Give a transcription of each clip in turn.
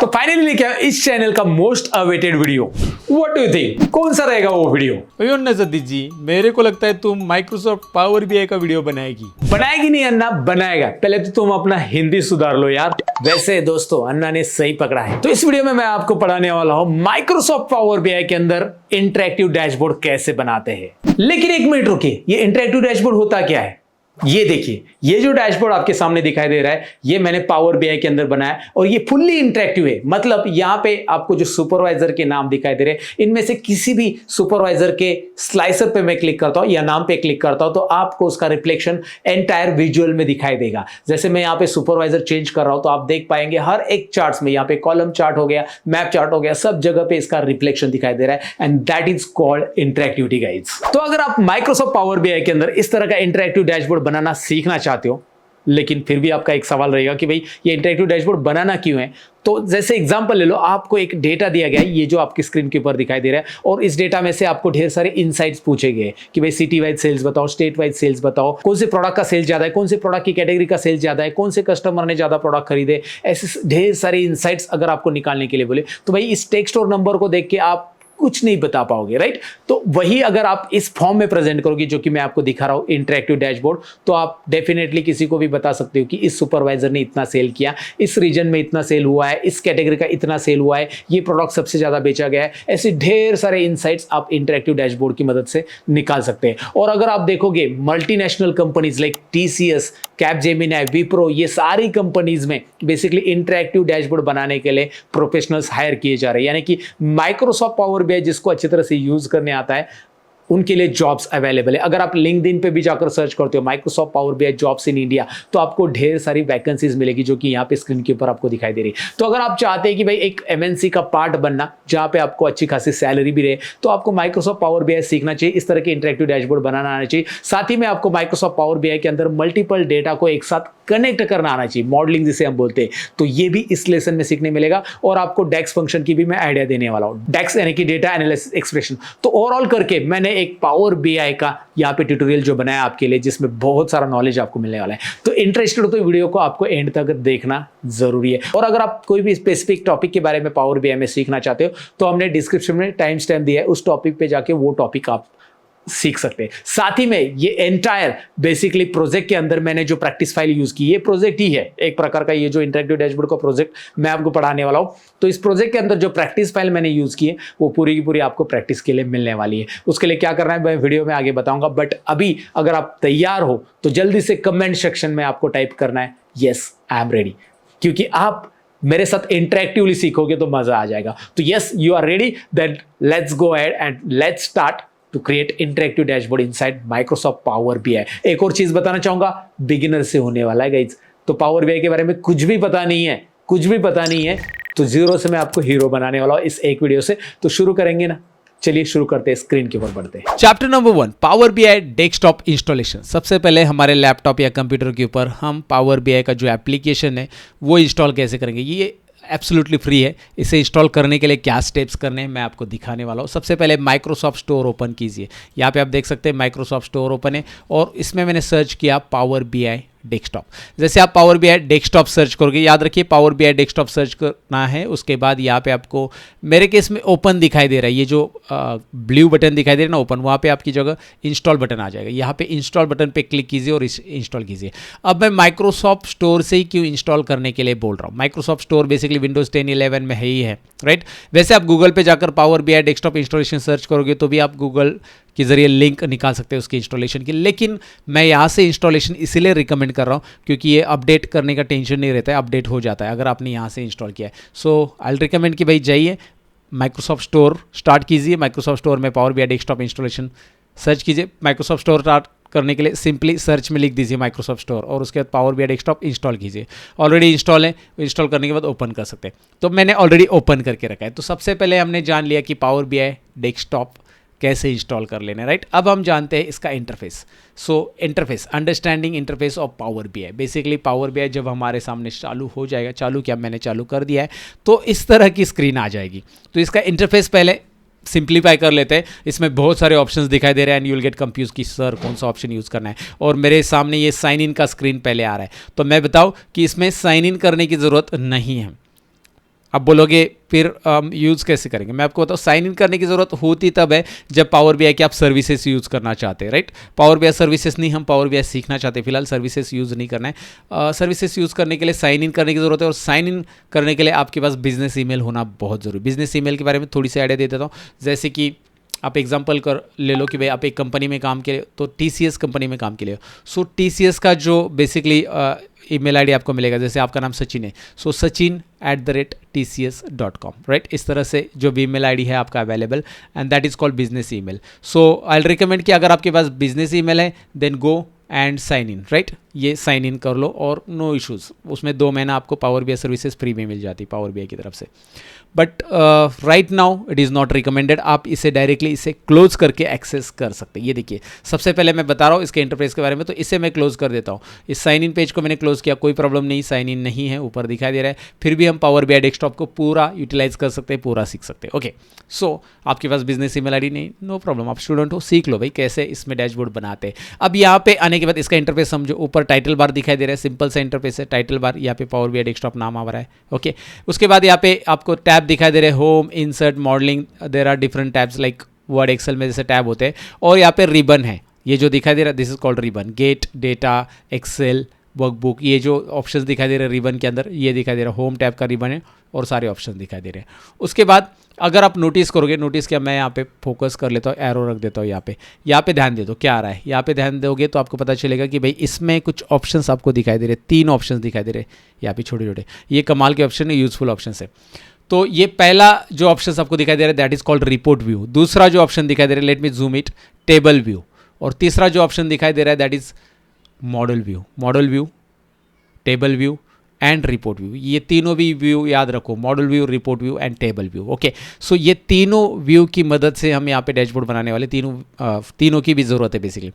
तो फाइनली लेके आया इस चैनल का most awaited video. What do you think, कौन सा रहेगा वो वीडियो? अन्ना सतीश जी, मेरे को लगता है तुम माइक्रोसॉफ्ट पावर बीआई का वीडियो बनाएगी नहीं अन्ना, बनाएगा। पहले तो तुम अपना हिंदी सुधार लो यार। वैसे दोस्तों अन्ना ने सही पकड़ा है। तो इस वीडियो में मैं आपको पढ़ाने वाला हूं माइक्रोसॉफ्ट पावर बीआई के अंदर इंटरैक्टिव डैशबोर्ड कैसे बनाते हैं। लेकिन एक मिनट रुकिए, ये इंटरैक्टिव डैशबोर्ड होता क्या है? ये देखिए, ये जो डैशबोर्ड आपके सामने दिखाई दे रहा है, ये मैंने पावर बीआई के अंदर बनाया और ये फुल्ली इंटरैक्टिव है। मतलब यहां पे आपको जो सुपरवाइजर के नाम दिखाई दे रहे हैं, इनमें से किसी भी सुपरवाइजर के स्लाइसर पे मैं क्लिक करता हूं या नाम पे क्लिक करता हूं तो आपको उसका रिफ्लेक्शन एंटायर विजुअल में दिखाई देगा। जैसे मैं यहां पे सुपरवाइजर चेंज कर रहा हूं तो आप देख पाएंगे हर एक चार्ट्स में, यहां पे कॉलम चार्ट हो गया, मैप चार्ट हो गया, सब जगह पे इसका रिफ्लेक्शन दिखाई दे रहा है and that is called interactivity guys. तो अगर आप माइक्रोसॉफ्ट पावर बीआई के अंदर इस तरह का इंटरैक्टिव डैशबोर्ड बनाना सीखना चाहते हो, लेकिन फिर भी आपका एक सवाल रहेगा कि भाई ये इंटरैक्टिव डैशबोर्ड बनाना क्यों है, तो जैसे एग्जांपल ले लो, आपको एक डेटा दिया गया है, ये जो आपकी स्क्रीन के ऊपर दिखाई दे रहा है, और इस डेटा में से आपको ढेर सारे इनसाइट्स पूछे गए कि भाई सिटी वाइज सेल्स बताओ, स्टेट वाइज सेल्स बताओ, कौन से प्रोडक्ट का सेल्स ज्यादा है, कौन से प्रोडक्ट की कैटेगरी का सेल्स ज्यादा है, कौन से कस्टमर ने ज्यादा प्रोडक्ट खरीदे, ऐसे ढेर सारे इनसाइट्स अगर आपको निकालने के लिए बोले तो भाई इस टेक्स्ट और नंबर को देख के आप कुछ नहीं बता पाओगे, राइट? तो वही अगर आप इस फॉर्म में प्रेजेंट करोगे जो कि मैं आपको दिखा रहा हूं इंटरैक्टिव डैशबोर्ड, तो आप डेफिनेटली किसी को भी बता सकते हो कि इस सुपरवाइजर ने इतना सेल किया, इस रीजन में इतना सेल हुआ है, इस कैटेगरी का इतना सेल हुआ है, ये प्रोडक्ट सबसे ज्यादा बेचा गया है। ऐसे ढेर सारे इनसाइट्स आप इंटरैक्टिव डैशबोर्ड की मदद से निकाल सकते हैं। और अगर आप देखोगे multinational companies like TCS, Capgemini, Wipro, ये सारी कंपनीज में बेसिकली इंटरैक्टिव डैशबोर्ड बनाने के लिए प्रोफेशनल्स हायर किए जा रहे हैं। यानी कि माइक्रोसॉफ्ट पावर बीआई जिसको अच्छी तरह से यूज करने आता है उनके लिए जॉब्स अवेलेबल है। अगर आप लिंक्डइन पे भी जाकर सर्च करते हो Microsoft Power BI jobs in India, तो आपको ढेर सारी वैकेंसीज मिलेगी जो कि यहाँ पे स्क्रीन के ऊपर आपको दिखाई दे रही है। तो अगर आप चाहते हैं कि भाई एक एमएनसी का पार्ट बनना जहाँ पे आपको अच्छी खासी सैलरी भी रहे, तो आपको माइक्रोसॉफ्ट पावर बीआई सीखना चाहिए, इस तरह के इंटरैक्टिव डैशबोर्ड बनाना आना चाहिए। साथ ही में आपको माइक्रोसॉफ्ट पावर बीआई के अंदर मल्टीपल डेटा को एक साथ कनेक्ट करना आना चाहिए, मॉडलिंग जिसे हम बोलते हैं। तो ये भी इस लेसन में सीखने मिलेगा। और आपको डेक्स फंक्शन की भी मैं आइडिया देने वाला हूँ, डेक्स यानी कि डेटा एनालिसिस एक्सप्रेशन। तो ओवरऑल करके मैंने एक पावर बीआई का यहाँ पे ट्यूटोरियल जो बनाया आपके लिए, जिसमें बहुत सारा नॉलेज आपको मिलने वाला है। तो इंटरेस्टेड हो तो वीडियो को आपको एंड तक देखना जरूरी है। और अगर आप कोई भी स्पेसिफिक टॉपिक के बारे में पावर बीआई में सीखना चाहते हो तो हमने डिस्क्रिप्शन में टाइम स्टैम्प दिया है, उस टॉपिक पे जाके वो टॉपिक आप सीख सकते हैं। साथ ही में ये एंटायर बेसिकली प्रोजेक्ट के अंदर मैंने जो प्रैक्टिस फाइल यूज की, ये प्रोजेक्ट ही है एक प्रकार का, ये जो इंटरैक्टिव डैशबोर्ड का प्रोजेक्ट मैं आपको पढ़ाने वाला हूं। तो इस प्रोजेक्ट के अंदर जो प्रैक्टिस फाइल मैंने यूज की है वो पूरी की पूरी आपको प्रैक्टिस के लिए मिलने वाली है। उसके लिए क्या करना है मैं वीडियो में आगे बताऊंगा, बट अभी अगर आप तैयार हो तो जल्दी से कमेंट सेक्शन में आपको टाइप करना है यस आई एम रेडी, क्योंकि आप मेरे साथ इंटरैक्टिवली सीखोगे तो मजा आ जाएगा। तो yes you are ready, then let's go ahead and let's start to create interactive dashboard inside Microsoft Power BI. एक और चीज बताना चाहूंगा, बिगिनर से होने वाला है गाइज। तो पावर बीआई के बारे में कुछ भी पता नहीं है, तो जीरो से मैं आपको हीरो बनाने वाला हूं इस एक वीडियो से। तो शुरू करेंगे ना, चलिए शुरू करते हैं, स्क्रीन के ऊपर बढ़ते हैं। Chapter number 1, power BI desktop installation. सबसे पहले हमारे लैपटॉप या कंप्यूटर के ऊपर हम पावर बीआई का जो एप्लीकेशन है वो इंस्टॉल कैसे करेंगे। ये एब्सोल्युटली फ्री है। इसे इंस्टॉल करने के लिए क्या स्टेप्स करने हैं मैं आपको दिखाने वाला हूँ। सबसे पहले माइक्रोसॉफ्ट स्टोर ओपन कीजिए। यहाँ पे आप देख सकते हैं माइक्रोसॉफ्ट स्टोर ओपन है और इसमें मैंने सर्च किया पावर बीआई डेस्कटॉप। जैसे आप पावर बीआई डेस्कटॉप सर्च करोगे, याद रखिए पावर बीआई डेस्कटॉप सर्च करना है। उसके बाद यहाँ पे आपको मेरे केस में ओपन दिखाई दे रहा है, ये जो ब्लू बटन दिखाई दे रहा है ना ओपन, वहाँ पे आपकी जगह इंस्टॉल बटन आ जाएगा। यहाँ पे इंस्टॉल बटन पे क्लिक कीजिए और इंस्टॉल कीजिए। अब मैं माइक्रोसॉफ्ट स्टोर से ही क्यों इंस्टॉल करने के लिए बोल रहा हूँ। माइक्रोसॉफ्ट स्टोर बेसिकली विंडोज 10, 11 में ही है, राइट? वैसे आप गूगल पे जाकर power BI desktop installation search करोगे तो भी आप गूगल के जरिए लिंक निकाल सकते हैं उसकी इंस्टॉलेशन की। लेकिन मैं यहाँ से इंस्टॉलेशन इसीलिए रिकमेंड कर रहा हूँ क्योंकि ये अपडेट करने का टेंशन नहीं रहता है, अपडेट हो जाता है अगर आपने यहाँ से इंस्टॉल किया है। सो आई विल रिकमेंड कि भाई जाइए माइक्रोसॉफ्ट स्टोर स्टार्ट कीजिए। माइक्रोसॉफ्ट स्टोर में power BI desktop installation search कीजिए। माइक्रोसॉफ्ट स्टोर स्टार्ट करने के लिए सिंपली सर्च में लिख दीजिए माइक्रोसॉफ्ट स्टोर और उसके बाद पावर बीआई डेस्कटॉप इंस्टॉल कीजिए। ऑलरेडी इंस्टॉल है, इंस्टॉल करने के बाद ओपन कर सकते हैं। तो मैंने ऑलरेडी ओपन करके रखा है। तो सबसे पहले हमने जान लिया कि पावर बीआई डेस्कटॉप कैसे इंस्टॉल कर लेना, राइट? अब हम जानते हैं इसका interface. So interface, understanding interface of power BI. Basically power BI जब हमारे सामने चालू हो जाएगा, चालू क्या मैंने चालू कर दिया है, तो इस तरह की स्क्रीन आ जाएगी। तो इसका इंटरफेस पहले सिंप्लीफाई कर लेते हैं। इसमें बहुत सारे ऑप्शंस दिखाई दे रहे हैं and you will get confuse कि सर कौन सा ऑप्शन यूज़ करना है। और मेरे सामने ये साइन इन का स्क्रीन पहले आ रहा है, तो मैं बताऊं कि इसमें साइन इन करने की ज़रूरत नहीं है। आप बोलोगे फिर यूज़ कैसे करेंगे? मैं आपको बताऊँ, साइन इन करने की ज़रूरत होती तब है जब पावर बीआई की आप सर्विसेज यूज़ करना चाहते हैं, राइट। पावर बीआई सर्विसेज नहीं, हम पावर बीआई सीखना चाहते हैं, फिलहाल सर्विसेज यूज़ नहीं करना है। सर्विसेज यूज़ करने के लिए साइन इन करने की ज़रूरत है, और साइन इन करने के लिए आपके पास बिजनेस ईमेल होना बहुत ज़रूरी। बिजनेस ईमेल के बारे में थोड़ी सी आइडिया दे देता हूँ। जैसे कि आप एग्जांपल कर ले लो कि भाई आप एक कंपनी में काम के लिए, तो TCS कंपनी में काम के लिए, सो TCS का जो बेसिकली ईमेल आईडी आपको मिलेगा, जैसे आपका नाम सचिन है, सो sachin@tcs.com, राइट। इस तरह से जो भी ईमेल आईडी है आपका available, and that is called business email. So I recommend कि अगर आपके पास बिजनेस ईमेल है then go and sign in, right. ये साइन इन कर लो और नो इश्यूज़, उसमें 2 महीना आपको पावर बीआई सर्विसेज फ्री में मिल जाती है पावर बीआई की तरफ से। But right now it is not recommended, आप इसे डायरेक्टली इसे क्लोज करके एक्सेस कर सकते हैं। ये देखिए, सबसे पहले मैं बता रहा हूँ इसके इंटरफेस के बारे में, तो इसे मैं क्लोज कर देता हूँ। इस साइन इन पेज को मैंने क्लोज किया, कोई प्रॉब्लम नहीं, साइन इन नहीं है, ऊपर दिखाई दे रहा है। फिर भी हम पावर बीआई डेस्कटॉप को पूरा यूटिलाइज कर सकते हैं, पूरा सीख सकते हैं। ओके, सो आपके पास बिजनेस ईमेल आईडी नहीं, नो प्रॉब्लम, आप स्टूडेंट हो, सीख लो भाई कैसे इसमें डैशबोर्ड बनाते हैं। अब यहाँ पे आने के बाद इसका इंटरफेस समझो, ऊपर टाइटल बार दिखाई दे रहा है, सिंपल सा इंटरफेस है, टाइटल बार, यहाँ पे पावर बीआई डेस्कटॉप नाम आ रहा है। ओके, उसके बाद यहाँ पे आपको टैब दिखाई दे रहे हैं, home, insert, modelling, there are different tabs like Word Excel में जैसे टैब होते हैं। और यहाँ पे रिबन है, ये जो दिखाई दे रहा है this is called ribbon, get, data, Excel, workbook, ये जो ऑप्शंस दिखाई दे रहे हैं रिबन के अंदर, ये दिखाई दे रहा है होम टैब का रिबन है, और सारे ऑप्शन दिखाई दे रहे हैं। उसके बाद अगर आप नोटिस करोगे, नोटिस किया, मैं यहाँ पे फोकस कर लेता हूँ, एरो रख देता हूँ यहाँ पे ध्यान दे दो क्या आ रहा है। यहाँ पे ध्यान दोगे तो आपको पता चलेगा कि भाई इसमें कुछ ऑप्शंस आपको दिखाई दे रहे हैं, 3 ऑप्शंस दिखाई दे रहे हैं यहाँ पे छोटे छोटे, ये कमाल के ऑप्शन है, यूजफुल ऑप्शन है। तो ये पहला जो ऑप्शन आपको दिखाई दे रहा है that is called report view. दूसरा जो ऑप्शन दिखाई दे रहा है, let me zoom it, table view. और तीसरा जो ऑप्शन दिखाई दे रहा है that is model view, table view and report view. ये तीनों भी व्यू याद रखो, model view, report view and table view. Okay, so ये तीनों व्यू की मदद से हम यहाँ पे डैशबोर्ड बनाने वाले, तीनों की भी ज़रूरत है बेसिकली।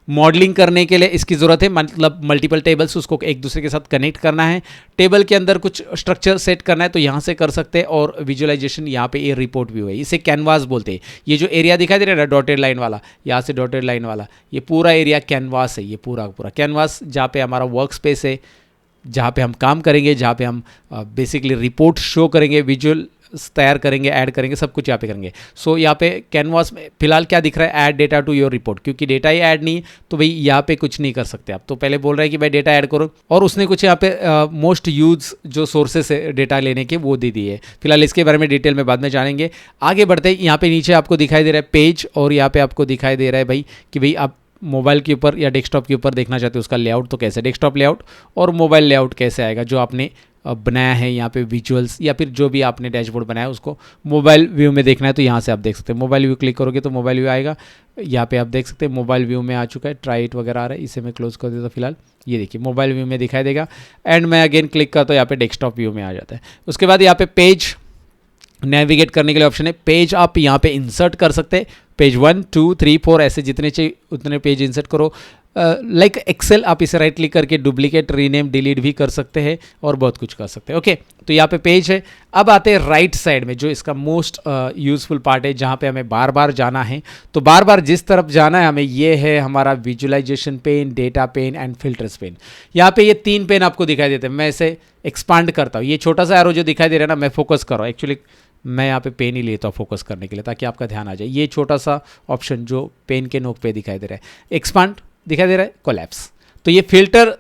मॉडलिंग करने के लिए इसकी ज़रूरत है, मतलब मल्टीपल टेबल्स उसको एक दूसरे के साथ कनेक्ट करना है, टेबल के अंदर कुछ स्ट्रक्चर सेट करना है तो यहाँ से कर सकते हैं। और विजुअलाइजेशन यहाँ पे ये रिपोर्ट व्यू है, इसे कैनवास बोलते हैं। ये जो एरिया दिखाई दे रहा है ना डॉटेड लाइन वाला, यहाँ से डॉटेड लाइन वाला, ये पूरा एरिया कैनवास है, ये पूरा कैनवास जहाँ पे हमारा वर्क स्पेस है, जहाँ पे हम काम करेंगे, जहाँ पे हम बेसिकली रिपोर्ट शो करेंगे, विजुअल तैयार करेंगे, ऐड करेंगे, सब कुछ यहाँ पे करेंगे। सो यहाँ पे कैनवास में फिलहाल क्या दिख रहा है, add data to your report, क्योंकि डेटा ही ऐड नहीं तो भाई यहाँ पे कुछ नहीं कर सकते आप। तो पहले बोल रहे हैं कि भाई डेटा ऐड करो, और उसने कुछ यहाँ पे मोस्ट यूज जो सोर्सेस है डेटा लेने के वो दे दिए। फिलहाल इसके बारे में डिटेल में बाद में जानेंगे। आगे बढ़ते हैं, यहाँ पे नीचे आपको दिखाई दे रहा है पेज, और यहाँ पे आपको दिखाई दे रहा है भाई कि भाई आप मोबाइल के ऊपर या डेस्कटॉप के ऊपर देखना चाहते हो उसका लेआउट तो कैसे, डेस्कटॉप लेआउट और मोबाइल लेआउट कैसे आएगा, जो आपने बनाया है यहाँ पे विजुअल्स, या फिर जो भी आपने डैशबोर्ड बनाया है उसको मोबाइल व्यू में देखना है तो यहाँ से आप देख सकते हैं। मोबाइल व्यू क्लिक करोगे तो मोबाइल व्यू आएगा, यहाँ पे आप देख सकते हैं मोबाइल व्यू में आ चुका है, ट्राई इट वगैरह आ रहा है। इसे मैं क्लोज कर देता हूँ फिलहाल, ये देखिए मोबाइल व्यू में दिखाई देगा। एंड मैं अगेन क्लिक करता हूँ, यहाँ पे डेस्कटॉप व्यू में आ जाता है। उसके बाद यहाँ पे पेज नेविगेट करने के लिए ऑप्शन है, पेज आप यहाँ पे इंसर्ट कर सकते हैं, पेज 1 2 3 4 ऐसे जितने चाहिए उतने पेज इंसर्ट करो। लाइक एक्सेल आप इसे राइट क्लिक करके डुप्लीकेट, रीनेम, डिलीट भी कर सकते हैं और बहुत कुछ कर सकते हैं। ओके, तो यहाँ पे पेज है। अब आते हैं राइट साइड में, जो इसका मोस्ट यूजफुल पार्ट है, जहाँ पे हमें बार बार जाना है। तो बार बार जिस तरफ जाना है हमें, ये है हमारा visualisation pane, data pane and filters pane. यहाँ पे ये 3 पेन आपको दिखाई देते हैं। मैं इसे एक्सपांड करता हूँ, ये छोटा सा एरो जो दिखाई दे रहा है ना, मैं फोकस कर रहा हूँ। एक्चुअली मैं यहाँ पे पेन ही लेता हूँ फोकस करने के लिए, ताकि आपका ध्यान आ जाए। ये छोटा सा ऑप्शन जो पेन के नोक पे दिखाई दे रहा है, एक्सपांड दिखाई दे रहा है, कोलैप्स। तो ये फिल्टर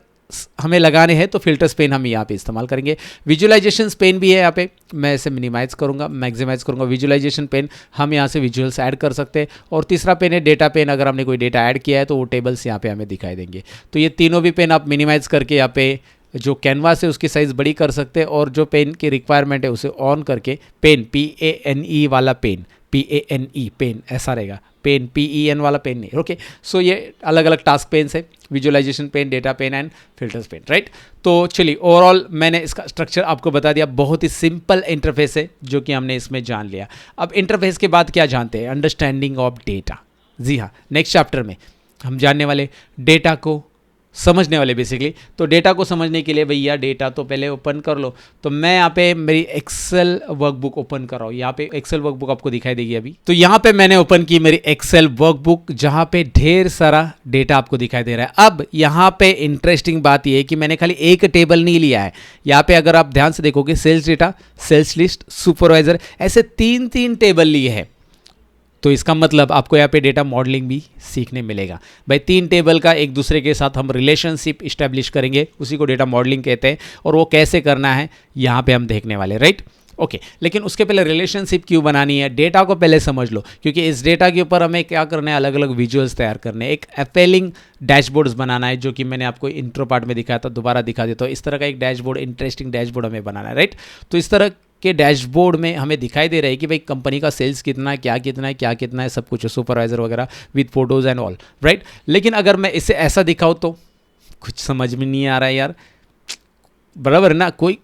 हमें लगाने हैं तो फिल्टर्स पेन हम यहाँ पे इस्तेमाल करेंगे। विजुअलाइजेशन पेन भी है यहाँ पे, मैं इसे मिनिमाइज करूँगा, मैक्सिमाइज करूँगा। विजुअलाइजेशन पेन हम यहाँ से विजुअल्स ऐड कर सकते हैं। और तीसरा पेन है डेटा पेन, अगर हमने कोई डेटा ऐड किया है तो वो टेबल्स यहाँ पे हमें दिखाई देंगे। तो ये तीनों भी पेन आप मिनिमाइज करके यहाँ पे जो कैनवास है उसकी साइज़ बड़ी कर सकते हैं, और जो पेन की रिक्वायरमेंट है उसे ऑन करके पेन PANE वाला पेन, PANE पेन ऐसा रहेगा, पेन PEN वाला पेन नहीं। ओके, सो ये अलग अलग टास्क पेन्स है, visualisation pane, data pane and filters pane, right. तो चलिए ओवरऑल मैंने इसका स्ट्रक्चर आपको बता दिया, बहुत ही सिंपल इंटरफेस है जो कि हमने इसमें जान लिया। अब इंटरफेस के बाद क्या जानते हैं, अंडरस्टैंडिंग ऑफ डेटा। जी हाँ, नेक्स्ट चैप्टर में हम जानने वाले डेटा को समझने वाले बेसिकली। तो डेटा को समझने के लिए भैया डेटा तो पहले ओपन कर लो। तो मैं यहाँ पे मेरी एक्सेल वर्कबुक ओपन कर रहा हूँ। यहाँ पे एक्सेल वर्कबुक आपको दिखाई देगी अभी। तो यहाँ पे मैंने ओपन की मेरी एक्सेल वर्कबुक, जहाँ पे ढेर सारा डेटा आपको दिखाई दे रहा है। अब यहाँ पे इंटरेस्टिंग बात यह है कि मैंने खाली एक टेबल नहीं लिया है। यहाँ पे अगर आप ध्यान से देखोगे sales data, sales list, supervisor, ऐसे तीन तीन टेबल लिए हैं। तो इसका मतलब आपको यहाँ पे डेटा मॉडलिंग भी सीखने मिलेगा। भाई तीन टेबल का एक दूसरे के साथ हम रिलेशनशिप इस्टेब्लिश करेंगे, उसी को डेटा मॉडलिंग कहते हैं। और वो कैसे करना है यहाँ पे हम देखने वाले, राइट। ओके, लेकिन उसके पहले रिलेशनशिप क्यों बनानी है, डेटा को पहले समझ लो, क्योंकि इस डेटा के ऊपर हमें क्या करना है, अलग अलग विजुअल्स तैयार करने हैं, एक अपीलिंग डैशबोर्ड्स बनाना है, जो कि मैंने आपको इंट्रो पार्ट में दिखाया था, दोबारा दिखा देता हूँ। इस तरह का एक डैशबोर्ड, इंटरेस्टिंग डैशबोर्ड हमें बनाना है, राइट। तो इस तरह के डैशबोर्ड में हमें दिखाई दे रहा है कि भाई कंपनी का सेल्स कितना है, क्या कितना है, क्या कितना है, सब कुछ है, सुपरवाइजर वगैरह with photos and all, right. लेकिन अगर मैं इसे ऐसा दिखाऊँ तो कुछ समझ में नहीं आ रहा है यार, बराबर ना। कोई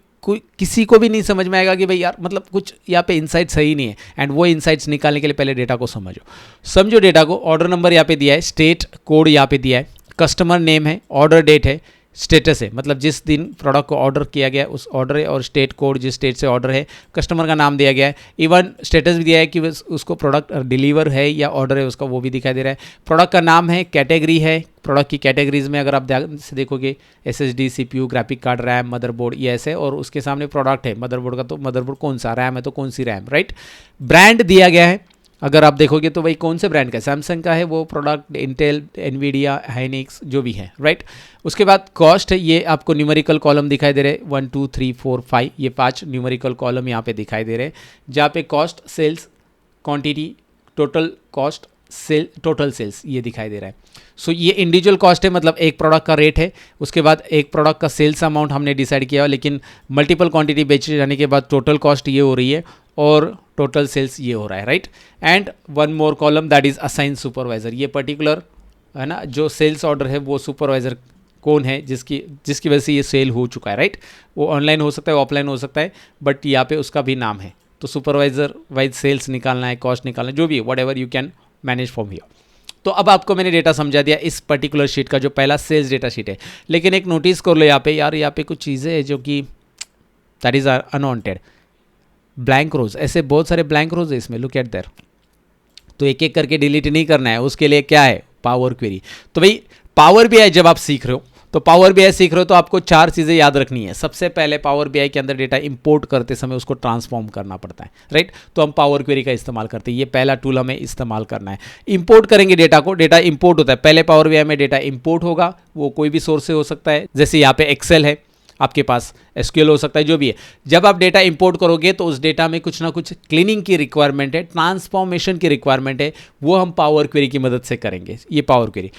किसी को भी नहीं समझ में आएगा कि भाई यार मतलब कुछ यहाँ पे इनसाइट सही नहीं है। एंड वो इनसाइट्स निकालने के लिए पहले डेटा को समझो डेटा को। ऑर्डर नंबर यहाँ पे दिया है, स्टेट कोड यहाँ पे दिया है, कस्टमर नेम है, ऑर्डर डेट है, स्टेटस है, मतलब जिस दिन प्रोडक्ट को ऑर्डर किया गया उस ऑर्डर है, और स्टेट कोड जिस स्टेट से ऑर्डर है, कस्टमर का नाम दिया गया है, इवन स्टेटस भी दिया है कि उसको प्रोडक्ट डिलीवर है या ऑर्डर है उसका, वो भी दिखाई दे रहा है। प्रोडक्ट का नाम है, कैटेगरी है, प्रोडक्ट की कैटेगरीज में अगर आप ध्यान से देखोगे SSD, CPU, graphic card, RAM, motherboard, ये ऐसे, और उसके सामने प्रोडक्ट है मदरबोर्ड का, तो मदरबोर्ड कौन सा, रैम है तो कौन सी रैम, राइट। ब्रांड दिया गया है, अगर आप देखोगे तो भाई कौन से ब्रांड का है, सैमसंग का है वो प्रोडक्ट, इंटेल, एनवीडिया, हाइनिक्स, जो भी है, राइट। उसके बाद कॉस्ट है, ये आपको न्यूमेरिकल कॉलम दिखाई दे रहे हैं, 1 2 3 4 5, ये 5 न्यूमेरिकल कॉलम यहाँ पे दिखाई दे रहे हैं, जहाँ पे cost, sales, quantity, total cost, total sales ये दिखाई दे रहा है। सो ये इंडिविजुअल कॉस्ट है, मतलब एक प्रोडक्ट का रेट है, उसके बाद एक प्रोडक्ट का सेल्स अमाउंट हमने डिसाइड किया, लेकिन मल्टीपल क्वांटिटी बेचे जाने के बाद टोटल कॉस्ट ये हो रही है और टोटल सेल्स ये हो रहा है, right. And one more column that is assign supervisor, ये पर्टिकुलर है ना जो सेल्स ऑर्डर है वो सुपरवाइजर कौन है जिसकी वजह से ये सेल हो चुका है, राइट। वो ऑनलाइन हो सकता है, ऑफलाइन हो सकता है, बट यहाँ पे उसका भी नाम है। तो सुपरवाइजर वाइज सेल्स निकालना है, कॉस्ट निकालना है, जो भी है, what ever you can manage from here. तो अब आपको मैंने डेटा समझा दिया इस पर्टिकुलर शीट का, जो पहला सेल्स डेटा शीट है। लेकिन एक नोटिस कर लो यहाँ पे यार, यहाँ पे कुछ चीज़ें हैं जो कि दैट इज़ अनवांटेड, ब्लैंक रोज, ऐसे बहुत सारे ब्लैंक रोज है इसमें, लुक एट देयर। तो एक एक करके डिलीट नहीं करना है, उसके लिए क्या है, पावर क्वेरी। तो भाई पावर बीआई जब आप सीख रहे हो, तो पावर बीआई सीख रहे हो तो आपको 4 चीज़ें याद रखनी है। सबसे पहले पावर बीआई के अंदर डेटा इंपोर्ट करते समय उसको ट्रांसफॉर्म करना पड़ता है, राइट। तो हम पावर क्वेरी का इस्तेमाल करते हैं, ये पहला टूल हमें इस्तेमाल करना है। इंपोर्ट करेंगे डेटा को, डेटा इंपोर्ट होता है, पहले पावर बीआई में डेटा इंपोर्ट होगा, वो कोई भी सोर्स से हो सकता है, जैसे यहाँ पे एक्सेल है आपके पास, SQL हो सकता है, जो भी है। जब आप डेटा इंपोर्ट करोगे तो उस डेटा में कुछ ना कुछ क्लीनिंग की रिक्वायरमेंट है, ट्रांसफॉर्मेशन की रिक्वायरमेंट है, वो हम पावर क्वेरी की मदद से करेंगे, ये power query.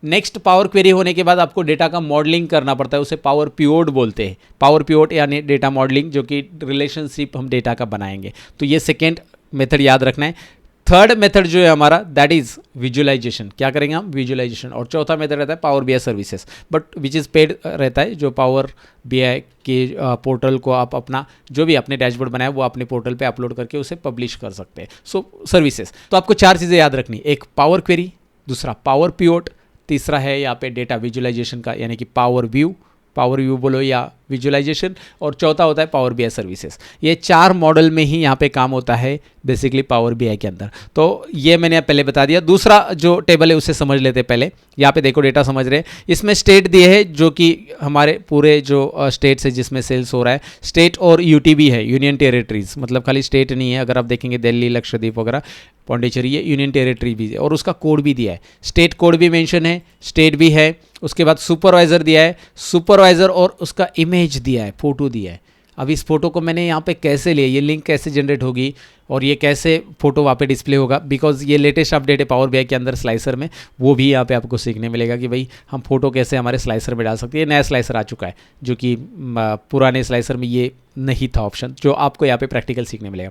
Next power query होने के बाद आपको डेटा का मॉडलिंग करना पड़ता है, उसे पावर पिवोट बोलते हैं, पावर पिवोट यानी डेटा मॉडलिंग, जो कि रिलेशनशिप हम डेटा का बनाएंगे। तो ये सेकेंड मेथड याद रखना है। थर्ड मेथड जो है हमारा दैट इज विजुअलाइजेशन, क्या करेंगे हम, विजुअलाइजेशन। और चौथा मेथड रहता है power BI services, but which is paid रहता है, जो पावर बीआई के पोर्टल को आप अपना जो भी अपने डैशबोर्ड बनाया वो अपने पोर्टल पे अपलोड करके उसे पब्लिश कर सकते हैं। सो सर्विसेज, तो आपको 4 चीज़ें याद रखनी, एक पावर क्वेरी, दूसरा पावर पिवोट, तीसरा है यहाँ पे डेटा विजुअलाइजेशन का यानी कि पावर व्यू बोलो या विजुअलाइजेशन, और चौथा होता है पावर बीआई सर्विसेज। ये 4 मॉडल में ही यहाँ पे काम होता है बेसिकली पावर बीआई के अंदर। तो ये मैंने पहले बता दिया। दूसरा जो टेबल है उसे समझ लेते हैं पहले। यहाँ पे देखो डेटा समझ रहे हैं, इसमें स्टेट दिए हैं जो कि हमारे पूरे जो स्टेट्स है जिसमें सेल्स हो रहा है, स्टेट और यूटी भी है, यूनियन टेरिटरीज, मतलब खाली स्टेट नहीं है। अगर आप देखेंगे दिल्ली, लक्षद्वीप वगैरह, पौंडीचेरी, ये यूनियन टेरिटरी भी है, और उसका कोड भी दिया है, स्टेट कोड भी मेंशन है, स्टेट भी है। उसके बाद सुपरवाइजर दिया है, सुपरवाइजर और उसका इमेज दिया है, फोटो दिया है। अब इस फोटो को मैंने यहाँ पे कैसे लिया, ये लिंक कैसे जनरेट होगी और ये कैसे फोटो वहाँ पे डिस्प्ले होगा, बिकॉज ये लेटेस्ट अपडेट है पावर बीआई के अंदर स्लाइसर में, वो भी यहाँ पे आपको सीखने मिलेगा कि भाई हम फोटो कैसे हमारे स्लाइसर में डाल सकते हैं। नया स्लाइसर आ चुका है जो कि पुराने स्लाइसर में ये नहीं था ऑप्शन, जो आपको यहाँ पे प्रैक्टिकल सीखने मिलेगा।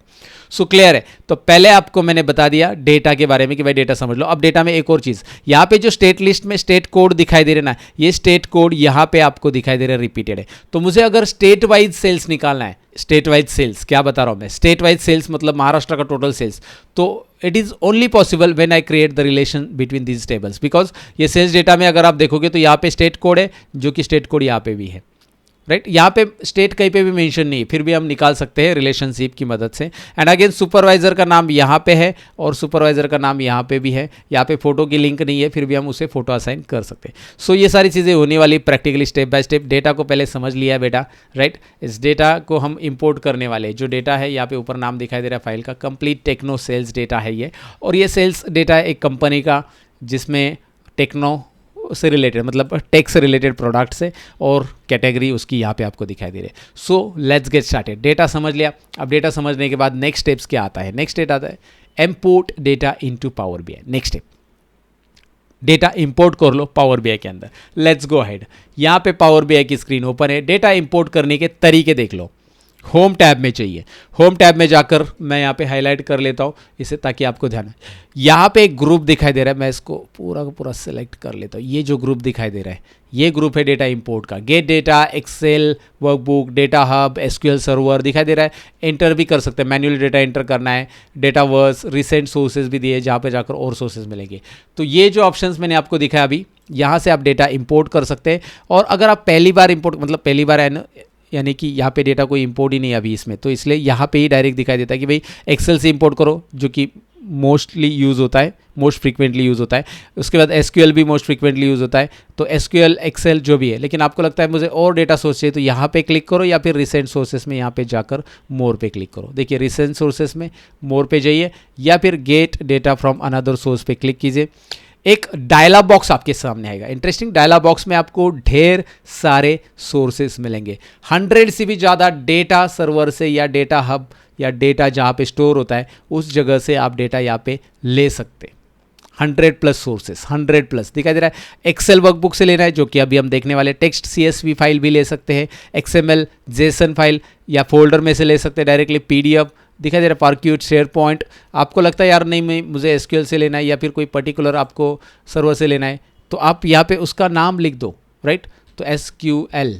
सो क्लियर है। तो पहले आपको मैंने बता दिया डेटा के बारे में कि भाई डेटा समझ लो। अब डेटा में एक और चीज़, यहाँ पे जो स्टेट लिस्ट में स्टेट कोड दिखाई दे रहे ना, ये स्टेट कोड यहाँ पे आपको दिखाई दे रहा है रिपीटेड है। तो मुझे अगर स्टेट वाइज सेल्स निकालना है, स्टेट वाइज सेल्स, क्या बता रहा हूँ मैं, स्टेट वाइज सेल्स मतलब महाराष्ट्र का टोटल सेल्स, तो it is only possible when I create the relation between these tables, because ये सेल्स डेटा में अगर आप देखोगे तो यहाँ पे स्टेट कोड है, जो कि स्टेट कोड यहाँ पे भी है, राइट यहाँ पे स्टेट कहीं पे भी मेंशन नहीं है, फिर भी हम निकाल सकते हैं रिलेशनशिप की मदद से। एंड अगेन सुपरवाइजर का नाम यहाँ पे है और सुपरवाइजर का नाम यहाँ पे भी है, यहाँ पे फोटो की लिंक नहीं है, फिर भी हम उसे फोटो असाइन कर सकते हैं। सो ये सारी चीज़ें होने वाली practically step by step. Data को पहले समझ लिया है बेटा, राइट। इस डेटा को हम इंपोर्ट करने वाले, जो डेटा है यहाँ पे ऊपर नाम दिखाई दे रहा है फाइल का, कंप्लीट टेक्नो सेल्स डेटा है ये, और ये सेल्स डेटा है एक कंपनी का जिसमें टेक्नो से रिलेटेड मतलब टेक से रिलेटेड प्रोडक्ट्स है और कैटेगरी उसकी यहाँ पे आपको दिखाई दे रही है। सो लेट्स गेट स्टार्टेड। डेटा समझ लिया। अब डेटा समझने के बाद नेक्स्ट स्टेप्स क्या आता है? नेक्स्ट स्टेप आता है import data into power BI. Next step, data import कर लो पावर बीआई के अंदर। Let's go ahead. यहाँ पे पावर बीआई की स्क्रीन ओपन है। डेटा इंपोर्ट करने के तरीके देख लो। होम टैब में चाहिए, होम टैब में जाकर मैं यहाँ पे हाईलाइट कर लेता हूँ इसे ताकि आपको ध्यान है। यहाँ पे एक ग्रुप दिखाई दे रहा है, मैं इसको पूरा का पूरा सेलेक्ट कर लेता हूँ। ये जो ग्रुप दिखाई दे रहा है ये ग्रुप है डेटा इंपोर्ट का। Get data, Excel workbook, data hub, SQL server दिखाई दे रहा है। एंटर भी कर सकते हैं, मैन्युअली डेटा एंटर करना है। डेटा वर्स, रिसेंट सोर्सेज भी दिए जहाँ पे जाकर और सोर्सेज मिलेंगे। तो ये जो ऑप्शंस मैंने आपको दिखाया अभी, यहाँ से आप डेटा इंपोर्ट कर सकते हैं। और अगर आप पहली बार इंपोर्ट मतलब पहली बार है ना, यानी कि यहाँ पे डेटा कोई इंपोर्ट ही नहीं है अभी इसमें, तो इसलिए यहाँ पे ही डायरेक्ट दिखाई देता है कि भाई एक्सेल से इंपोर्ट करो, जो कि मोस्टली यूज़ होता है, मोस्ट फ्रीक्वेंटली यूज़ होता है। उसके बाद एसक्यूएल भी मोस्ट फ्रीक्वेंटली यूज़ होता है, तो एसक्यूएल, एक्सेल जो भी है। लेकिन आपको लगता है मुझे और डेटा सोर्स चाहिए तो यहाँ पे क्लिक करो, या फिर रिसेंट सोर्सेस में यहाँ पे जाकर मोर पे क्लिक करो। देखिए रिसेंट सोर्सेस में मोर पे जाइए, या फिर gate data from another source पे क्लिक कीजिए। एक डायलॉग बॉक्स आपके सामने आएगा। इंटरेस्टिंग, डायलॉग बॉक्स में आपको ढेर सारे सोर्सेस मिलेंगे। 100 से भी ज़्यादा डेटा सर्वर से या डेटा हब या डेटा जहाँ पे स्टोर होता है उस जगह से आप डेटा यहाँ पे ले सकते। 100+ सोर्सेस, 100+ दिखाई दे रहा है। एक्सेल वर्कबुक से लेना है, जो कि अभी हम देखने वाले। टेक्स्ट CSV फाइल भी ले सकते हैं, XML, JSON फाइल या फोल्डर में से ले सकते हैं डायरेक्टली। PDF दिखाई दे रहा है, पार्क्यूट, शेयर पॉइंट। आपको लगता है यार नहीं मुझे SQL से लेना है या फिर कोई पर्टिकुलर आपको सर्वर से लेना है, तो आप यहाँ पे उसका नाम लिख दो, राइट। तो SQL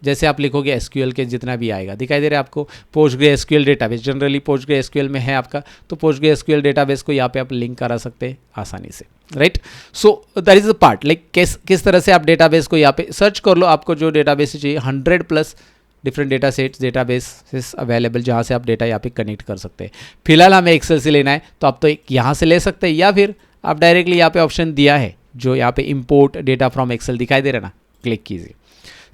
जैसे आप लिखोगे SQL के जितना भी आएगा दिखाई दे रहा है आपको। PostgreSQL डेटाबेस, जनरली PostgreSQL में है आपका, तो PostgreSQL डेटाबेस को यहाँ पे आप लिंक करा सकते हैं आसानी से, right. So that is the part, like किस तरह से आप डेटाबेस को यहाँ पे सर्च कर लो। आपको जो डेटाबेस चाहिए, 100+ different data sets, database available, जहाँ से आप डेटा यहाँ पे कनेक्ट कर सकते हैं। फिलहाल हमें एक्सेल से लेना है तो आप तो एक यहाँ से ले सकते हैं, या फिर आप डायरेक्टली यहाँ पे ऑप्शन दिया है जो यहाँ पे इंपोर्ट डेटा फ्रॉम एक्सेल दिखाई दे रहा है ना, क्लिक कीजिए।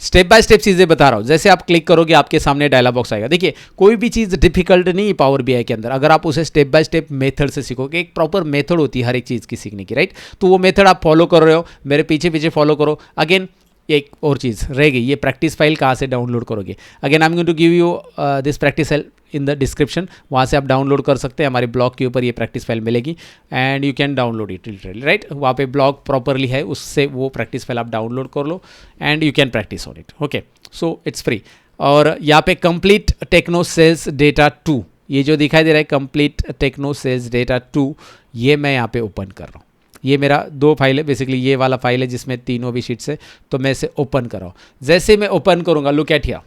स्टेप बाय स्टेप चीज़ें बता रहा हूँ। जैसे आप क्लिक करोगे आपके सामने डायलॉग बॉक्स आएगा। देखिए कोई भी चीज़ डिफिकल्ट नहीं है पावर बीआई के अंदर, अगर आप उसे स्टेप बाय स्टेप मेथड से सीखोगे। एक प्रॉपर मेथड होती है हर एक चीज़ की सीखने की, राइट। तो वो मेथड आप फॉलो कर रहे हो, मेरे पीछे पीछे फॉलो करो। अगेन एक और चीज़ रह गई, ये प्रैक्टिस फाइल कहाँ से डाउनलोड करोगे। Again I am going to give you this practice file in the description, वहाँ से आप डाउनलोड कर सकते हैं। हमारे ब्लॉग के ऊपर ये प्रैक्टिस फाइल मिलेगी and you can download it literally, right. वहाँ पे ब्लॉग प्रॉपरली है, उससे वो प्रैक्टिस फाइल आप डाउनलोड कर लो and you can practice on it, okay. So it's free. और यहाँ पे कंप्लीट टेक्नो सेल्स डेटा 2, ये जो दिखाई दे रहा है कंप्लीट टेक्नो सेल्स डेटा 2, ये मैं यहाँ पे ओपन कर रहा हूँ। ये मेरा 2 फाइल है, बेसिकली ये वाला फाइल है जिसमें तीनों भी शीट्स है, तो मैं इसे ओपन कर रहा हूँ। जैसे मैं ओपन करूँगा, लुक एट हियर,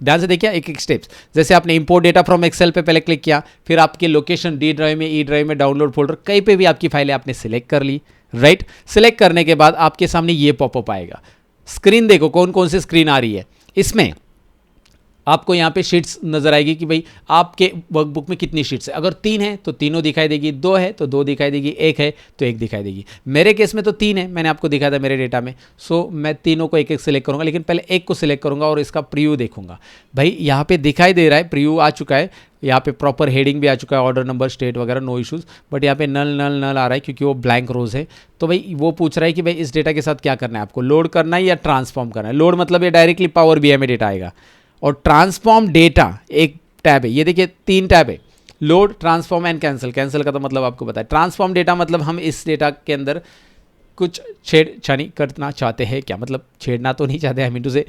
ध्यान से देखिए एक एक स्टेप्स। जैसे आपने इंपोर्ट डेटा फ्रॉम एक्सेल पे पहले क्लिक किया, फिर आपके लोकेशन D ड्राइव में, E ड्राइव में, डाउनलोड फोल्डर, कहीं पे भी आपकी फाइलें आपने सिलेक्ट कर ली, राइट। सिलेक्ट करने के बाद आपके सामने ये पॉपअप आएगा। स्क्रीन देखो कौन कौन सी स्क्रीन आ रही है। इसमें आपको यहाँ पे शीट्स नजर आएगी कि भाई आपके वर्कबुक में कितनी शीट्स है। अगर 3 है तो तीनों दिखाई देगी, 2 है तो 2 दिखाई देगी, 1 है तो 1 दिखाई देगी। मेरे केस में तो 3 है, मैंने आपको दिखाया था मेरे डेटा में। सो मैं तीनों को एक एक सिलेक्ट करूंगा, लेकिन पहले एक को सिलेक्ट करूंगा और इसका प्रीव्यू देखूंगा। भाई यहाँ पे दिखाई दे रहा है, प्रीव्यू आ चुका है, यहाँ पे प्रॉपर हेडिंग भी आ चुका है, ऑर्डर नंबर, स्टेट वगैरह, नो इशूज़। बट यहाँ पे नल आ रहा है क्योंकि वो ब्लैंक रोज है। तो भाई वो पूछ रहा है कि भाई इस डेटा के साथ क्या करना है, आपको लोड करना है या ट्रांसफॉर्म करना है। लोड मतलब ये डायरेक्टली पावर बीआई में डेटा आएगा, और ट्रांसफॉर्म डेटा एक टैब है। ये देखिए 3 टैब है, load, transform and cancel. Cancel का तो मतलब आपको पता है। ट्रांसफॉर्म डेटा मतलब हम इस डेटा के अंदर कुछ छेड़छानी करना चाहते हैं। क्या मतलब छेड़ना तो नहीं चाहते, आई मीन टू से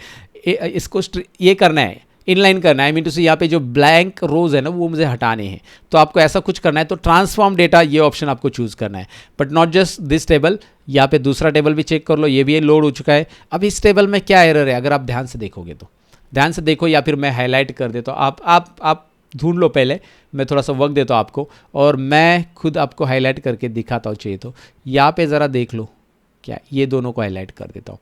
इसको ये करना है, इनलाइन करना है। आई मीन टू से यहाँ पे जो ब्लैंक रोज है ना वो मुझे हटाने हैं, तो आपको ऐसा कुछ करना है। तो ट्रांसफॉर्म डेटा ये ऑप्शन आपको चूज करना है। But not just this table, यहाँ पे दूसरा टेबल भी चेक कर लो, ये भी लोड हो चुका है। अब इस टेबल में क्या एरर है अगर आप ध्यान से देखोगे तो ध्यान से देखो, या फिर मैं हाईलाइट कर देता हूँ। आप ढूंढ लो, पहले मैं थोड़ा सा वक्त देता हूँ आपको, और मैं खुद आपको हाईलाइट करके दिखाता हूँ। चाहिए तो यहाँ पे ज़रा देख लो, क्या ये दोनों को हाईलाइट कर देता हूँ।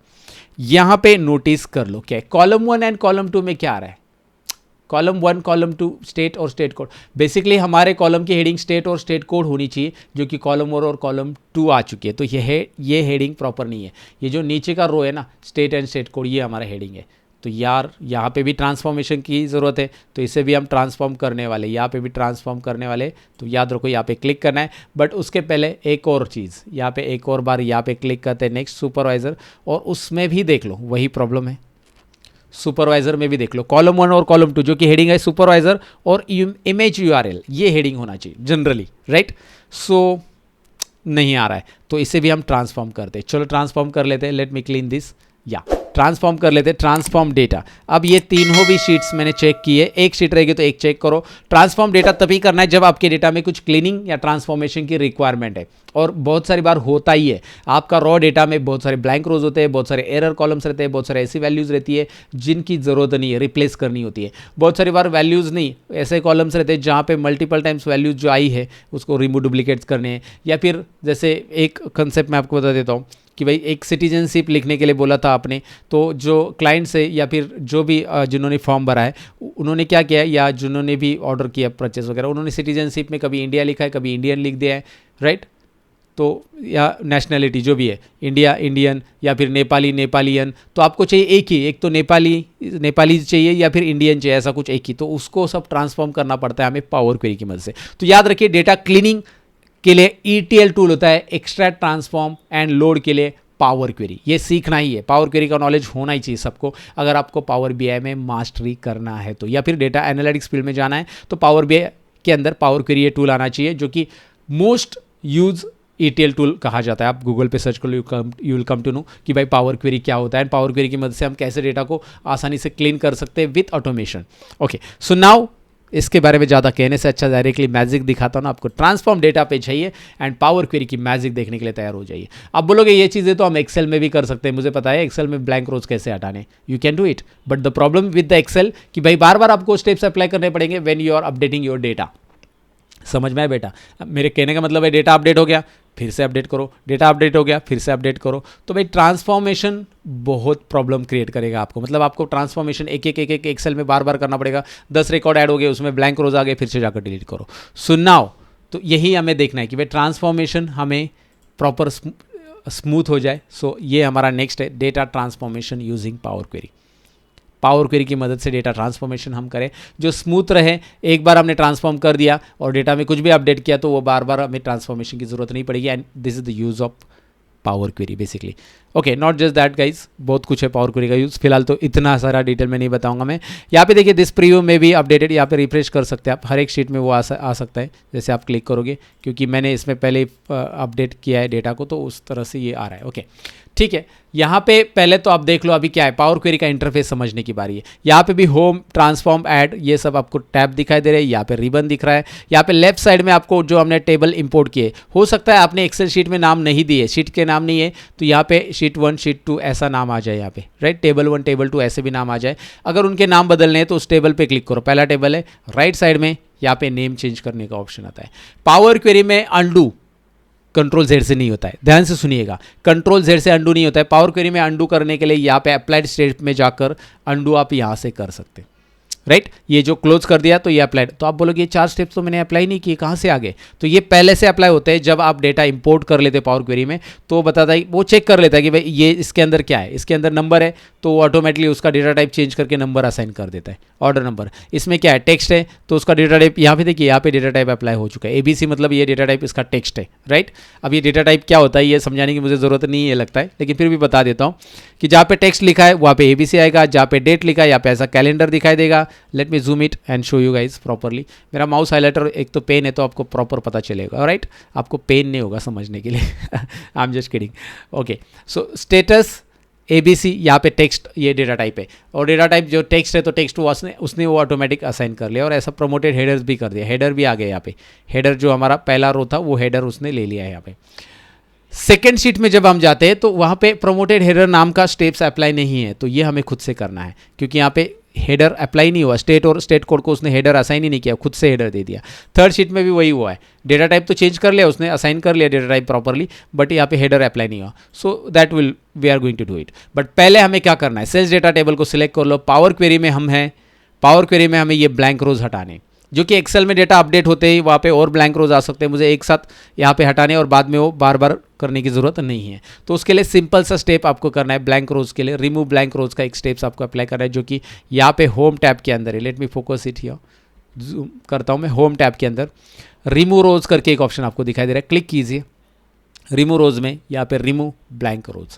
यहाँ पे नोटिस कर लो क्या है, कॉलम 1 एंड कॉलम 2 में क्या आ रहा है। कॉलम 1 कॉलम 2 स्टेट और स्टेट कोड। बेसिकली हमारे कॉलम की हेडिंग स्टेट और स्टेट कोड होनी चाहिए, जो कि कॉलम 1 और कॉलम 2 आ चुकी है। तो ये हेडिंग प्रॉपर नहीं है। ये जो नीचे का रो है ना, स्टेट एंड स्टेट कोड, ये हमारा हेडिंग है। तो यार यहाँ पे भी ट्रांसफॉर्मेशन की ज़रूरत है, तो इसे भी हम ट्रांसफॉर्म करने वाले, यहाँ पे भी ट्रांसफॉर्म करने वाले। तो याद रखो, यहाँ पे क्लिक करना है। बट उसके पहले एक और चीज़, यहाँ पे एक और बार यहाँ पे क्लिक करते हैं, नेक्स्ट सुपरवाइज़र, और उसमें भी देख लो वही प्रॉब्लम है। सुपरवाइजर में भी देख लो, कॉलम 1 और कॉलम 2 जो कि हेडिंग है सुपरवाइजर और इमेज URL, ये हेडिंग होना चाहिए जनरली, राइट। सो नहीं आ रहा है, तो इसे भी हम ट्रांसफॉर्म करते हैं। चलो ट्रांसफॉर्म कर लेते हैं। Let me clean this. या ट्रांसफॉर्म कर लेते हैं, ट्रांसफॉर्म डेटा। अब ये तीनों भी शीट्स मैंने चेक की है, एक शीट रहेगी तो एक चेक करो। ट्रांसफॉर्म डेटा तभी करना है जब आपके डेटा में कुछ क्लीनिंग या ट्रांसफॉर्मेशन की रिक्वायरमेंट है, और बहुत सारी बार होता ही है। आपका रॉ डेटा में बहुत सारे ब्लैंक रोज होते हैं, बहुत सारे एरर कॉलम्स रहते हैं, बहुत सारे ऐसी वैल्यूज़ रहती है जिनकी ज़रूरत नहीं है, रिप्लेस करनी होती है। बहुत सारी बार वैल्यूज़ नहीं, ऐसे कॉलम्स रहते हैं जहाँ पे मल्टीपल टाइम्स वैल्यूज़ जो आई है उसको रिमूव डुप्लीकेट्स करने हैं। या फिर जैसे एक कंसेप्ट मैं आपको बता देता हूँ कि भाई एक सिटीजनशिप लिखने के लिए बोला था आपने, तो जो क्लाइंट्स है या फिर जो भी जिन्होंने फॉर्म भरा है उन्होंने क्या किया है, या जिन्होंने भी ऑर्डर किया परचेस वगैरह, उन्होंने सिटीजनशिप में कभी इंडिया लिखा है, कभी इंडियन लिख दिया है, राइट। तो या नेशनैलिटी जो भी है, इंडिया इंडियन, या फिर नेपाली नेपालियन। तो आपको चाहिए एक ही, एक तो नेपाली चाहिए या फिर इंडियन चाहिए, ऐसा कुछ एक ही। तो उसको सब ट्रांसफॉर्म करना पड़ता है हमें पावर क्वेरी की मदद से। तो याद रखिए, डेटा क्लीनिंग के लिए ETL टूल होता है, एक्सट्रैक्ट, ट्रांसफॉर्म एंड लोड के लिए पावर क्वेरी। ये सीखना ही है, पावर क्वेरी का नॉलेज होना ही चाहिए सबको, अगर आपको पावर BI में मास्टरी करना है तो, या फिर डेटा एनालिटिक्स फील्ड में जाना है तो पावर BI के अंदर पावर क्वेरी ये टूल आना चाहिए, जो कि मोस्ट यूज ETL टूल कहा जाता है। आप गूगल पे सर्च कर लो, you will come to know कि भाई पावर क्वेरी क्या होता है, एंड पावर क्वेरी की मदद से हम कैसे डेटा को आसानी से क्लीन कर सकते हैं with automation. Okay, so now इसके बारे में ज़्यादा कहने से अच्छा डायरेक्टली मैजिक दिखाता हूँ ना आपको। ट्रांसफॉर्म डेटा पे चाहिए एंड पावर क्वेरी की मैजिक देखने के लिए तैयार हो जाइए। आप बोलोगे ये चीज़ें तो हम एक्सेल में भी कर सकते हैं, मुझे पता है एक्सेल में ब्लैंक रोज कैसे हटाने, you can do it. But the problem with the excel कि भाई बार बार आपको स्टेप्स अप्लाई करने पड़ेंगे when you are updating your data. समझ में आया बेटा? मेरे कहने का मतलब है, डेटा अपडेट हो गया फिर से अपडेट करो, डेटा अपडेट हो गया फिर से अपडेट करो। तो भाई ट्रांसफॉर्मेशन बहुत प्रॉब्लम क्रिएट करेगा आपको, मतलब आपको ट्रांसफॉर्मेशन एक एक एक्सेल में बार बार करना पड़ेगा। 10 रिकॉर्ड ऐड हो गए, उसमें ब्लैंक रोज आ गए, फिर से जाकर डिलीट करो। सो नाउ तो यही हमें देखना है कि भाई ट्रांसफॉर्मेशन हमें प्रॉपर स्मूथ हो जाए। सो ये हमारा नेक्स्ट है, data transformation using power query. Power query की मदद से डेटा ट्रांसफॉर्मेशन हम करें जो स्मूथ रहे। एक बार हमने ट्रांसफॉर्म कर दिया और डेटा में कुछ भी अपडेट किया तो वो बार बार हमें ट्रांसफॉर्मेशन की जरूरत नहीं पड़ेगी। And this is the use of power query basically. Okay, not just that guys, बहुत कुछ है पावर क्वेरी का यूज़। फिलहाल तो इतना सारा डिटेल में नहीं बताऊंगा मैं। यहाँ पे देखिए दिस प्रीव्यू में भी अपडेटेड, यहाँ पे रिफ्रेश कर सकते हैं आप, हर एक शीट में वो आ सकता है जैसे आप क्लिक करोगे, क्योंकि मैंने इसमें पहले अपडेट किया है डेटा को, तो उस तरह से ये आ रहा है। ओके ठीक है, यहाँ पे पहले तो आप देख लो अभी क्या है, पावर क्वेरी का इंटरफेस समझने की बारी है। यहाँ पे भी होम, ट्रांसफॉर्म, ऐड, ये सब आपको टैब दिखाई दे रहे हैं। यहाँ पे रिबन दिख रहा है। यहाँ पे लेफ्ट साइड में आपको जो हमने टेबल इंपोर्ट किए, हो सकता है आपने एक्सेल शीट में नाम नहीं दिए, शीट के नाम नहीं है, तो यहाँ पे शीट 1 शीट 2 ऐसा नाम आ जाए यहाँ पे, राइट। टेबल 1 टेबल 2 ऐसे भी नाम आ जाए। अगर उनके नाम बदलने हैं तो उस टेबल पे क्लिक करो, पहला टेबल है, राइट साइड में यहाँ पे नेम चेंज करने का ऑप्शन आता है। पावर क्वेरी में अंडू कंट्रोल Z से नहीं होता है, ध्यान से सुनिएगा, कंट्रोल Z से अंडू नहीं होता है। पावर क्वेरी में अंडू करने के लिए यहाँ पे अप्लाइड स्टेट में जाकर अंडू आप यहाँ से कर सकते हैं, राइट। ये जो क्लोज कर दिया तो ये अप्लाइड। तो आप बोलोगे ये 4 स्टेप्स तो मैंने अप्लाई नहीं किए, कहाँ से आ गए? तो ये पहले से अप्लाई होते हैं जब आप डेटा इंपोर्ट कर लेते हैं पावर क्वेरी में, तो बताता है, वो चेक कर लेता है कि भाई ये इसके अंदर क्या है, इसके अंदर नंबर है तो वो ऑटोमेटिकली उसका डेटा टाइप चेंज करके नंबर असाइन कर देता है, ऑर्डर नंबर। इसमें क्या है, टेक्स्ट है तो उसका डेटा टाइप, यहाँ पे देखिए यहाँ पे डेटा टाइप अप्लाई हो चुका है, ABC मतलब ये डेटा टाइप इसका टेक्स्ट है, राइट। अब ये डेटा टाइप क्या होता है ये समझाने की मुझे ज़रूरत नहीं है लगता है, लेकिन फिर भी बता देता हूँ कि जहाँ पे टेक्स्ट लिखा है वहाँ पे ABC आएगा, जहाँ पे डेट लिखा है यहाँ पे ऐसा कैलेंडर दिखाई देगा। Late me zoom it and show you guys properly. मेरा माउस हाइलाइटर एक तो पेन है तो आपको प्रॉपर पता चलेगा, राइट। आपको पेन नहीं होगा समझने के लिए, I am just kidding. Okay, so status ABC, यहाँ पे टेक्स्ट, ये डेटा टाइप है, और डेटा टाइप जो टेक्स्ट है तो टेक्स्ट वो उसने वो ऑटोमेटिक असाइन कर लिया, और ऐसा प्रोमोटेड हेडर्स भी कर दिया, हेडर भी आ गया यहाँ पे। हेडर जो हमारा पहला रो था वो हेडर उसने ले लिया है यहाँ पे। सेकेंड शीट में जब हम जाते हैं तो वहाँ पे प्रोमोटेड हेडर नाम का स्टेप्स अप्लाई नहीं है, तो ये हमें खुद से करना है, क्योंकि यहाँ पे हेडर अप्लाई नहीं हुआ, स्टेट और स्टेट कोड को उसने हेडर असाइन ही नहीं किया, खुद से हेडर दे दिया। थर्ड शीट में भी वही हुआ है, डेटा टाइप तो चेंज कर लिया उसने, असाइन कर लिया डेटा टाइप प्रॉपरली, बट यहाँ पे हेडर अप्लाई नहीं हुआ। So that will we are going to do it. But पहले हमें क्या करना है, सेल्स डेटा टेबल को सिलेक्ट कर लो, पावर क्वेरी में हम हैं, पावर क्वेरी में हमें ये ब्लैंक रोज हटाने, जो कि एक्सेल में डेटा अपडेट होते ही वहाँ पे और ब्लैंक रोज आ सकते हैं, मुझे एक साथ यहाँ पे हटाने और बाद में वो बार बार करने की ज़रूरत नहीं है। तो उसके लिए सिंपल सा स्टेप आपको करना है, ब्लैंक रोज के लिए रिमूव ब्लैंक रोज का एक स्टेप्स आपको अप्लाई करना है, जो कि यहाँ पे होम टैब के अंदर है। Let me focus it here, zoom करता हूँ मैं, होम टैब के अंदर रिमूव रोज करके एक ऑप्शन आपको दिखाई दे रहा है, क्लिक कीजिए। रिमूव रोज में यहाँ पे रिमूव ब्लैंक रोज,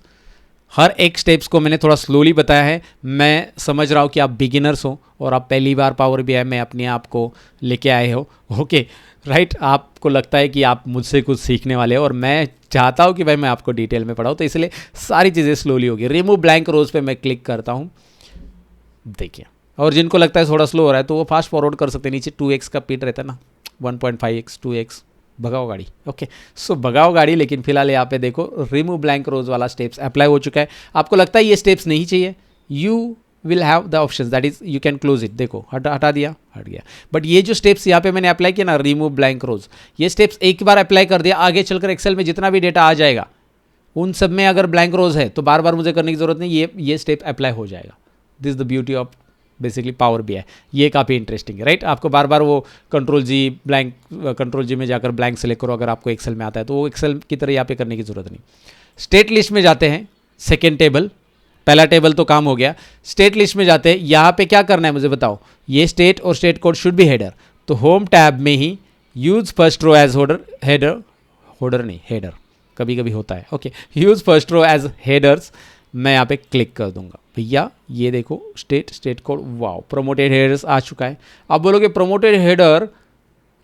हर एक स्टेप्स को मैंने थोड़ा स्लोली बताया है, मैं समझ रहा हूँ कि आप बिगिनर्स हो और आप पहली बार पावर बीआई में अपने आप को लेके आए हो, ओके राइट। आपको लगता है कि आप मुझसे कुछ सीखने वाले हो और मैं चाहता हूँ कि भाई मैं आपको डिटेल में पढ़ाऊँ, तो इसलिए सारी चीज़ें स्लोली होगी। रिमूव ब्लैंक रोज पे मैं क्लिक करता हूँ, देखिए, और जिनको लगता है थोड़ा स्लो हो रहा है तो वो फास्ट फॉरवर्ड कर सकते हैं, नीचे 2x का पिट रहता है ना, 1.5x 2x, भगाओ गाड़ी, ओके सो भगाओ गाड़ी। लेकिन फिलहाल यहाँ पे देखो रिमूव ब्लैंक रोज वाला स्टेप्स अप्लाई हो चुका है। आपको लगता है ये स्टेप्स नहीं चाहिए, you will have the option that is you can close it, देखो हटा दिया, हट गया। बट ये जो स्टेप्स यहाँ पे मैंने अप्लाई किया ना, रिमूव ब्लैंक रोज, ये स्टेप्स एक बार अप्लाई कर दिया, आगे चलकर एक्सेल में जितना भी डेटा आ जाएगा उन सब में अगर ब्लैंक रोज है तो बार बार मुझे करने की जरूरत नहीं, ये स्टेप अप्लाई हो जाएगा। This the beauty of basically power BI, ये काफ़ी इंटरेस्टिंग है राइट। आपको बार बार वो कंट्रोल जी में जाकर ब्लैंक सेलेक्ट करो, अगर आपको एक्सेल में आता है तो वो एक्सेल की तरह यहाँ पे करने की जरूरत नहीं। स्टेट लिस्ट में जाते हैं, सेकेंड टेबल, पहला टेबल तो काम हो गया, स्टेट लिस्ट में जाते हैं, यहाँ पे क्या करना है मुझे बताओ। ये स्टेट और state code should be header, तो होम टैब में ही use first row as header कभी कभी होता है, okay, use first row as headers, मैं यहाँ पे क्लिक कर दूंगा। भैया ये देखो state code, wow promoted headers आ चुका है। आप बोलोगे प्रोमोटेड हेडर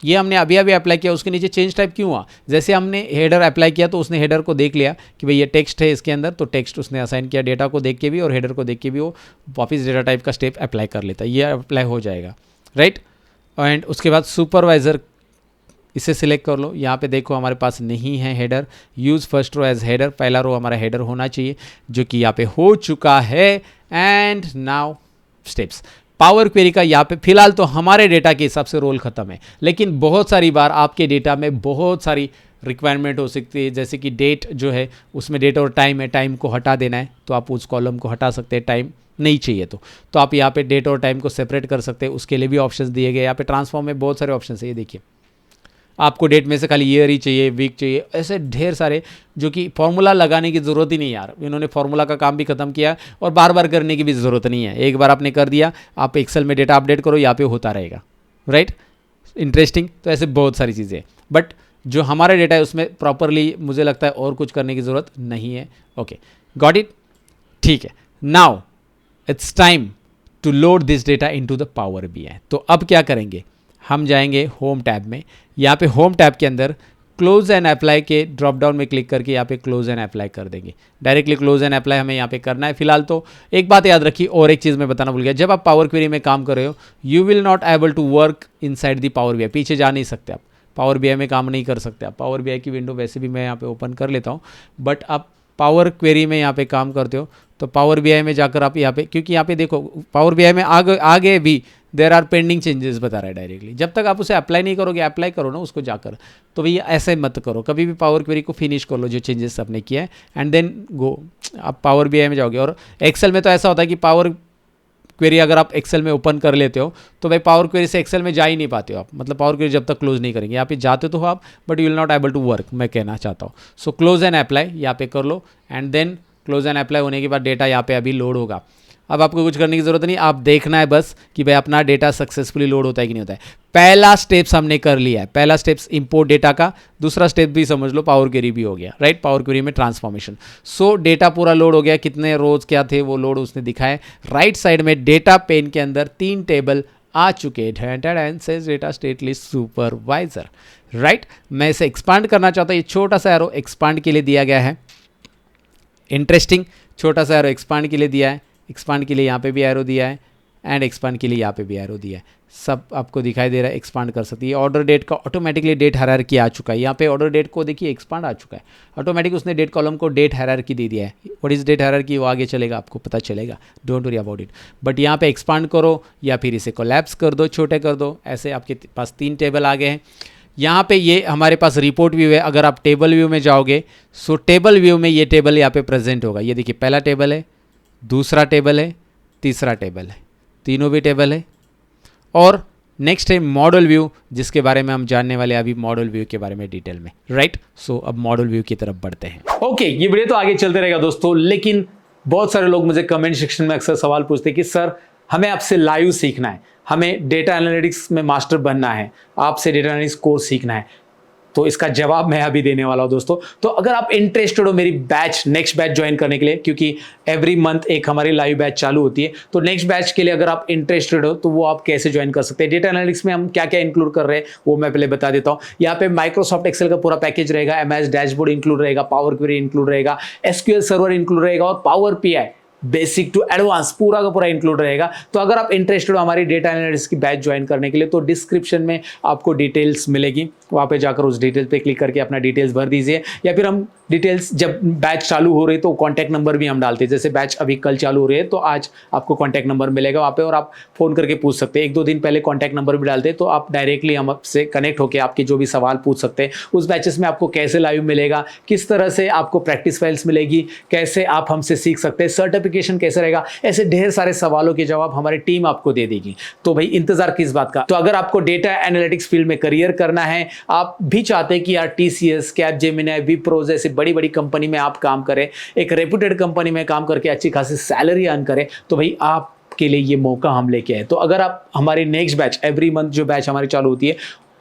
ये हमने अभी अप्लाई किया, उसके नीचे चेंज टाइप क्यों हुआ? जैसे हमने हेडर अप्लाई किया तो उसने हेडर को देख लिया कि भाई ये टेक्स्ट है इसके अंदर, तो टेक्स्ट उसने असाइन किया, डेटा को देख के भी और हेडर को देख के भी वो वापस डेटा टाइप का स्टेप अप्लाई कर लेता है, ये अप्लाई हो जाएगा राइट। एंड उसके बाद सुपरवाइजर, इसे सिलेक्ट कर लो, यहाँ पे देखो हमारे पास नहीं है header, use first row as header, पहला रो हमारा हेडर होना चाहिए, जो कि यहाँ पे हो चुका है। And now steps, power query का यहाँ पे फिलहाल तो हमारे डेटा के हिसाब से रोल खत्म है, लेकिन बहुत सारी बार आपके डेटा में बहुत सारी रिक्वायरमेंट हो सकती है, जैसे कि डेट जो है उसमें डेट और टाइम है, टाइम को हटा देना है तो आप उस कॉलम को हटा सकते हैं, टाइम नहीं चाहिए तो आप यहाँ पे डेट और टाइम को सेपरेट कर सकते हैं, उसके लिए भी ऑप्शंस दिए गए। यहाँ पे ट्रांसफॉर्म में बहुत सारे ऑप्शंस है, ये देखिए आपको डेट में से खाली ईयर ही चाहिए, वीक चाहिए, ऐसे ढेर सारे, जो कि फॉर्मूला लगाने की ज़रूरत ही नहीं यार, इन्होंने फॉर्मूला का काम भी खत्म किया और बार बार करने की भी ज़रूरत नहीं है, एक बार आपने कर दिया, आप एक्सेल में डेटा अपडेट करो, यहाँ पे होता रहेगा राइट। इंटरेस्टिंग, तो ऐसे बहुत सारी चीज़ें, बट जो हमारा डेटा है उसमें प्रॉपरली मुझे लगता है और कुछ करने की ज़रूरत नहीं है। ओके गॉट इट, ठीक है। Now it's time to load this data into the power BI. तो अब क्या करेंगे, हम जाएंगे होम टैब में, यहाँ पे होम टैब के अंदर क्लोज एंड अप्लाई के ड्रॉप डाउन में क्लिक करके यहाँ पे क्लोज एंड अप्लाई कर देंगे, डायरेक्टली क्लोज एंड अप्लाई हमें यहाँ पे करना है। फिलहाल तो एक बात याद रखिए, और एक चीज़ मैं बताना भूल गया, जब आप पावर क्वेरी में काम कर रहे हो you will not able to work inside the power BI, पीछे जा नहीं सकते आप, पावर बीआई में काम नहीं कर सकते आप। पावर बीआई की विंडो वैसे भी मैं यहाँ पे ओपन कर लेता हूँ, बट आप पावर क्वेरी में यहाँ पे काम करते हो तो पावर बीआई में जाकर आप यहाँ पे, क्योंकि यहाँ पे देखो पावर बीआई में आगे भी देर आर पेंडिंग चेंजेस बता रहा है डायरेक्टली, जब तक आप उसे अप्लाई नहीं करोगे, अप्लाई करो ना उसको जाकर, तो भैया ऐसे मत करो, कभी भी पावर क्वेरी को फिनिश कर लो जो चेंजेस आपने किया है एंड देन गो, आप पावर बीआई में जाओगे। और एक्सेल में तो ऐसा होता है कि पावर क्वेरी अगर आप एक्सेल में ओपन कर लेते हो तो भाई पावर क्वेरी से एक्सेल में जा ही नहीं पाते हो आप, मतलब पावर क्वेरी जब तक क्लोज नहीं करेंगे, यहाँ पे जाते तो हो आप but you will not able to work, मैं कहना चाहता हूँ। सो क्लोज एंड अप्लाई यहाँ पे कर लो and then close and apply होने के बाद डेटा यहाँ पे अभी लोड होगा। अब आपको कुछ करने की जरूरत नहीं, आप देखना है बस कि भाई अपना डेटा सक्सेसफुली लोड होता है कि नहीं होता है। पहला स्टेप्स हमने कर लिया है, पहला स्टेप्स इंपोर्ट डेटा का, दूसरा स्टेप भी समझ लो पावर क्वेरी भी हो गया राइट, पावर क्वेरी में ट्रांसफॉर्मेशन। सो डेटा पूरा लोड हो गया, कितने रोज क्या थे वो लोड उसने दिखाए। राइट साइड में डेटा पेन के अंदर 3 टेबल आ चुके हैं, says data state list supervisor right. मैं इसे एक्सपांड करना चाहता हूँ, ये छोटा सा एरो एक्सपांड के लिए दिया गया है, इंटरेस्टिंग, छोटा सा एरो एक्सपांड के लिए दिया है, एक्सपांड के लिए यहाँ पे भी एरो दिया है एंड एक्सपांड के लिए यहाँ पे भी एरो दिया है, सब आपको दिखाई दे रहा है, एक्सपांड कर सकती है। ऑर्डर डेट का ऑटोमेटिकली डेट हायरार्की आ चुका है, यहाँ पे ऑर्डर डेट को देखिए एक्सपांड आ चुका है, ऑटोमेटिक उसने डेट कॉलम को डेट हायरार्की दे दिया है। व्हाट इज डेट हायरार्की वो आगे चलेगा, आपको पता चलेगा, don't worry about it. But यहाँ पे एक्सपांड करो या फिर इसे कोलैप्स कर दो, छोटे कर दो, ऐसे आपके पास 3 टेबल आ गए हैं। यहाँ पे ये हमारे पास रिपोर्ट व्यू है, अगर आप टेबल व्यू में जाओगे सो टेबल व्यू में ये टेबल यहाँ पे प्रेजेंट होगा। ये देखिए पहला टेबल है, दूसरा टेबल है, तीसरा टेबल है, तीनों भी टेबल है। और नेक्स्ट है मॉडल व्यू, जिसके बारे में हम जानने वाले हैं अभी मॉडल व्यू के बारे में डिटेल में, राइट। सो अब मॉडल व्यू की तरफ बढ़ते हैं। ओके, ये वीडियो तो आगे चलते रहेगा दोस्तों, लेकिन बहुत सारे लोग मुझे कमेंट सेक्शन में अक्सर सवाल पूछते हैं कि सर हमें आपसे लाइव सीखना है, हमें डेटा एनालिटिक्स में मास्टर बनना है, आपसे डेटा एनालिटिक्स कोर्स सीखना है। तो इसका जवाब मैं अभी देने वाला हूं दोस्तों। तो अगर आप इंटरेस्टेड हो मेरी बैच, नेक्स्ट बैच ज्वाइन करने के लिए, क्योंकि एवरी मंथ एक हमारी लाइव बैच चालू होती है, तो नेक्स्ट बैच के लिए अगर आप इंटरेस्टेड हो तो वो आप कैसे ज्वाइन कर सकते हैं। डेटा एनालिटिक्स में हम क्या क्या इंक्लूड कर रहे हैं वो मैं पहले बता देता हूँ। यहाँ पे माइक्रोसॉफ्ट एक्सेल का पूरा पैकेज रहेगा, MS डैशबोर्ड इंक्लूड रहेगा, पावर क्वेरी इंक्लूड रहेगा, SQL सर्वर इंक्लूड रहेगा और power PI basic to advance पूरा का पूरा इंक्लूड रहेगा। तो अगर आप इंटरेस्टेड हो हमारी डेटा एनालिटिक्स की बैच ज्वाइन करने के लिए, तो डिस्क्रिप्शन में आपको डिटेल्स मिलेगी, वहाँ पे जाकर उस डिटेल्स पे क्लिक करके अपना डिटेल्स भर दीजिए। या फिर हम डिटेल्स जब बैच चालू हो रही है तो कॉन्टैक्ट नंबर भी हम डालते हैं, जैसे बैच अभी कल चालू हो रही है तो आज आपको कॉन्टैक्ट नंबर मिलेगा वहाँ पे, और आप फ़ोन करके पूछ सकते हैं। 1-2 दिन पहले कॉन्टैक्ट नंबर भी डालते हैं, तो आप डायरेक्टली हम आपसे कनेक्ट होकर आपके जो भी सवाल पूछ सकते हैं। उस बैचेस में आपको कैसे लाइव मिलेगा, किस तरह से आपको प्रैक्टिस फाइल्स मिलेगी, कैसे आप हमसे सीख सकते हैं, सर्टिफिकेशन कैसे रहेगा, ऐसे ढेर सारे सवालों के जवाब हमारी टीम आपको दे देगी। तो भाई इंतजार किस बात का। तो अगर आपको डेटा एनालिटिक्स फील्ड में करियर करना है, आप भी चाहते हैं कि यार TCS, कैपजेमिनी, विप्रो जैसी बड़ी बड़ी कंपनी में आप काम करें, एक रेप्यूटेड कंपनी में काम करके अच्छी खासी सैलरी अर्न करें, तो भाई आप के लिए ये मौका हम लेके आए। तो अगर आप हमारे नेक्स्ट बैच, एवरी मंथ जो बैच हमारी चालू होती है,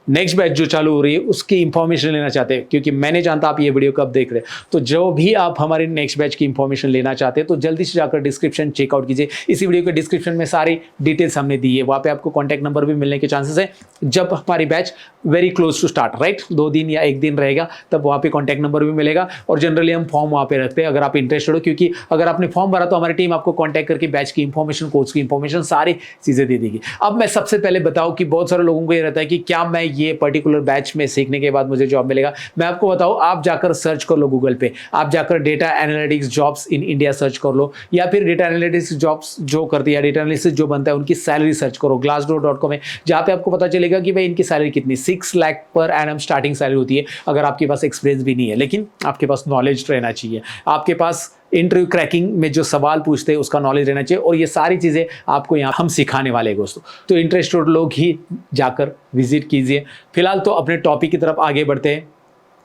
नेक्स्ट बैच जो चालू हो रही है उसकी इंफॉर्मेशन लेना चाहते हैं, क्योंकि मैंने जानता आप ये वीडियो कब देख रहे हैं, तो जो भी आप हमारे नेक्स्ट बैच की इंफॉर्मेशन लेना चाहते हैं तो जल्दी से जाकर डिस्क्रिप्शन चेकआउट कीजिए। इसी वीडियो के डिस्क्रिप्शन में सारी डिटेल्स हमने दी है, वहाँ पे आपको कॉन्टैक्ट नंबर भी मिलने के चांसेस है। जब हमारी batch very close to start, right, 2 दिन या 1 दिन रहेगा, तब वहाँ पे कॉन्टैक्ट नंबर भी मिलेगा। और जनरली हम फॉर्म वहाँ पे रखते हैं अगर आप इंटरेस्टेड हो, क्योंकि अगर आपने फॉर्म भरा तो हमारी टीम आपको कॉन्टैक्ट करके बैच की इंफॉर्मेशन, कोर्स की इंफॉर्मेशन, सारी चीज़ें दे देगी। अब मैं सबसे पहले बताऊँ कि बहुत सारे लोगों को ये रहता है कि क्या मैं ये पर्टिकुलर बैच में सीखने के बाद मुझे जॉब मिलेगा। मैं आपको बताऊं, आप जाकर सर्च कर लो गूगल पे, आप जाकर data analytics jobs in India search कर लो, या फिर डेटा एनालिटिक्स जॉब्स जो करती है, डेटा एनालिसिस जो बनता है, उनकी सैलरी सर्च करो glassdoor.com में, जहां पे आपको पता चलेगा कि भाई इनकी सैलरी कितनी, 6 lakh per annum starting salary होती है। अगर आपके पास एक्सपीरियंस भी नहीं है, लेकिन आपके पास नॉलेज रहना चाहिए, आपके पास इंटरव्यू क्रैकिंग में जो सवाल पूछते हैं उसका नॉलेज रहना चाहिए, और ये सारी चीज़ें आपको यहाँ हम सिखाने वाले हैं दोस्तों। तो इंटरेस्टेड लोग ही जाकर विजिट कीजिए। फिलहाल तो अपने टॉपिक की तरफ आगे बढ़ते हैं,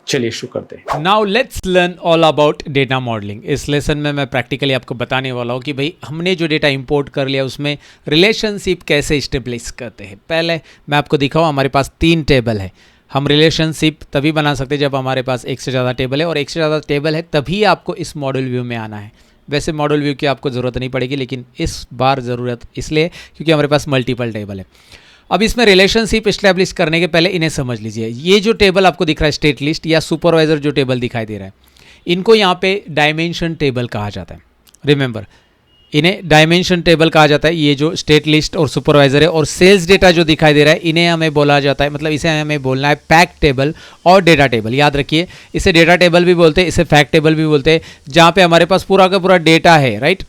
चलिए शुरू करते हैं। Now let's learn all about data modelling. इस लेसन में मैं प्रैक्टिकली आपको बताने वाला हूँ कि भाई हमने जो डेटा इंपोर्ट कर लिया उसमें रिलेशनशिप कैसे इस्टेब्लिश करते हैं। पहले मैं आपको दिखाऊँ, हमारे पास 3 टेबल है। हम रिलेशनशिप तभी बना सकते हैं जब हमारे पास एक से ज़्यादा टेबल है, और एक से ज़्यादा टेबल है तभी आपको इस मॉडल व्यू में आना है। वैसे मॉडल व्यू की आपको ज़रूरत नहीं पड़ेगी, लेकिन इस बार ज़रूरत इसलिए क्योंकि हमारे पास मल्टीपल टेबल है। अब इसमें रिलेशनशिप इस्टेब्लिश करने के पहले इन्हें समझ लीजिए। ये जो टेबल आपको दिख रहा है, स्टेट लिस्ट या सुपरवाइजर जो टेबल दिखाई दे रहा है, इनको यहाँ पे डायमेंशन टेबल कहा जाता है। रिमेंबर, इन्हें डायमेंशन टेबल कहा जाता है। ये जो स्टेट लिस्ट और सुपरवाइजर है और सेल्स डेटा जो दिखाई दे रहा है, इन्हें हमें बोला जाता है, मतलब इसे हमें बोलना है फैक्ट टेबल और डेटा टेबल। याद रखिए, इसे डेटा टेबल भी बोलते हैं, इसे फैक्ट टेबल भी बोलते हैं, जहाँ पे हमारे पास पूरा का पूरा डेटा है। राइट,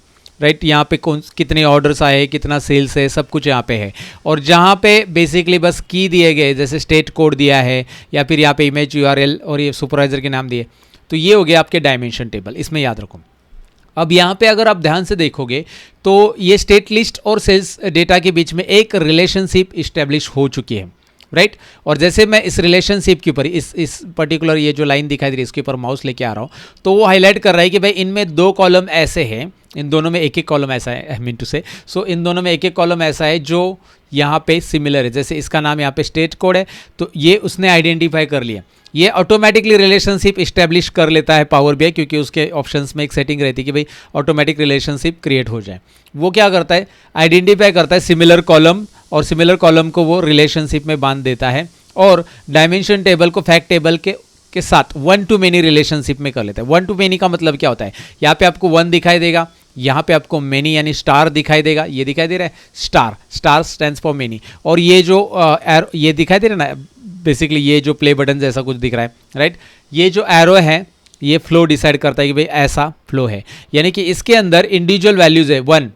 यहाँ पे कितने ऑर्डर्स आए, कितना सेल्स है, सब कुछ यहाँ पे है। और जहाँ पे बेसिकली बस की दिए गए, जैसे स्टेट कोड दिया है या फिर यहाँ पे इमेज URL और ये सुपरवाइजर के नाम दिए, तो ये हो गया आपके डायमेंशन टेबल। इसमें याद रखो। अब यहाँ पे अगर आप ध्यान से देखोगे तो ये स्टेट लिस्ट और सेल्स डेटा के बीच में एक रिलेशनशिप इस्टेब्लिश हो चुकी है। राइट, और जैसे मैं इस रिलेशनशिप के ऊपर इस पर्टिकुलर ये जो लाइन दिखाई दे रही है इसके ऊपर माउस लेके आ रहा हूँ, तो वो हाईलाइट कर रहा है कि भाई इनमें 2 कॉलम ऐसे हैं, इन दोनों में एक कॉलम ऐसा है, आई मीन टू से, सो इन दोनों में एक कॉलम ऐसा है जो यहाँ पे सिमिलर है। जैसे इसका नाम यहाँ पे स्टेट कोड है, तो ये उसने आइडेंटिफाई कर लिया। ये ऑटोमेटिकली रिलेशनशिप इस्टेब्लिश कर लेता है पावर BI, क्योंकि उसके ऑप्शंस में एक सेटिंग रहती है कि भाई ऑटोमेटिक रिलेशनशिप क्रिएट हो जाए। वो क्या करता है, आइडेंटिफाई करता है सिमिलर कॉलम, और सिमिलर कॉलम को वो रिलेशनशिप में बांध देता है, और डायमेंशन टेबल को फैक्ट टेबल के साथ 1 to many रिलेशनशिप में कर लेता है। 1 to many का मतलब क्या होता है, यहाँ पे आपको 1 दिखाई देगा, यहाँ पे आपको मेनी यानी स्टार दिखाई देगा, ये दिखाई दे रहा है star, star stands for many. और ये जो ये दिखाई दे रहा है ना, बेसिकली ये जो प्ले बटन जैसा कुछ दिख रहा है, राइट, ये जो एरो है ये फ्लो डिसाइड करता है कि भाई ऐसा फ्लो है, यानी कि इसके अंदर इंडिविजुअल वैल्यूज़ है। 1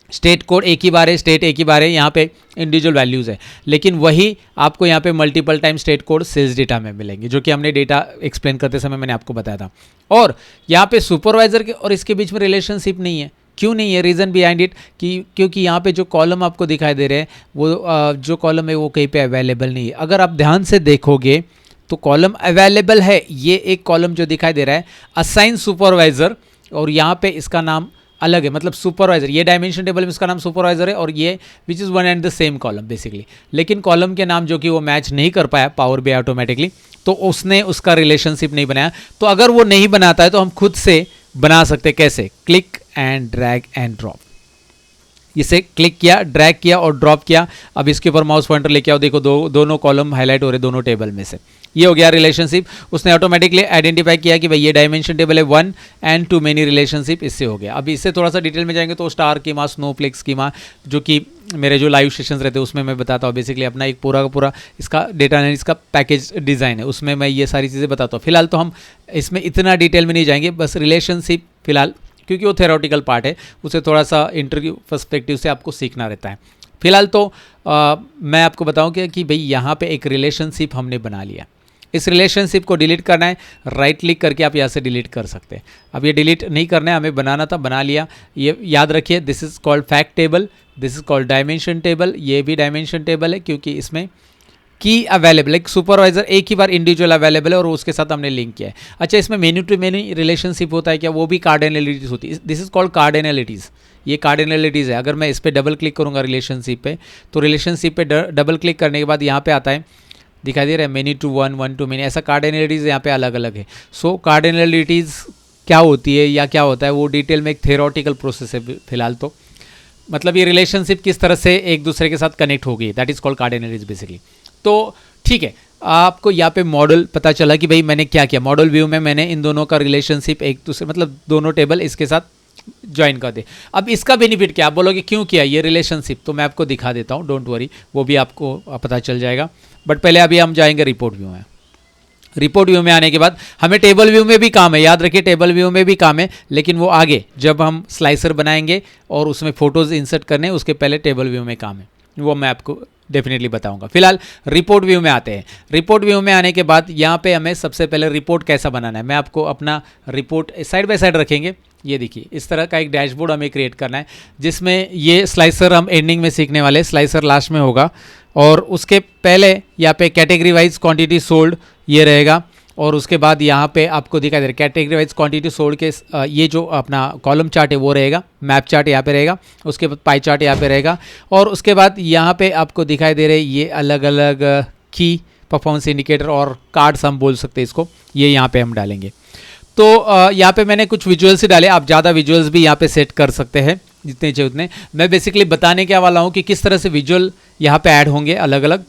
स्टेट कोड एक ही बार है, स्टेट एक ही बार है, यहाँ पे इंडिविजुअल वैल्यूज़ है, लेकिन वही आपको यहाँ पे multiple time state code sales data में मिलेंगे, जो कि हमने डेटा एक्सप्लेन करते समय मैंने आपको बताया था। और यहाँ पे सुपरवाइजर के और इसके बीच में रिलेशनशिप नहीं है। क्यों नहीं है? रीज़न बिहाइंड इट कि क्योंकि यहाँ पे जो कॉलम आपको दिखाई दे रहे हैं वो जो कॉलम है वो कहीं पे अवेलेबल नहीं है। अगर आप ध्यान से देखोगे तो कॉलम अवेलेबल है, ये एक कॉलम जो दिखाई दे रहा है असाइन सुपरवाइजर, और यहाँ पे इसका नाम अलग है, मतलब सुपरवाइजर, ये डायमेंशन टेबल में इसका नाम सुपरवाइजर है और ये which is one and the same column basically, लेकिन कॉलम के नाम जो कि वो मैच नहीं कर पाया पावर बीआई ऑटोमेटिकली, तो उसने उसका रिलेशनशिप नहीं बनाया। तो अगर वो नहीं बनाता है तो हम खुद से बना सकते। कैसे? Click and drag and drop, इसे क्लिक किया, ड्रैग किया और ड्रॉप किया। अब इसके ऊपर माउस पॉइंटर लेके आओ, देखो दोनों कॉलम हाईलाइट हो रहे दोनों टेबल में से। ये हो गया रिलेशनशिप, उसने ऑटोमेटिकली आइडेंटिफाई किया कि भाई ये डायमेंशन टेबल है 1 एंड टू मेनी रिलेशनशिप, इससे हो गया। अब इससे थोड़ा सा डिटेल में जाएंगे तो स्टार स्कीमा, स्नोफ्लेक स्कीमा, जो कि मेरे जो लाइव सेशंस रहते हैं उसमें मैं बताता हूँ। बेसिकली अपना एक पूरा का पूरा इसका डेटा एनालिसिस का पैकेज डिज़ाइन है, उसमें मैं ये सारी चीज़ें बताता हूँ। फिलहाल तो हम इसमें इतना डिटेल में नहीं जाएंगे, बस रिलेशनशिप फिलहाल, क्योंकि वो थेरोटिकल पार्ट है, उसे थोड़ा सा इंटरव्यू पर्सपेक्टिव से आपको सीखना रहता है। फिलहाल तो मैं आपको बताऊं कि भाई यहाँ पे एक रिलेशनशिप हमने बना लिया। इस रिलेशनशिप को डिलीट करना है, राइट क्लिक करके आप यहाँ से डिलीट कर सकते हैं। अब ये डिलीट नहीं करना है, हमें बनाना था, बना लिया। ये याद रखिए, this is called fact table, this is called dimension table. ये भी डायमेंशन टेबल है क्योंकि इसमें की अवेलेबल, एक सुपरवाइजर एक ही बार इंडिविजुअल अवेलेबल है और उसके साथ हमने लिंक किया है। अच्छा, इसमें मेन्यू टू मेन्यू रिलेशनशिप होता है क्या? वो भी कार्डिनलिटीज़ होती है। दिस इज़ कॉल्ड कार्डिनलिटीज़, ये कार्डिनलिटीज़ है। अगर मैं इस पर डबल क्लिक करूँगा रिलेशनशिप पे, तो रिलेशनशिप पे डबल क्लिक करने के बाद यहाँ पे आता है, दिखाई दे रहा है मेनी टू 1, 1 टू मेनी, ऐसा कार्डिनलिटीज़ यहाँ पे अलग अलग है। सो कार्डिनलिटीज़ क्या होती है या क्या होता है वो डिटेल में एक थेरोटिकल प्रोसेस है फिलहाल तो, मतलब ये रिलेशनशिप किस तरह से एक दूसरे के साथ कनेक्ट हो गई, दैट इज़ कॉल्ड कार्डिनलिटीज़ बेसिकली। तो ठीक है, आपको यहाँ पे मॉडल पता चला कि भाई मैंने क्या किया। मॉडल व्यू में मैंने इन दोनों का रिलेशनशिप एक दूसरे, मतलब दोनों टेबल इसके साथ ज्वाइन कर दे। अब इसका बेनिफिट क्या, आप बोलोगे क्यों किया ये रिलेशनशिप, तो मैं आपको दिखा देता हूँ, डोंट वरी, वो भी आपको पता चल जाएगा। बट पहले अभी हम जाएंगे रिपोर्ट व्यू में। रिपोर्ट व्यू में आने के बाद हमें टेबल व्यू में भी काम है, याद रखिए टेबल व्यू में भी काम है, लेकिन वो आगे जब हम स्लाइसर बनाएंगे और उसमें फोटोज़ इंसर्ट करने, उसके पहले टेबल व्यू में काम है, वो मैं आपको डेफिनेटली बताऊंगा। फिलहाल रिपोर्ट व्यू में आते हैं। रिपोर्ट व्यू में आने के बाद यहाँ पे हमें सबसे पहले रिपोर्ट कैसा बनाना है, मैं आपको अपना रिपोर्ट साइड बाय साइड रखेंगे। ये देखिए, इस तरह का एक डैशबोर्ड हमें क्रिएट करना है, जिसमें ये स्लाइसर हम एंडिंग में सीखने वाले, स्लाइसर लास्ट में होगा। और उसके पहले यहाँ पे कैटेगरी वाइज क्वांटिटी सोल्ड ये रहेगा, और उसके बाद यहाँ पे आपको दिखाई दे रहा है कैटेगरी वाइज क्वांटिटी सोल्ड के ये जो अपना कॉलम चार्ट है वो रहेगा, मैप चार्ट यहाँ पे रहेगा, उसके बाद पाई चार्ट यहाँ पे रहेगा, और उसके बाद यहाँ पे आपको दिखाई दे रहे ये अलग अलग की परफॉर्मेंस इंडिकेटर और कार्ड्स हम बोल सकते हैं इसको, ये यहाँ पे हम डालेंगे। तो यहाँ पे मैंने कुछ विजुअल्स ही डाले, आप ज़्यादा विजुअल्स भी यहाँ पे सेट कर सकते हैं जितने चाहिए उतने। मैं बेसिकली बताने क्या वाला हूँ कि किस तरह से विजुअल यहाँ पे ऐड होंगे, अलग अलग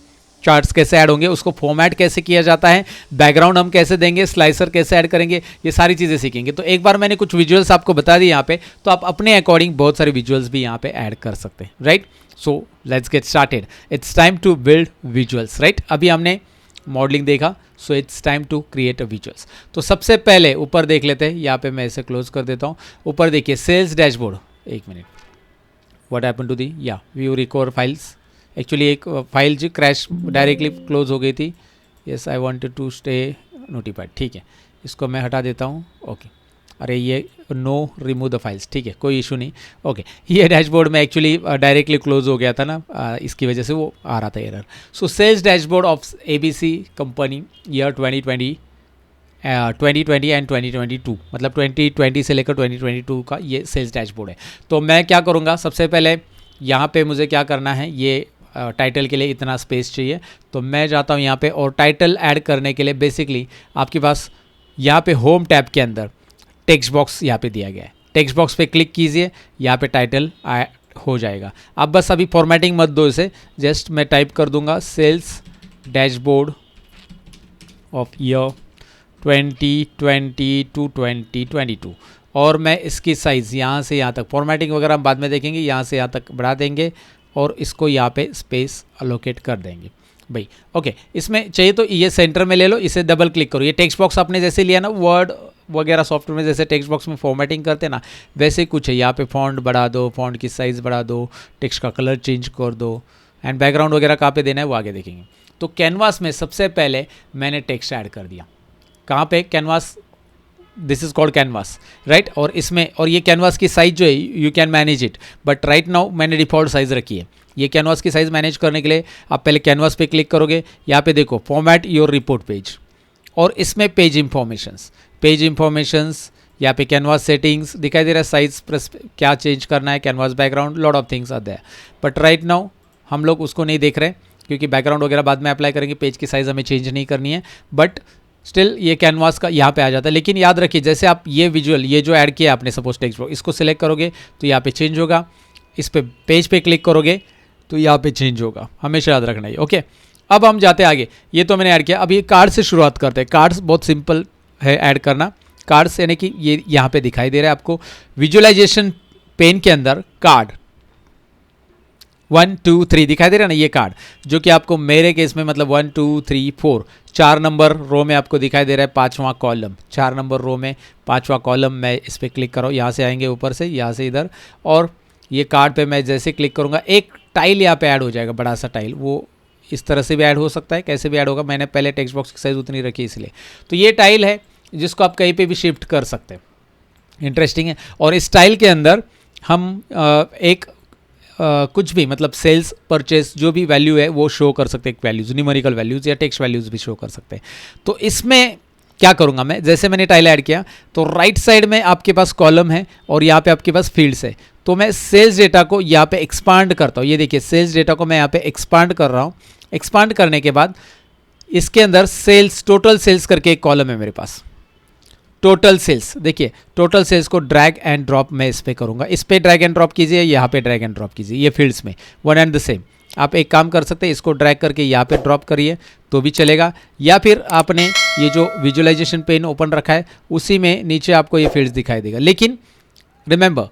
चार्ट्स कैसे ऐड होंगे, उसको फॉर्मेट कैसे किया जाता है, बैकग्राउंड हम कैसे देंगे, स्लाइसर कैसे ऐड करेंगे, ये सारी चीज़ें सीखेंगे। तो एक बार मैंने कुछ विजुअल्स आपको बता दी यहाँ पे, तो आप अपने अकॉर्डिंग बहुत सारे विजुअल्स भी यहाँ पे ऐड कर सकते हैं, right. So let's get started, it's time to build visuals, right. अभी हमने मॉडलिंग देखा, so it's time to create a visuals. तो सबसे पहले ऊपर देख लेते हैं, यहाँ पे मैं इसे क्लोज कर देता हूँ। ऊपर देखिए सेल्स डैशबोर्ड, एक minute, what happen to the या व्यू रिकवर फाइल्स, एक्चुअली एक फाइल जो क्रैश डायरेक्टली क्लोज हो गई थी। Yes, I wanted to stay notified, ठीक है, इसको मैं हटा देता हूँ। ओके, अरे ये नो रिमूव द फाइल्स, ठीक है, कोई इशू नहीं। ओके, ये डैशबोर्ड में एक्चुअली डायरेक्टली क्लोज हो गया था ना, इसकी वजह से वो आ रहा था error. So sales dashboard of ABC company year 2020 and 2022, मतलब 2020 से लेकर 2022 का ये सेल्स डैशबोर्ड है। तो मैं क्या करूँगा, सबसे पहले यहाँ पे मुझे क्या करना है, ये टाइटल के लिए इतना स्पेस चाहिए, तो मैं जाता हूँ यहाँ पे, और टाइटल ऐड करने के लिए बेसिकली आपके पास यहाँ पे होम टैब के अंदर टेक्स्ट बॉक्स यहाँ पे दिया गया है। टेक्स्ट बॉक्स पे क्लिक कीजिए, यहाँ पे टाइटल हो जाएगा। आप बस अभी फॉर्मेटिंग मत दो इसे, जस्ट मैं टाइप कर दूंगा sales dashboard of year 2020 to 2022। और मैं इसकी साइज़ यहाँ से यहाँ तक, फॉर्मेटिंग वगैरह हम बाद में देखेंगे, यहाँ से यहाँ तक बढ़ा देंगे और इसको यहाँ पे स्पेस अलोकेट कर देंगे भाई। ओके, इसमें चाहिए तो ये सेंटर में ले लो, इसे डबल क्लिक करो। ये टेक्स्ट बॉक्स आपने जैसे लिया ना वर्ड वगैरह सॉफ्टवेयर में, जैसे टेक्स्ट बॉक्स में फॉर्मेटिंग करते हैं ना, वैसे कुछ है। यहाँ पे फॉन्ट बढ़ा दो, फॉन्ट की साइज़ बढ़ा दो, टेक्स्ट का कलर चेंज कर दो, एंड बैकग्राउंड वगैरह कहाँ पे देना है वो आगे देखेंगे। तो कैनवास में सबसे पहले मैंने टेक्स्ट ऐड कर दिया। कहाँ पे? Canvas, this is called canvas, right. और इसमें, और ये कैनवास की साइज जो है you can manage it, but right now मैंने डिफ़ॉल्ट साइज़ रखी है। ये कैनवास की साइज़ मैनेज करने के लिए आप पहले कैनवास पे क्लिक करोगे, यहाँ पे देखो फॉर्मेट योर रिपोर्ट पेज, और इसमें पेज इंफॉर्मेशंस, यहाँ पे कैनवास सेटिंग्स दिखाई दे रहा है, साइज प्रेस क्या चेंज करना है, canvas background, lot of things are there. But right now हम लोग उसको नहीं देख रहे क्योंकि बैकग्राउंड वगैरह बाद में अप्लाई करेंगे, पेज की साइज़ हमें चेंज नहीं करनी है। बट स्टिल ये कैनवास का यहाँ पे आ जाता है। लेकिन याद रखिए, जैसे आप ये विजुअल, ये जो ऐड किया आपने सपोज टेक्स्ट बॉक्स, इसको सिलेक्ट करोगे तो यहाँ पे चेंज होगा, इस पे पेज पे क्लिक करोगे तो यहाँ पे चेंज होगा, हमेशा याद रखना है। ओके, अब हम जाते हैं आगे। ये तो मैंने ऐड किया, अब ये कार्ड से शुरुआत करते हैं। कार्ड्स बहुत सिंपल है ऐड करना। कार्ड्स यानी कि ये यहाँ पे दिखाई दे रहा है आपको विजुअलाइजेशन पेन के अंदर कार्ड 1 2 3 दिखाई दे रहा है ना, ये कार्ड जो कि आपको मेरे केस में मतलब 1 2 3 4 4 नंबर रो में आपको दिखाई दे रहा है, 5वां कॉलम, 4 नंबर रो में 5वां कॉलम। मैं इस पर क्लिक करो, यहाँ से आएंगे ऊपर से, यहाँ से इधर, और ये कार्ड पे मैं जैसे क्लिक करूँगा एक टाइल यहाँ पे ऐड हो जाएगा, बड़ा सा टाइल। वो इस तरह से भी ऐड हो सकता है, कैसे भी ऐड होगा, मैंने पहले टेक्स्ट बॉक्स की साइज़ उतनी रखी इसलिए। तो ये टाइल है जिसको आप कहीं पे भी शिफ्ट कर सकते हैं, इंटरेस्टिंग है। और इस टाइल के अंदर हम एक कुछ भी मतलब सेल्स परचेस जो भी वैल्यू है वो शो कर सकते हैं, वैल्यूज, न्यूमेरिकल वैल्यूज़ या टेक्स्ट वैल्यूज़ भी शो कर सकते हैं। तो इसमें क्या करूँगा मैं, जैसे मैंने टाइल ऐड किया तो राइट साइड में आपके पास कॉलम है और यहाँ पे आपके पास फील्ड्स है। तो मैं सेल्स डेटा को यहाँ पे एक्सपांड करता हूँ। ये देखिए सेल्स डेटा को मैं यहाँ पे एक्सपांड कर रहा हूँ। एक्सपांड करने के बाद इसके अंदर सेल्स, टोटल सेल्स करके एक कॉलम है मेरे पास, टोटल सेल्स। देखिए टोटल सेल्स को ड्रैग एंड ड्रॉप मैं इस पे करूँगा, इस पे ड्रैग एंड ड्रॉप कीजिए, यहाँ पे ड्रैग एंड ड्रॉप कीजिए, ये फील्ड्स में वन एंड द सेम। आप एक काम कर सकते हैं, इसको ड्रैग करके यहाँ पे ड्रॉप करिए तो भी चलेगा, या फिर आपने ये जो विजुअलाइजेशन पेन ओपन रखा है उसी में नीचे आपको ये फील्ड्स दिखाई देगा। लेकिन रिमेंबर,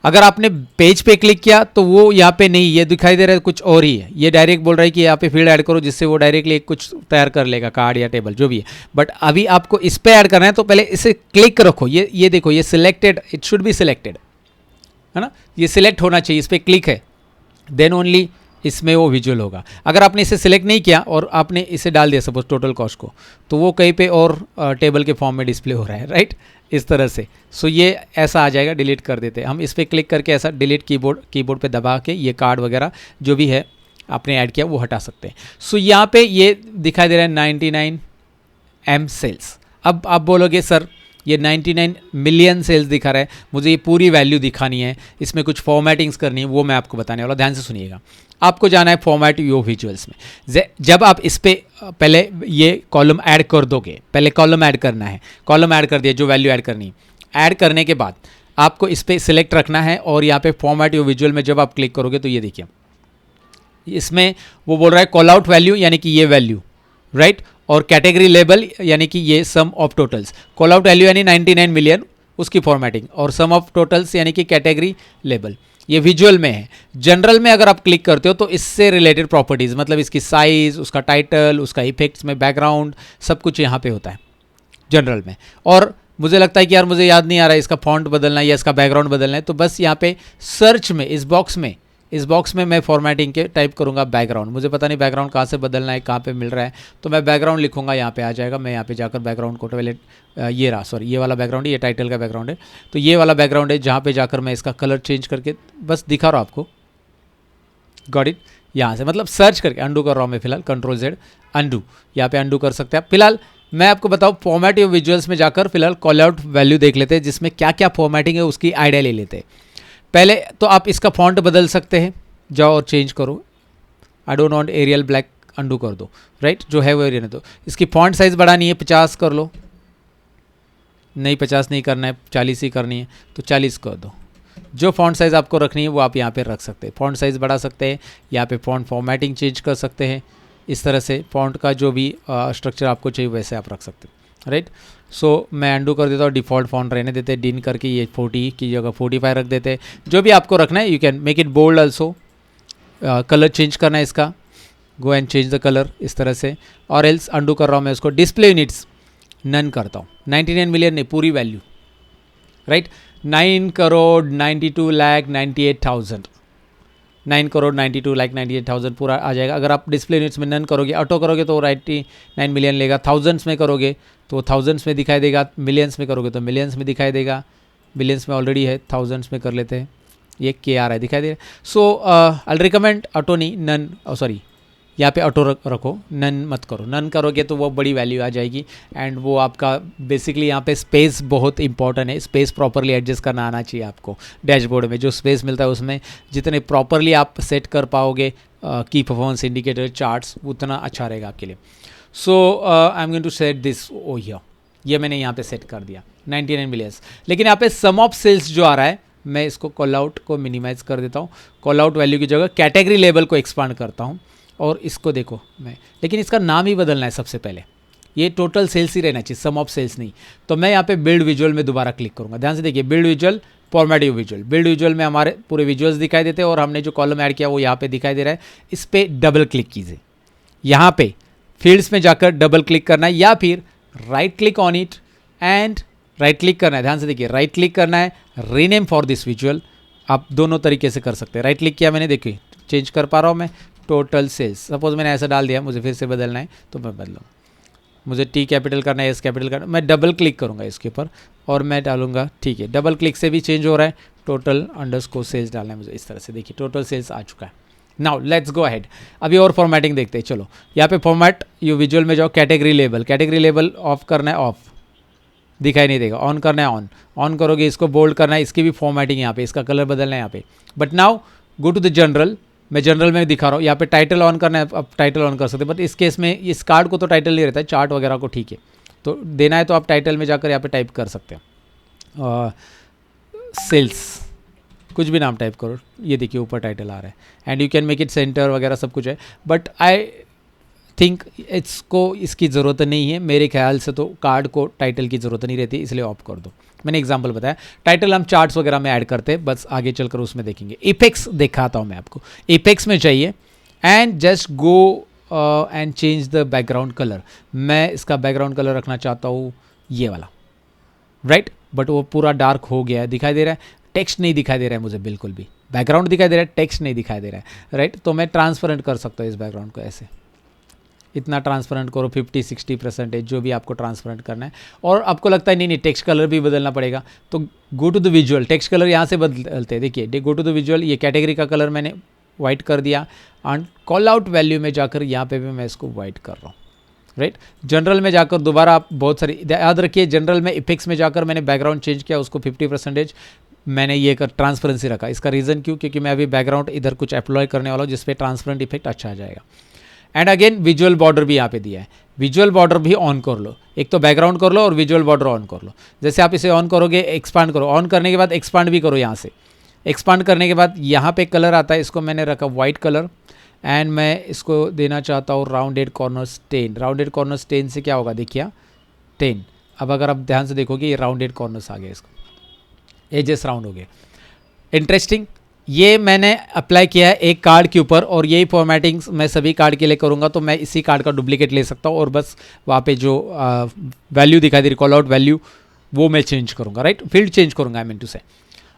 अगर आपने पेज पे क्लिक किया तो वो यहाँ पे नहीं, ये दिखाई दे रहा है कुछ और ही है। ये डायरेक्ट बोल रहा है कि यहाँ पे फील्ड ऐड करो जिससे वो डायरेक्टली एक कुछ तैयार कर लेगा, कार्ड या टेबल जो भी है। बट अभी आपको इस पे ऐड करना है तो पहले इसे क्लिक रखो, ये देखो ये selected, it should be selected, है ना, ये सिलेक्ट होना चाहिए, इस पर क्लिक है देन ओनली इसमें वो विजुअल होगा। अगर आपने इसे सिलेक्ट नहीं किया और आपने इसे डाल दिया सपोज टोटल कॉस्ट को, तो वो कहीं पे और टेबल के फॉर्म में डिस्प्ले हो रहा है, राइट, इस तरह से। सो ये ऐसा आ जाएगा, डिलीट कर देते हैं हम। इस पर क्लिक करके ऐसा डिलीट कीबोर्ड पे दबा के ये कार्ड वगैरह जो भी है आपने ऐड किया वो हटा सकते हैं। सो यहाँ पे ये दिखाई दे रहा है 99 M सेल्स। अब आप बोलोगे सर ये 99 मिलियन सेल्स दिखा रहा है, मुझे ये पूरी वैल्यू दिखानी है, इसमें कुछ फॉर्मेटिंग्स करनी है, वो मैं आपको बताने वाला, ध्यान से सुनिएगा। आपको जाना है फॉर्मेट योर विजुअल्स में। जब आप इस पे पहले ये कॉलम ऐड कर दोगे, पहले कॉलम ऐड करना है, कॉलम ऐड कर दिया जो वैल्यू ऐड करनी है, ऐड करने के बाद आपको इस पर सिलेक्ट रखना है और यहाँ पे फॉर्मेट योर विजुअल में जब आप क्लिक करोगे तो ये देखिए इसमें वो बोल रहा है कॉल आउट वैल्यू यानी कि ये वैल्यू, राइट, और कैटेगरी लेबल यानी कि ये sum of totals. Call out value यानी 99 मिलियन उसकी फॉर्मेटिंग, और सम ऑफ टोटल्स यानी कि कैटेगरी लेबल। ये विजुअल में है। जनरल में अगर आप क्लिक करते हो तो इससे रिलेटेड प्रॉपर्टीज़ मतलब इसकी साइज़, उसका टाइटल, उसका इफेक्ट्स में बैकग्राउंड सब कुछ यहाँ पे होता है जनरल में। और मुझे लगता है कि यार मुझे याद नहीं आ रहा है इसका फॉन्ट बदलना है या इसका बैकग्राउंड बदलना है, तो बस यहाँ पे सर्च में इस बॉक्स में मैं फॉर्मेटिंग के टाइप करूँगा बैकग्राउंड। मुझे पता नहीं बैकग्राउंड कहाँ से बदलना है, कहाँ पे मिल रहा है, तो मैं बैकग्राउंड लिखूँगा, यहाँ पे आ जाएगा। मैं यहाँ पे जाकर बैकग्राउंड को पहले ये रहा, सॉरी ये वाला बैकग्राउंड है, ये टाइटल का बैकग्राउंड है, तो ये वाला बैकग्राउंड है जहाँ पे जाकर मैं इसका कलर चेंज करके बस दिखा रहा हूँ आपको। Got it. यहाँ से मतलब सर्च करके अंडू कर रहा हूँ मैं फिलहाल, Ctrl+Z अंडू, यहाँ पे अंडू कर सकते हैं आप। फिलहाल मैं आपको बताऊँ फॉर्मेट योर विजुअल्स में जाकर फिलहाल कॉल आउट वैल्यू देख लेते हैं जिसमें क्या क्या फॉर्मेटिंग है उसकी आइडिया ले लेते हैं। पहले तो आप इसका फॉन्ट बदल सकते हैं, जाओ और चेंज करो, I don't want arial black, undo कर दो, राइट, जो है वो रहने दो। इसकी फॉन्ट साइज़ बढ़ानी है 50 कर लो, नहीं 50 नहीं करना है 40 ही करनी है तो 40 कर दो। जो फॉन्ट साइज़ आपको रखनी है वो आप यहाँ पे रख सकते हैं, फॉन्ट साइज़ बढ़ा सकते हैं, यहाँ पे फॉन्ट फॉर्मेटिंग चेंज कर सकते हैं, इस तरह से फॉन्ट का जो भी स्ट्रक्चर आपको चाहिए वैसे आप रख सकते हैं। राइट। सो मैं अंडू कर देता हूँ, डिफ़ॉल्ट फॉन्ट रहने देते हैं, डिन करके ये 40 की जगह 45 रख देते हैं। जो भी आपको रखना है, you can make it bold also. Colour change करना है इसका, go and change the colour इस तरह से। और एल्स अंडू कर रहा हूँ मैं उसको, डिस्प्ले यूनिट्स नन करता हूँ, 99 मिलियन नहीं, पूरी वैल्यू, राइट। 9,92,98,000, 9,92,98,000 पूरा आ जाएगा। अगर आप डिस्प्ले यूनिट्स में नन करोगे, ऑटो करोगे तो 99 मिलियन लेगा। थाउजेंड्स में करोगे तो थाउजेंड्स में दिखाई देगा, मिलियंस में करोगे तो मिलियंस में दिखाई देगा। मिलियंस में ऑलरेडी है, थाउजेंड्स में कर लेते हैं, ये के आ रहा है, दिखाई दे रहा है। सो आई रिकमेंड ऑटो नहीं, नन, सॉरी यहाँ पे ऑटो रखो, नन मत करो। नन करोगे तो वो बड़ी वैल्यू आ जाएगी, एंड वो आपका बेसिकली यहाँ पे स्पेस बहुत इंपॉर्टेंट है। स्पेस प्रॉपरली एडजस्ट करना आना चाहिए आपको। डैशबोर्ड में जो स्पेस मिलता है उसमें जितने प्रॉपरली आप सेट कर पाओगे की परफॉर्मेंस इंडिकेटर चार्ट्स, उतना अच्छा रहेगा आपके लिए। So I am going to set this O here, ये मैंने यहाँ पे सेट कर दिया 99 मिलियंस। लेकिन यहाँ पे सम ऑफ सेल्स जो आ रहा है, मैं इसको कॉल आउट को मिनिमाइज कर देता हूँ। कॉल आउट वैल्यू की जगह कैटेगरी लेवल को एक्सपांड करता हूँ, और इसको देखो मैं, लेकिन इसका नाम ही बदलना है सबसे पहले। ये टोटल सेल्स ही रहना चाहिए, सम ऑफ सेल्स नहीं। तो मैं यहाँ पे बिल्ड विजुअल में दोबारा क्लिक करूँगा। ध्यान से देखिए, build visual, formative visual. Build visual में हमारे पूरे विजुअल्स दिखाई देते हैं, और हमने जो कॉलम ऐड किया वो यहाँ पे दिखाई दे रहा है। इस पर डबल क्लिक कीजिए। यहाँ पे फील्ड्स में जाकर डबल क्लिक करना है, या फिर right click on it and right click करना है। ध्यान से देखिए, राइट क्लिक करना है, रीनेम फॉर दिस विजुअल। आप दोनों तरीके से कर सकते हैं। राइट क्लिक किया मैंने, देखिए चेंज कर पा रहा हूँ मैं, टोटल सेल्स। सपोज मैंने ऐसा डाल दिया, मुझे फिर से बदलना है तो मैं बदलूँ। मुझे टी कैपिटल करना है, एस कैपिटल करना है, मैं डबल क्लिक करूँगा इसके ऊपर और मैं डालूंगा, ठीक है, डबल क्लिक से भी चेंज हो रहा है। टोटल अंडरस्कोर सेल्स डालना है मुझे इस तरह से। देखिए टोटल सेल्स आ चुका है। नाउ लेट्स गो अहेड, अभी और फॉर्मेटिंग देखते हैं। चलो यहाँ पे फॉर्मेट, यू विजुअल में जाओ, category label. Category label of करना है, ऑफ, दिखाई नहीं देगा। ऑन करना है, ऑन। ऑन करोगे, इसको बोल्ड करना है, इसकी भी फॉर्मेटिंग यहाँ पे, इसका कलर बदलना है यहाँ पे। But now go to the general, मैं जनरल में दिखा रहा हूँ। यहाँ पे टाइटल ऑन करना है, अब टाइटल ऑन कर सकते हैं, बट इस केस में इस कार्ड को तो टाइटल नहीं रहता है, चार्ट वगैरह को ठीक है। तो देना है तो आप टाइटल में जाकर यहाँ पे टाइप कर सकते हैं, सेल्स, कुछ भी नाम टाइप करो। ये देखिए ऊपर टाइटल आ रहा है, and you can make it centre वगैरह सब कुछ है। बट आई थिंक इसकी ज़रूरत नहीं है। मेरे ख्याल से तो कार्ड को टाइटल की ज़रूरत नहीं रहती, इसलिए ऑफ कर दो। मैंने एग्जांपल बताया, टाइटल हम चार्ट्स वगैरह में ऐड करते हैं, बस आगे चलकर उसमें देखेंगे। इफेक्ट्स दिखाता हूँ मैं आपको। इफेक्ट्स में चाहिए, and just go and change the background colour. मैं इसका बैकग्राउंड कलर रखना चाहता हूँ ये वाला, राइट। बट वो पूरा डार्क हो गया है, दिखाई दे रहा है। टेक्स्ट नहीं दिखाई दे रहा है मुझे बिल्कुल भी, बैकग्राउंड दिखाई दे रहा है, टेक्स्ट नहीं दिखाई दे रहा है, राइट। तो मैं ट्रांसपेरेंट कर सकता हूँ इस बैकग्राउंड को, ऐसे इतना ट्रांसपेरेंट करो, 50-60% जो भी आपको ट्रांसपेरेंट करना है। और आपको लगता है नहीं टेक्स्ट कलर भी बदलना पड़ेगा, तो go to the visual, text colour यहाँ से बदलते हैं। देखिए गो टू द विजुअल, ये कैटेगरी का कलर मैंने वाइट कर दिया, एंड कॉल आउट वैल्यू में जाकर यहाँ पे भी मैं इसको वाइट कर रहा हूँ, राइट। जनरल में जाकर दोबारा आप बहुत सारी, याद रखिए जनरल में इफेक्ट्स में जाकर मैंने बैकग्राउंड चेंज किया, उसको 50% मैंने ये कर ट्रांसपेरेंसी रखा। इसका रीज़न क्यों, क्योंकि मैं अभी बैकग्राउंड इधर कुछ अप्लाई करने वाला हूँ जिसपे ट्रांसपेरेंट इफेक्ट अच्छा आ जाएगा। एंड अगेन विजुअल बॉर्डर भी यहाँ पे दिया है, विजुअल बॉर्डर भी ऑन कर लो। एक तो बैकग्राउंड कर लो और विजुअल बॉर्डर ऑन कर लो। जैसे आप इसे ऑन करोगे, एक्सपांड करो, ऑन करने के बाद एक्सपांड भी करो। यहाँ से एक्सपांड करने के बाद यहाँ पे कलर आता है, इसको मैंने रखा वाइट कलर, एंड मैं इसको देना चाहता हूँ राउंडेड कॉर्नर्स 10। राउंडेड कॉर्नर्स 10 से क्या होगा, देखिए 10। अब अगर आप ध्यान से देखोगे ये राउंडेड कॉर्नर्स आ गया, इसको एजेस राउंड हो गए। इंटरेस्टिंग, ये मैंने अप्लाई किया है एक कार्ड के ऊपर, और यही फॉर्मेटिंग मैं सभी कार्ड के लिए करूँगा। तो मैं इसी कार्ड का डुप्लीकेट ले सकता हूँ, और बस वहाँ पे जो वैल्यू दिखाई दे रही, कॉल आउट वैल्यू, वो मैं चेंज करूँगा, राइट। फील्ड चेंज करूँगा, आई मीन टू से।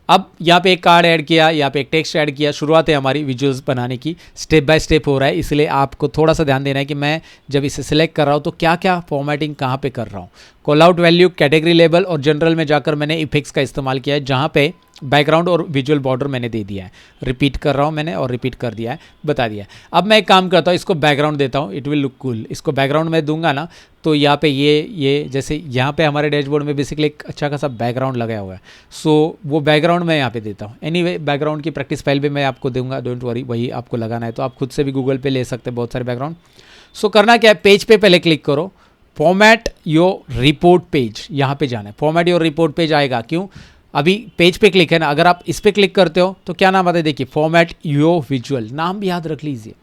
अब यहाँ पे एक कार्ड ऐड किया, यहाँ पे एक टेक्स्ट ऐड किया। शुरुआत है हमारी विजुअल्स बनाने की, स्टेप बाय स्टेप हो रहा है, इसलिए आपको थोड़ा सा ध्यान देना है कि मैं जब इसे सिलेक्ट कर रहा हूँ तो क्या क्या फॉर्मेटिंग कहाँ पे कर रहा हूँ। Call out value, category label और जनरल में जाकर मैंने इफेक्ट्स का इस्तेमाल किया है, जहाँ पे बैकग्राउंड और विजुअल बॉर्डर मैंने दे दिया है। रिपीट कर रहा हूँ मैंने, और रिपीट कर दिया है, बता दिया है। अब मैं एक काम करता हूँ, इसको बैकग्राउंड देता हूँ, इट विल लुक कूल। इसको बैकग्राउंड में दूंगा ना, तो यहाँ पे ये जैसे यहाँ पे हमारे डैशबोर्ड में बेसिकली एक अच्छा खासा बैकग्राउंड लगाया हुआ है। सो वो बैकग्राउंड मैं यहाँ पे देता हूँ। एनीवे बैकग्राउंड की प्रैक्टिस फाइल भी मैं आपको दूंगा, डोंट वरी, वही आपको लगाना है तो आप खुद से भी गूगल पे ले सकते हैं बहुत सारे बैकग्राउंड। सो करना क्या है, पेज पे पहले क्लिक करो, फॉर्मेट योर रिपोर्ट पेज, यहाँ पे जाना है। फॉर्मेट योर रिपोर्ट पेज आएगा, क्यों, अभी पेज पे क्लिक है ना। अगर आप इस पे क्लिक करते हो तो क्या नाम आता है, देखिए फॉर्मेट योर विजुअल, नाम भी याद रख लीजिए,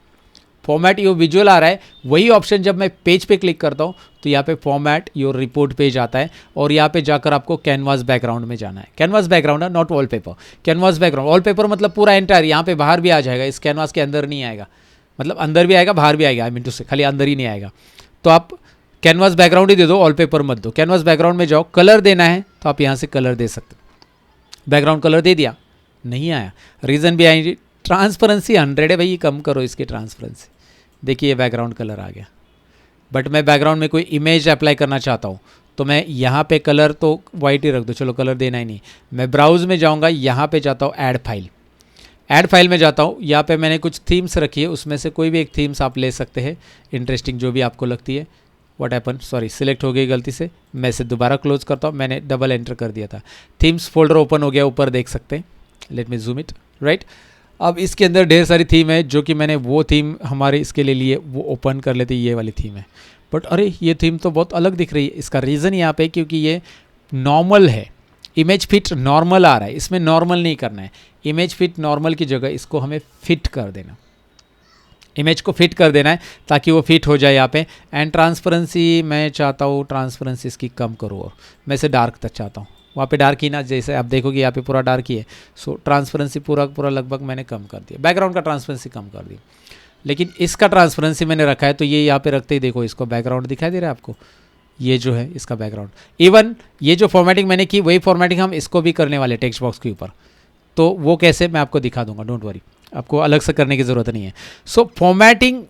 फॉर्मेट योर विजुअल आ रहा है, वही ऑप्शन जब मैं पेज पे क्लिक करता हूँ तो यहाँ पे फॉर्मेट योर रिपोर्ट पेज आता है और यहाँ पे जाकर आपको कैनवास बैकग्राउंड में जाना है। कैनवास बैकग्राउंड है, not wallpaper. Canvas background, wallpaper मतलब पूरा एंटायर यहाँ पे बाहर भी आ जाएगा, इस कैनवास के अंदर नहीं आएगा, मतलब अंदर भी आएगा बाहर भी आएगा, आई मीन टू से खाली अंदर ही नहीं आएगा। तो आप कैनवास बैकग्राउंड ही दे दो, वॉलपेपर मत दो। कैनवास बैकग्राउंड में जाओ, कलर देना है तो आप यहाँ से कलर दे सकते हो। बैकग्राउंड कलर दे दिया, नहीं आया, रीज़न भी आई, ट्रांसपेरेंसी 100 है भाई, कम करो इसकी ट्रांसपेरेंसी। देखिए बैकग्राउंड कलर आ गया, बट मैं बैकग्राउंड में कोई इमेज अप्लाई करना चाहता हूँ तो मैं यहाँ पे कलर तो वाइट ही रख दो, चलो कलर देना ही नहीं। मैं ब्राउज में जाऊँगा, यहाँ पे जाता हूँ ऐड फाइल, ऐड फाइल में जाता हूँ, यहाँ पे मैंने कुछ थीम्स रखी है, उसमें से कोई भी एक थीम्स आप ले सकते हैं, इंटरेस्टिंग जो भी आपको लगती है। व्हाट हैपन, सॉरी सिलेक्ट हो गई गलती से, मैं इसे दोबारा क्लोज करता हूँ, मैंने डबल एंटर कर दिया था। थीम्स फोल्डर ओपन हो गया, ऊपर देख सकते हैं, late me zoom it, right. अब इसके अंदर ढेर सारी थीम है, जो कि मैंने वो थीम हमारे इसके लिए लिए, वो ओपन कर लेते, ये वाली थीम है। बट अरे ये थीम तो बहुत अलग दिख रही है, इसका रीज़न यहाँ पे क्योंकि ये नॉर्मल है, इमेज फिट नॉर्मल आ रहा है, इसमें नॉर्मल नहीं करना है। इमेज फिट नॉर्मल की जगह इसको हमें फिट कर देना, इमेज को फिट कर देना है ताकि वो फिट हो जाए यहाँ पे। एंड ट्रांसपेरेंसी मैं चाहता हूँ, ट्रांसपेरेंसी इसकी कम करो, और मैं इसे डार्क तक चाहता हूँ। वहाँ पे डार्क ही ना, जैसे आप देखोगे यहाँ पे पूरा डार्क ही है। सो ट्रांसपेरेंसी पूरा लगभग मैंने कम कर दिया, बैकग्राउंड का ट्रांसपेरेंसी कम कर दी, लेकिन इसका ट्रांसपेरेंसी मैंने रखा है। तो ये यहाँ पे रखते ही देखो, इसको बैकग्राउंड दिखाई दे रहा है आपको, ये जो है इसका बैकग्राउंड। इवन ये जो फॉर्मेटिंग मैंने की, वही फॉर्मेटिंग हम इसको भी करने वाले टेक्स्ट बॉक्स के ऊपर। तो वो कैसे मैं आपको दिखा दूंगा, डोंट वरी, आपको अलग से करने की ज़रूरत नहीं है। सो फॉर्मेटिंग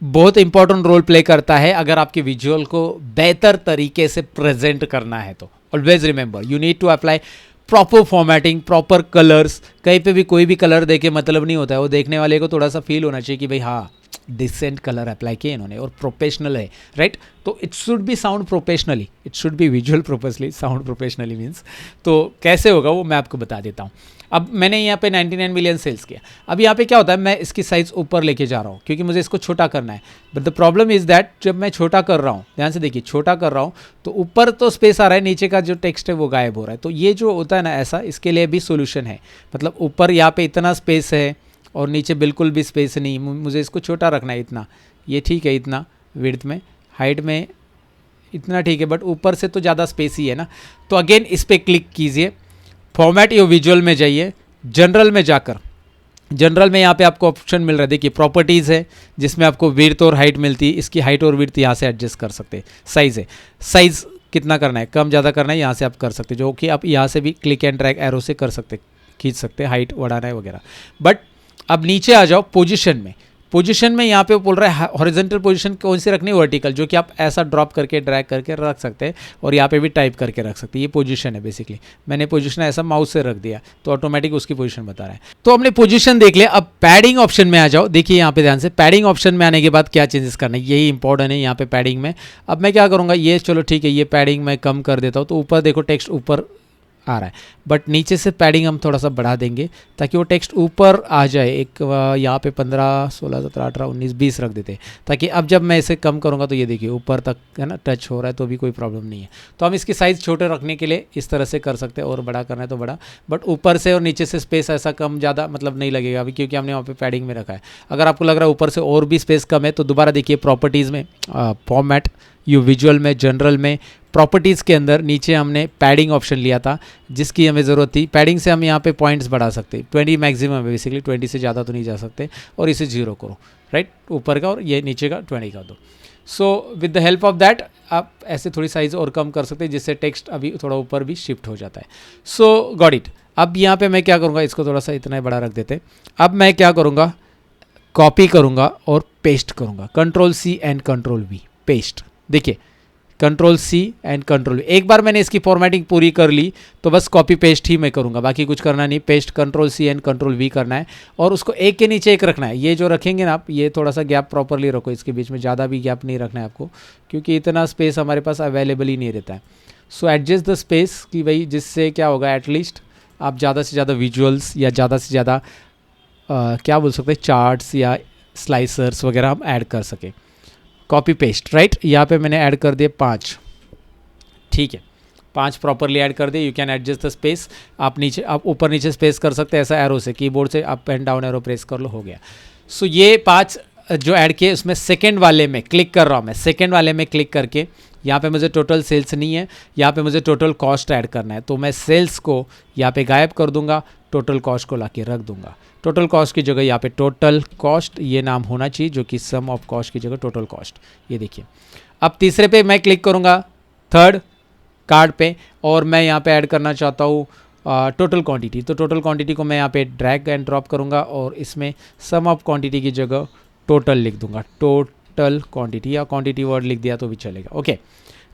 बहुत इंपॉर्टेंट रोल प्ले करता है अगर आपके विजुअल को बेहतर तरीके से प्रेजेंट करना है तो। Always remember, you need to apply proper formatting, proper colours. कहीं पे भी कोई भी कलर देके मतलब नहीं होता है, वो देखने वाले को थोड़ा सा फील होना चाहिए कि भाई हाँ डिसेंट कलर अप्लाई किए इन्होंने और प्रोफेशनल है, राइट। तो it should be sound professionally, it should be visual professionally, sound professionally means. तो कैसे होगा वो मैं आपको बता देता हूँ। अब मैंने यहाँ पे 99 मिलियन सेल्स किया। अब यहाँ पे क्या होता है, मैं इसकी साइज़ ऊपर लेके जा रहा हूँ क्योंकि मुझे इसको छोटा करना है। But the problem is that जब मैं छोटा कर रहा हूँ, ध्यान से देखिए, छोटा कर रहा हूँ तो ऊपर तो स्पेस आ रहा है, नीचे का जो टेक्स्ट है वो गायब हो रहा है। तो ये जो होता है ना ऐसा, इसके लिए भी सोल्यूशन है। मतलब ऊपर यहाँ पे इतना स्पेस है और नीचे बिल्कुल भी स्पेस नहीं, मुझे इसको छोटा रखना है इतना, ये ठीक है इतना विड्थ में, हाइट में इतना ठीक है, बट ऊपर से तो ज़्यादा स्पेस ही है ना। तो अगेन इस पर क्लिक कीजिए, फॉर्मेट योर विजुअल में जाइए, जनरल में जाकर, जनरल में यहाँ पे आपको ऑप्शन मिल रहा है, देखिए प्रॉपर्टीज़ है जिसमें आपको विड्थ और हाइट मिलती है। इसकी हाइट और विड्थ यहाँ से एडजस्ट कर सकते हैं। साइज़ है, साइज़ कितना करना है, कम ज़्यादा करना है, यहाँ से आप कर सकते हैं, जो कि आप यहाँ से भी क्लिक एंड ड्रैग एरो से कर सकते, खींच सकते हैं, हाइट बढ़ाना है वगैरह। बट अब नीचे आ जाओ पोजीशन में, पोजीशन में यहाँ पे वो बोल रहा है हॉरिजॉन्टल पोजीशन कौन सी रखनी है, वर्टिकल, जो कि आप ऐसा ड्रॉप करके ड्रैग करके रख सकते हैं और यहाँ पे भी टाइप करके रख सकते हैं। ये पोजीशन है बेसिकली, मैंने पोजीशन ऐसा माउस से रख दिया तो ऑटोमेटिक उसकी पोजीशन बता रहा है। तो हमने पोजीशन देख लिया। अब पैडिंग ऑप्शन में आ जाओ, देखिए यहाँ पे ध्यान से, पैडिंग ऑप्शन में आने के बाद क्या चेंजेस करना है, यही इंपॉर्टेंट है यहाँ पे पैडिंग में। अब मैं क्या करूँगा, ये चलो ठीक है, ये पैडिंग मैं कम कर देता हूँ, तो ऊपर देखो टेक्स्ट ऊपर आ रहा है, बट नीचे से पैडिंग हम थोड़ा सा बढ़ा देंगे ताकि वो टेक्स्ट ऊपर आ जाए। एक यहाँ पे 15, 16, 17, 18, 19, 20 रख देते हैं, ताकि अब जब मैं इसे कम करूँगा तो ये देखिए ऊपर तक है ना टच हो रहा है, तो भी कोई प्रॉब्लम नहीं है। तो हम इसकी साइज़ छोटे रखने के लिए इस तरह से कर सकते हैं, और बड़ा करना है तो बड़ा, बट ऊपर से और नीचे से स्पेस ऐसा कम ज़्यादा मतलब नहीं लगेगा अभी, क्योंकि हमने वहाँ पे पैडिंग में रखा है। अगर आपको लग रहा है ऊपर से और भी स्पेस कम है तो दोबारा देखिए प्रॉपर्टीज़ में, फॉर्मेट यू विजुअल में, जनरल में, प्रॉपर्टीज़ के अंदर नीचे हमने पैडिंग ऑप्शन लिया था जिसकी हमें ज़रूरत थी। पैडिंग से हम यहाँ पे पॉइंट्स बढ़ा सकते हैं, 20 मैक्सिमम है बेसिकली, 20 से ज़्यादा तो नहीं जा सकते, और इसे 0 करो, राइट, ऊपर का, और ये नीचे का 20 कर दो। So with the help of that आप ऐसे थोड़ी साइज़ और कम कर सकते हैं जिससे टेक्स्ट अभी थोड़ा ऊपर भी शिफ्ट हो जाता है। सो गॉट इट। अब यहाँ पे मैं क्या करूँगा, इसको थोड़ा सा इतना ही बड़ा रख देते। अब मैं क्या करूँगा, कॉपी करूँगा और पेस्ट करूँगा, Ctrl+C एंड Ctrl+V, पेस्ट। देखिए Ctrl+C एंड Ctrl+V, एक बार मैंने इसकी फॉर्मेटिंग पूरी कर ली तो बस कॉपी पेस्ट ही मैं करूँगा, बाकी कुछ करना नहीं। पेस्ट Ctrl+C एंड Ctrl+V करना है और उसको एक के नीचे एक रखना है। ये जो रखेंगे ना आप, ये थोड़ा सा गैप प्रॉपरली रखो, इसके बीच में ज़्यादा भी गैप नहीं रखना है आपको, क्योंकि इतना स्पेस हमारे पास अवेलेबल ही नहीं रहता है। सो एडजस्ट द स्पेस कि भाई जिससे क्या होगा, एटलीस्ट आप ज़्यादा से ज़्यादा विजुअल्स या ज़्यादा से ज़्यादा क्या बोल सकते हैं, चार्ट्स या स्लाइसर्स वगैरह हम ऐड कर सकें। कॉपी पेस्ट, राइट, यहाँ पे मैंने ऐड कर दिए 5, ठीक है, 5 प्रॉपरली ऐड कर दिए। You can adjust the space, आप नीचे, आप ऊपर नीचे स्पेस कर सकते हैं ऐसा एरो से, कीबोर्ड से up and down arrow press कर लो, हो गया। सो ये 5 जो ऐड किए उसमें सेकेंड वाले में क्लिक कर रहा हूँ मैं, सेकेंड वाले में क्लिक करके यहाँ पे मुझे टोटल सेल्स नहीं है, यहाँ पे मुझे टोटल कॉस्ट ऐड करना है, तो मैं सेल्स को यहाँ पे गायब कर दूंगा, टोटल कॉस्ट को लाके रख दूंगा। टोटल कॉस्ट की जगह यहाँ पे टोटल कॉस्ट ये नाम होना चाहिए, जो कि सम ऑफ कॉस्ट की जगह टोटल कॉस्ट, ये देखिए। अब तीसरे पे मैं क्लिक करूँगा, थर्ड कार्ड पे, और मैं यहाँ पे ऐड करना चाहता हूँ टोटल क्वांटिटी। तो टोटल क्वांटिटी को मैं यहाँ पे ड्रैग एंड ड्रॉप करूँगा और इसमें सम ऑफ क्वांटिटी की जगह टोटल लिख दूंगा, टोटल क्वांटिटी, या क्वांटिटी वर्ड लिख दिया तो भी चलेगा। ओके,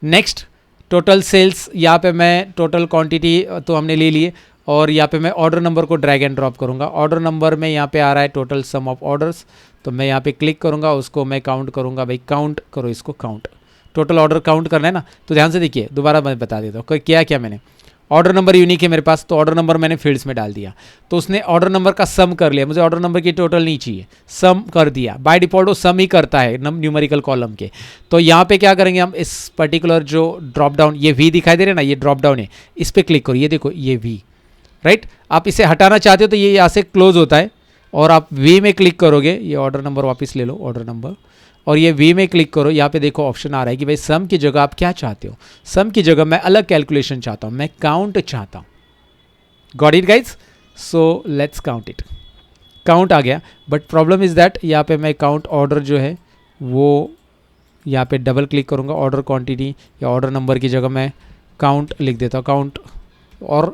नेक्स्ट टोटल सेल्स, यहाँ पे मैं टोटल क्वांटिटी तो हमने ले लिए, और यहाँ पे मैं ऑर्डर नंबर को ड्रैग एंड ड्रॉप करूँगा। ऑर्डर नंबर में यहाँ पे आ रहा है टोटल सम ऑफ ऑर्डर्स, तो मैं यहाँ पे क्लिक करूँगा, उसको मैं काउंट करूँगा। भाई काउंट करो इसको, काउंट, टोटल ऑर्डर काउंट करना है ना। तो ध्यान से देखिए, दोबारा मैं बता देता हूँ क्या मैंने। ऑर्डर नंबर यूनिक है मेरे पास, तो ऑर्डर नंबर मैंने फील्ड्स में डाल दिया, तो उसने ऑर्डर नंबर का सम कर लिया। मुझे ऑर्डर नंबर की टोटल नहीं चाहिए, सम कर दिया। बाय डिफॉल्ट वो सम ही करता है न्यूमेरिकल कॉलम के। तो यहाँ पे क्या करेंगे हम, इस पर्टिकुलर जो ड्रॉप डाउन, ये वी दिखाई दे रहे ना, ये ड्रॉप डाउन है, इस पर क्लिक करो, ये देखो ये वी, राइट। आप इसे हटाना चाहते हो तो ये यहाँ से क्लोज होता है, और आप वी में क्लिक करोगे, ये ऑर्डर नंबर वापस ले लो, ऑर्डर नंबर, और ये वी में क्लिक करो। यहाँ पे देखो ऑप्शन आ रहा है कि भाई सम की जगह आप क्या चाहते हो। सम की जगह मैं अलग कैलकुलेशन चाहता हूँ, मैं काउंट चाहता हूँ। Got it guys? So let's count it. Count आ गया, बट प्रॉब्लम इज़ दैट यहाँ पे मैं काउंट ऑर्डर जो है वो यहाँ पे डबल क्लिक करूँगा, ऑर्डर क्वांटिटी या ऑर्डर नंबर की जगह मैं काउंट लिख देता हूँ, काउंट, और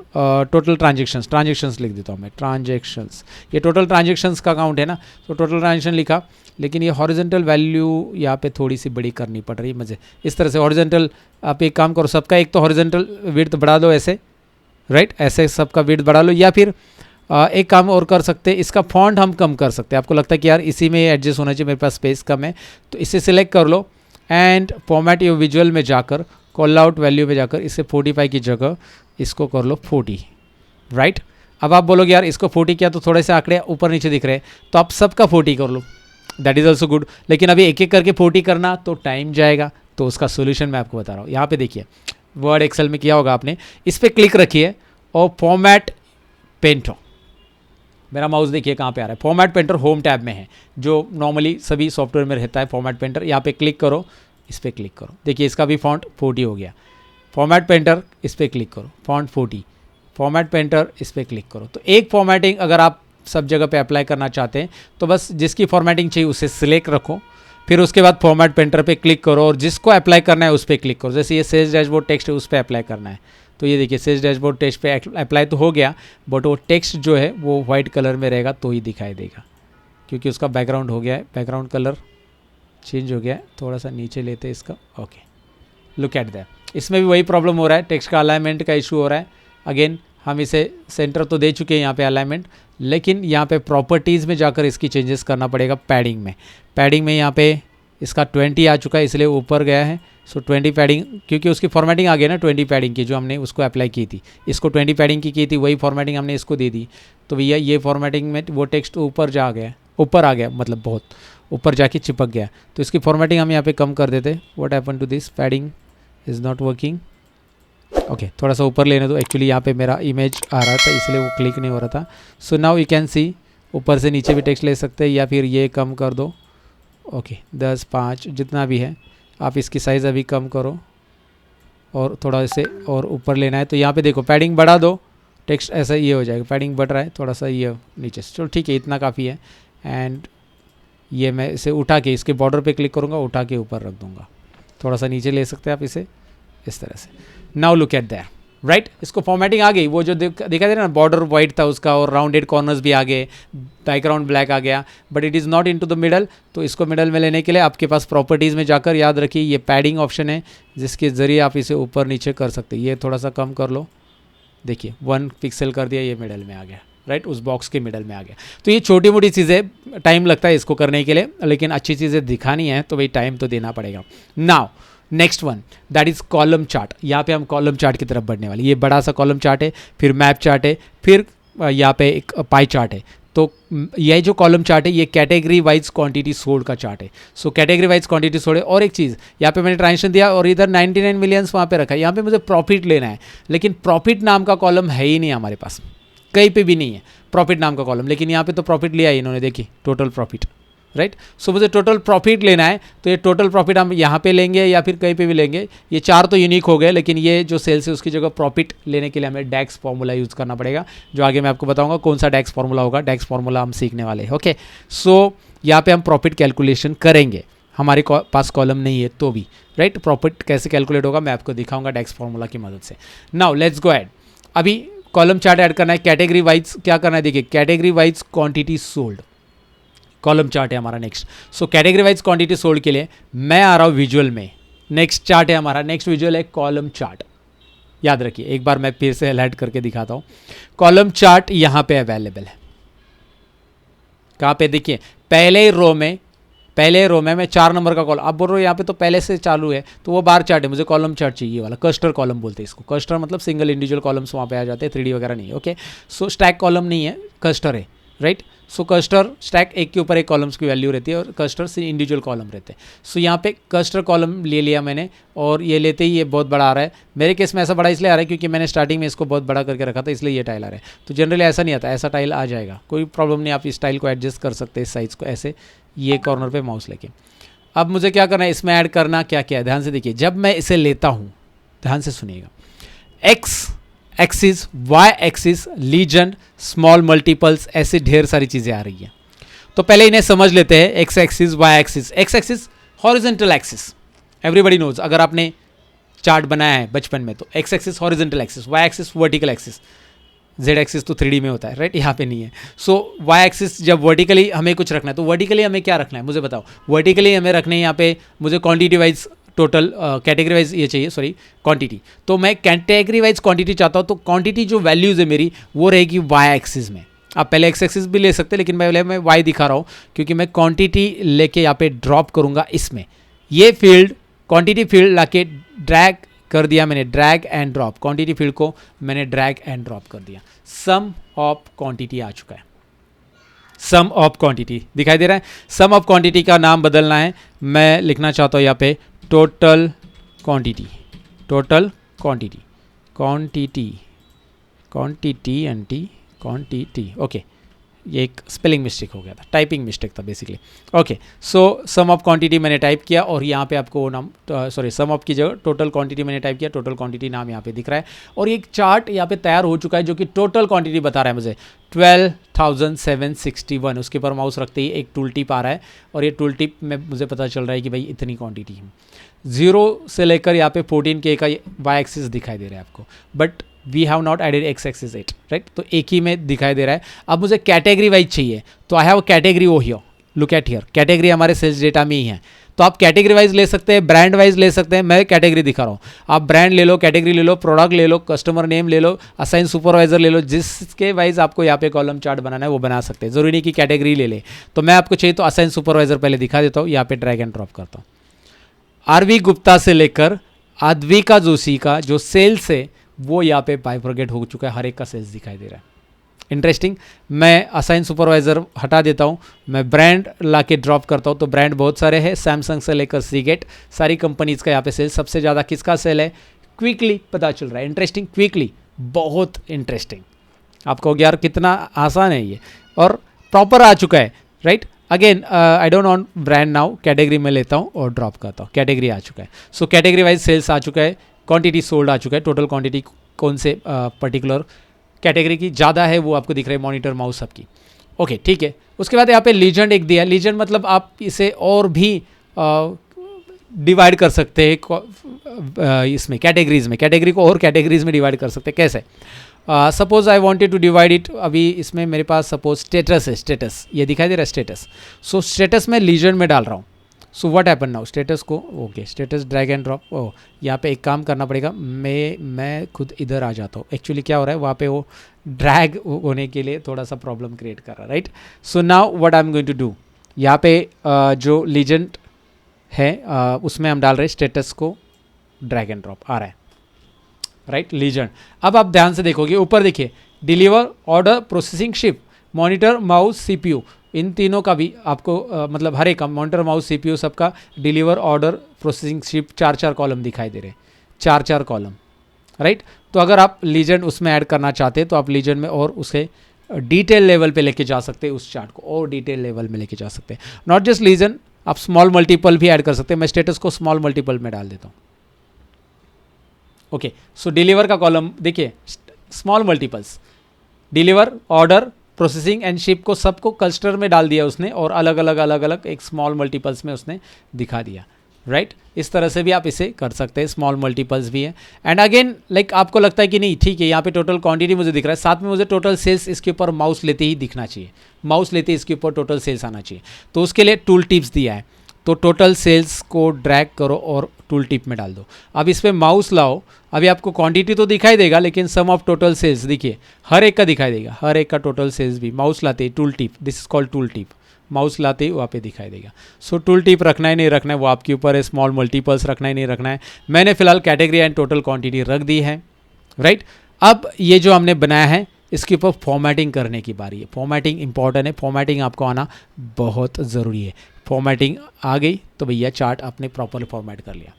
टोटल ट्रांजेक्शन्स लिख देता हूँ मैं, ट्रांजेक्शन्स। ये टोटल ट्रांजेक्शन्स का काउंट है ना, तो टोटल ट्रांजेक्शन लिखा, लेकिन ये हॉरिजॉन्टल वैल्यू यहाँ पे थोड़ी सी बड़ी करनी पड़ रही है मुझे। इस तरह से हॉरिजॉन्टल, आप एक काम करो, सबका एक तो हॉरिजॉन्टल विड्थ बढ़ा लो ऐसे, राइट, ऐसे सबका विड्थ बढ़ा लो, या फिर एक काम और कर सकते हैं, इसका फॉन्ट हम कम कर सकते हैं। आपको लगता है कि यार इसी में एडजस्ट होना चाहिए, मेरे पास स्पेस कम है, तो इसे सिलेक्ट कर लो एंड फॉर्मेट योर विजुअल में जाकर कॉल आउट वैल्यू में जाकर इसे 45 की जगह इसको कर लो 40, राइट। अब आप बोलोगे यार इसको 40 किया तो थोड़े से आंकड़े ऊपर नीचे दिख रहे हैं, तो आप सबका 40 कर लो, दैट इज़ ऑल्सो गुड। लेकिन अभी एक एक करके 40 करना तो टाइम जाएगा, तो उसका सोल्यूशन मैं आपको बता रहा हूँ। यहाँ पे देखिए, वर्ड एक्सेल में किया होगा आपने, इस पर क्लिक रखिए और फॉर्मेट पेंटर, मेरा माउस देखिए कहाँ पे आ रहा है, फॉर्मेट पेंटर होम टैब में है, जो नॉर्मली सभी सॉफ्टवेयर में रहता है फॉर्मेट पेंटर। यहाँ पे क्लिक करो, इस पर क्लिक करो, देखिए इसका भी फॉन्ट 40 हो गया। फॉर्मेट पेंटर, इस पर क्लिक करो, फॉन्ट 40, फॉर्मेट पेंटर, इस पर क्लिक करो। तो एक फॉर्मेटिंग अगर आप सब जगह पे अप्लाई करना चाहते हैं तो बस जिसकी फॉर्मेटिंग चाहिए उसे सिलेक्ट रखो, फिर उसके बाद फॉर्मेट पेंटर पे क्लिक करो और जिसको अप्लाई करना है उस पर क्लिक करो। जैसे ये सेल्स डैशबोर्ड टेक्स्ट है, उस पर अप्लाई करना है, तो ये देखिए सेल्स डैशबोर्ड टेक्स्ट पे अप्लाई तो हो गया, बट वो टेक्स्ट जो है वो वाइट कलर में रहेगा तो ही दिखाई देगा, क्योंकि उसका बैकग्राउंड हो गया है, बैकग्राउंड कलर चेंज हो गया है। थोड़ा सा नीचे लेते हैं इसका, ओके, लुक एट दैट। इसमें भी वही प्रॉब्लम हो रहा है, टेक्स्ट का अलाइनमेंट का इशू हो रहा है। अगेन हम इसे सेंटर तो दे चुके हैं यहाँ पे अलाइनमेंट, लेकिन यहाँ पे प्रॉपर्टीज़ में जाकर इसकी चेंजेस करना पड़ेगा। पैडिंग में यहाँ पे इसका 20 आ चुका है, इसलिए ऊपर गया है। सो 20 पैडिंग, क्योंकि उसकी फॉर्मेटिंग आ गई ना 20 पैडिंग की, जो हमने उसको अप्लाई की थी, इसको 20 पैडिंग की थी, वही फॉर्मेटिंग हमने इसको दे दी। तो भैया ये फॉर्मेटिंग में वो टेक्स्ट ऊपर आ गया, मतलब बहुत ऊपर जाके चिपक गया, तो इसकी फॉर्मेटिंग हम यहाँ पे कम कर देते। What happen to this, padding is not working, okay, थोड़ा सा ऊपर लेने दो। एक्चुअली यहाँ पे मेरा इमेज आ रहा था इसलिए वो क्लिक नहीं हो रहा था। So now you can see, ऊपर से नीचे भी टेक्स्ट ले सकते हैं, या फिर ये कम कर दो, ओके, 10, 5 जितना भी है। आप इसकी साइज़ अभी कम करो और थोड़ा इसे और ऊपर लेना है, तो यहाँ पे देखो पैडिंग बढ़ा दो, टेक्स्ट ऐसा ये हो जाएगा, पैडिंग बढ़ रहा है थोड़ा सा, ये नीचे से, चलो ठीक है, इतना काफ़ी है। एंड ये मैं इसे उठा के इसके बॉर्डर पे क्लिक करूँगा, उठा के ऊपर रख दूँगा, थोड़ा सा नीचे ले सकते हैं आप इसे इस तरह से। Now look at that, right, इसको फॉर्मेटिंग आ गई, वो जो दिखा दे रहा ना, बॉर्डर वाइट था उसका और राउंडेड कॉर्नर्स भी आ गए, बैकग्राउंड ब्लैक आ गया, but it is not into the middle. तो इसको मिडल में लेने के लिए आपके पास प्रॉपर्टीज़ में जाकर, याद रखिए ये पैडिंग ऑप्शन है जिसके ज़रिए आप इसे ऊपर नीचे कर सकते हैं। ये थोड़ा सा कम कर लो, देखिए 1 पिक्सल कर दिया, ये मिडल में आ गया, राइट, उस बॉक्स के मिडल में आ गया। तो ये छोटी मोटी चीज़ें, टाइम लगता है इसको करने के लिए, लेकिन अच्छी चीज़ें दिखानी है तो भाई टाइम तो देना पड़ेगा। Now next one, that is column chart. यहाँ पे हम कॉलम चार्ट की तरफ बढ़ने वाले, ये बड़ा सा कॉलम चार्ट है, फिर मैप चार्ट है, फिर यहाँ पे एक पाई चार्ट है। तो यह जो कॉलम चार्ट है ये कैटेगरी वाइज क्वांटिटी सोल्ड का चार्ट है। So category wise quantity sold है। और एक चीज़, यहाँ पे मैंने ट्रांजेक्शन दिया और इधर 99 मिलियंस वहाँ पे रखा है, यहाँ पे मुझे प्रॉफिट लेना है, लेकिन प्रॉफिट नाम का कॉलम है ही नहीं हमारे पास, कहीं पे भी नहीं है प्रॉफिट नाम का कॉलम, लेकिन यहाँ पे तो प्रॉफिट लिया है इन्होंने, देखिए टोटल प्रॉफिट, राइट। सो मुझे टोटल प्रॉफिट लेना है, तो ये टोटल प्रॉफिट हम यहाँ पे लेंगे या फिर कहीं पे भी लेंगे। ये 4 तो यूनिक हो गए, लेकिन ये जो सेल्स है उसकी जगह प्रॉफिट लेने के लिए हमें डैक्स फॉर्मूला यूज़ करना पड़ेगा, जो आगे मैं आपको बताऊंगा कौन सा डैक्स फॉर्मूला होगा। डैक्स फॉर्मूला हम सीखने वाले हैं। ओके, सो यहाँ पे हम प्रॉफिट कैलकुलेशन करेंगे, हमारे पास कॉलम नहीं है तो भी, राइट। प्रॉफिट कैसे कैलकुलेट होगा मैं आपको दिखाऊंगा डैक्स फॉर्मूला की मदद से। Now let's go add. अभी कॉलम चार्ट ऐड करना है, कैटेगरी वाइज क्या करना है, देखिए category wise quantity sold, column chart है हमारा next. So category wise quantity sold के लिए मैं आ रहा हूँ विजुअल में, नेक्स्ट चार्ट है हमारा, नेक्स्ट विजुअल है कॉलम चार्ट। याद रखिए, एक बार मैं फिर से हाईलाइट करके दिखाता हूँ। कॉलम चार्ट यहाँ पे अवेलेबल है, कहाँ पे, देखिए पहले रो में मैं 4 नंबर का कॉलम, आप बोल रहे हो यहाँ पे तो पहले से चालू है, तो वो बार चार्ट है, मुझे कॉलम चार्ट चाहिए वाला, क्लस्टर कॉलम बोलते हैं इसको। क्लस्टर मतलब सिंगल इंडिविजुअल कॉलम्स वहाँ पे आ जाते हैं, 3D वगैरह नहीं है। ओके, सो स्टैक कॉलम नहीं है, क्लस्टर है, राइट। सो क्लस्टर स्टैक एक के ऊपर एक कॉलम्स की वैल्यू रहती है और क्लस्टर से इंडिविजुअल कॉलम रहते हैं। सो यहाँ पे क्लस्टर कॉलम ले लिया मैंने, और ये लेते ही ये बहुत बड़ा आ रहा है। मेरे केस में ऐसा बड़ा इसलिए आ रहा है क्योंकि मैंने स्टार्टिंग में इसको बहुत बड़ा करके रखा था, इसलिए ये टाइल आ रहा है। तो जनरली ऐसा नहीं आता, ऐसा टाइल आ जाएगा, कोई प्रॉब्लम नहीं, आप इस टाइल को एडजस्ट कर सकते हैं, इस साइज़ को ऐसे, ये कॉर्नर पे माउस लेके। अब मुझे क्या करना है, इसमें ऐड करना क्या क्या है, ध्यान से देखिए। जब मैं इसे लेता हूँ, ध्यान से सुनिएगा, X axis, Y axis, legend, small multiples, ऐसे ढेर सारी चीज़ें आ रही हैं। तो पहले इन्हें समझ लेते हैं। X axis, Y axis, X axis horizontal axis, everybody knows, अगर आपने चार्ट बनाया है बचपन में तो X axis horizontal axis, Y axis vertical axis, Z axis तो 3D में होता है, राइट, यहाँ पे नहीं है। सो वाई एक्सिस जब वर्टिकली हमें कुछ रखना है, तो वर्टिकली हमें क्या रखना है मुझे बताओ। वर्टिकली हमें रखने हैं यहाँ पे, मुझे quantity wise total, category wise ये चाहिए, सॉरी क्वांटिटी, तो मैं कैटेगरी वाइज क्वांटिटी चाहता हूँ। तो क्वांटिटी जो वैल्यूज़ है मेरी वो रहेगी वाई एक्सिस में। आप पहले एक्स एक्सिस भी ले सकते हैं, लेकिन पहले मैं वाई दिखा रहा हूँ क्योंकि मैं क्वांटिटी लेके यहाँ पे ड्रॉप करूँगा इसमें। ये फील्ड क्वांटिटी फील्ड लाके ड्रैग कर दिया मैंने, drag and drop, quantity field को मैंने ड्रैग एंड ड्रॉप कर दिया। सम ऑफ क्वांटिटी आ चुका है, सम ऑफ क्वांटिटी दिखाई दे रहा है। सम ऑफ क्वांटिटी का नाम बदलना है, मैं लिखना चाहता हूँ यहाँ पे total quantity, total quantity, quantity, quantity anti quantity. Okay, ये एक स्पेलिंग मिस्टेक हो गया था, टाइपिंग मिस्टेक था basically. Okay, so sum of quantity मैंने टाइप किया और यहाँ पे आपको वो नाम, सॉरी सम ऑफ की जगह टोटल क्वांटिटी मैंने टाइप किया, टोटल क्वांटिटी नाम यहाँ पे दिख रहा है। और एक चार्ट यहाँ पे तैयार हो चुका है जो कि टोटल क्वांटिटी बता रहा है मुझे 12,761। उसके ऊपर माउस रखते ही एक टूल टिप आ रहा है और ये टूल टिप में मुझे पता चल रहा है कि भाई इतनी क्वांटिटी है। 0 से लेकर यहाँ पे 14K का वाई एक्सिस दिखाई दे रहा है आपको, but we have not added X axis 8, right, तो एक ही में दिखाई दे रहा है। अब मुझे कैटेगरी वाइज चाहिए, तो I have category oh here, look at here, category हमारे सेल्स डेटा में ही है। तो आप कैटेगरी वाइज ले सकते हैं, ब्रांड वाइज ले सकते हैं, मैं कैटेगरी दिखा रहा हूँ। आप ब्रांड ले लो, कैटेगरी ले लो, प्रोडक्ट ले लो, कस्टमर नेम ले लो, असाइन सुपरवाइजर ले लो, जिसके वाइज आपको यहाँ पे कॉलम चार्ट बनाना है वो बना सकते हैं, जरूरी नहीं कि कैटेगरी ले ले। तो मैं आपको चाहिए तो असाइन सुपरवाइजर पहले दिखा देता हूँ, यहाँ पे ड्रैग एंड ड्रॉप करता हूँ। आरवी गुप्ता से लेकर अद्विका जोशी का जो सेल्स है वो यहाँ पे बाइफरगेट हो चुका है, हर एक का सेल्स दिखाई दे रहा है। इंटरेस्टिंग। मैं असाइन सुपरवाइजर हटा देता हूँ, मैं ब्रांड ला के ड्रॉप करता हूँ, तो ब्रांड बहुत सारे हैं, सैमसंग से लेकर सीगेट, सारी कंपनीज का यहाँ पे सेल्स। सबसे ज़्यादा किसका सेल है क्विकली पता चल रहा है। इंटरेस्टिंग, क्विकली, बहुत इंटरेस्टिंग। आपको कहोगे यार कितना आसान है ये, और प्रॉपर आ चुका है, right. Again I don't want brand now, category में लेता हूँ और ड्रॉप करता हूँ, कैटेगरी आ चुका है। सो कैटेगरी वाइज सेल्स आ चुका है, क्वांटिटी सोल्ड आ चुका है, टोटल क्वांटिटी कौन से पर्टिकुलर कैटेगरी की ज़्यादा है वो आपको दिख रहा है, मॉनिटर माउस सबकी। ओके, ठीक है। उसके बाद यहाँ पे लीजेंड एक दिया, लीजेंड मतलब आप इसे और भी डिवाइड कर सकते हैं इसमें कैटेगरीज में, कैटेगरी को और कैटेगरीज में डिवाइड कर सकते हैं। कैसे? Suppose I wanted to divide it, अभी इसमें मेरे पास सपोज स्टेटस है, स्टेटस ये दिखाई दे रहा है स्टेटस। सो स्टेटस में लीजेंड में डाल रहा हूँ। So what happen now, status को okay, status drag and drop. Oh, यहाँ पे एक काम करना पड़ेगा, मैं खुद इधर आ जाता हूँ। एक्चुअली क्या हो रहा है वहाँ पे, वो ड्रैग होने के लिए थोड़ा सा प्रॉब्लम क्रिएट कर रहा है, right. So now what I am going to do, यहाँ पे जो लीजेंड है उसमें हम डाल रहे हैं स्टेटस को ड्रैग एंड ड्रॉप, आ रहा है, राइट, लीजेंड। अब आप ध्यान से देखोगे ऊपर देखिए, deliver, order, processing, ship, monitor, mouse, CPU, इन तीनों का भी आपको मतलब हर एक का मॉनिटर, माउस, सीपीयू सबका deliver, order, processing, ship 4-4 column दिखाई दे रहे हैं, 4-4 कॉलम, राइट। तो अगर आप लीजेंड उसमें ऐड करना चाहते हैं तो आप लीजेंड में और उसे डिटेल लेवल पे लेके जा सकते हैं उस चार्ट को, और डिटेल लेवल में लेके जा सकते हैं। नॉट जस्ट रीजन, आप स्मॉल मल्टीपल भी ऐड कर सकते हैं। मैं स्टेटस को स्मॉल मल्टीपल में डाल देता हूँ। ओके, सो डिलीवर का कॉलम देखिए, small multiples, deliver, order, processing and ship को सबको क्लस्टर में डाल दिया उसने, और अलग अलग एक स्मॉल मल्टीपल्स में उसने दिखा दिया, राइट इस तरह से भी आप इसे कर सकते हैं। स्मॉल मल्टीपल्स भी है। एंड अगेन लाइक आपको लगता है कि नहीं ठीक है, यहाँ पे टोटल क्वांटिटी मुझे दिख रहा है, साथ में मुझे टोटल सेल्स इसके ऊपर माउस लेते ही दिखना चाहिए, माउस लेते ही इसके ऊपर टोटल सेल्स आना चाहिए। तो उसके लिए टूल टिप्स दिया है, तो टोटल सेल्स को ड्रैग करो और टूल टिप में डाल दो। अब इस पर माउस लाओ, अभी आपको क्वांटिटी तो दिखाई देगा, लेकिन सम ऑफ टोटल सेल्स देखिए हर एक का दिखाई देगा, हर एक का टोटल सेल्स भी माउस लाते ही tool tip, this is called tool tip, mouse लाते ही वहाँ पे दिखाई देगा। सो टूल टिप रखना है नहीं रखना है वो आपके ऊपर है, स्मॉल मल्टीपल्स रखना है नहीं रखना है। मैंने फिलहाल कैटेगरी एंड टोटल क्वांटिटी रख दी है, राइट। अब ये जो हमने बनाया है इसके ऊपर फॉर्मेटिंग करने की बारी है। फॉर्मेटिंग इंपॉर्टेंट है, फॉर्मेटिंग आपको आना बहुत ज़रूरी है। फॉर्मेटिंग आ गई तो भैया चार्ट आपने प्रॉपर फॉर्मेट कर लिया।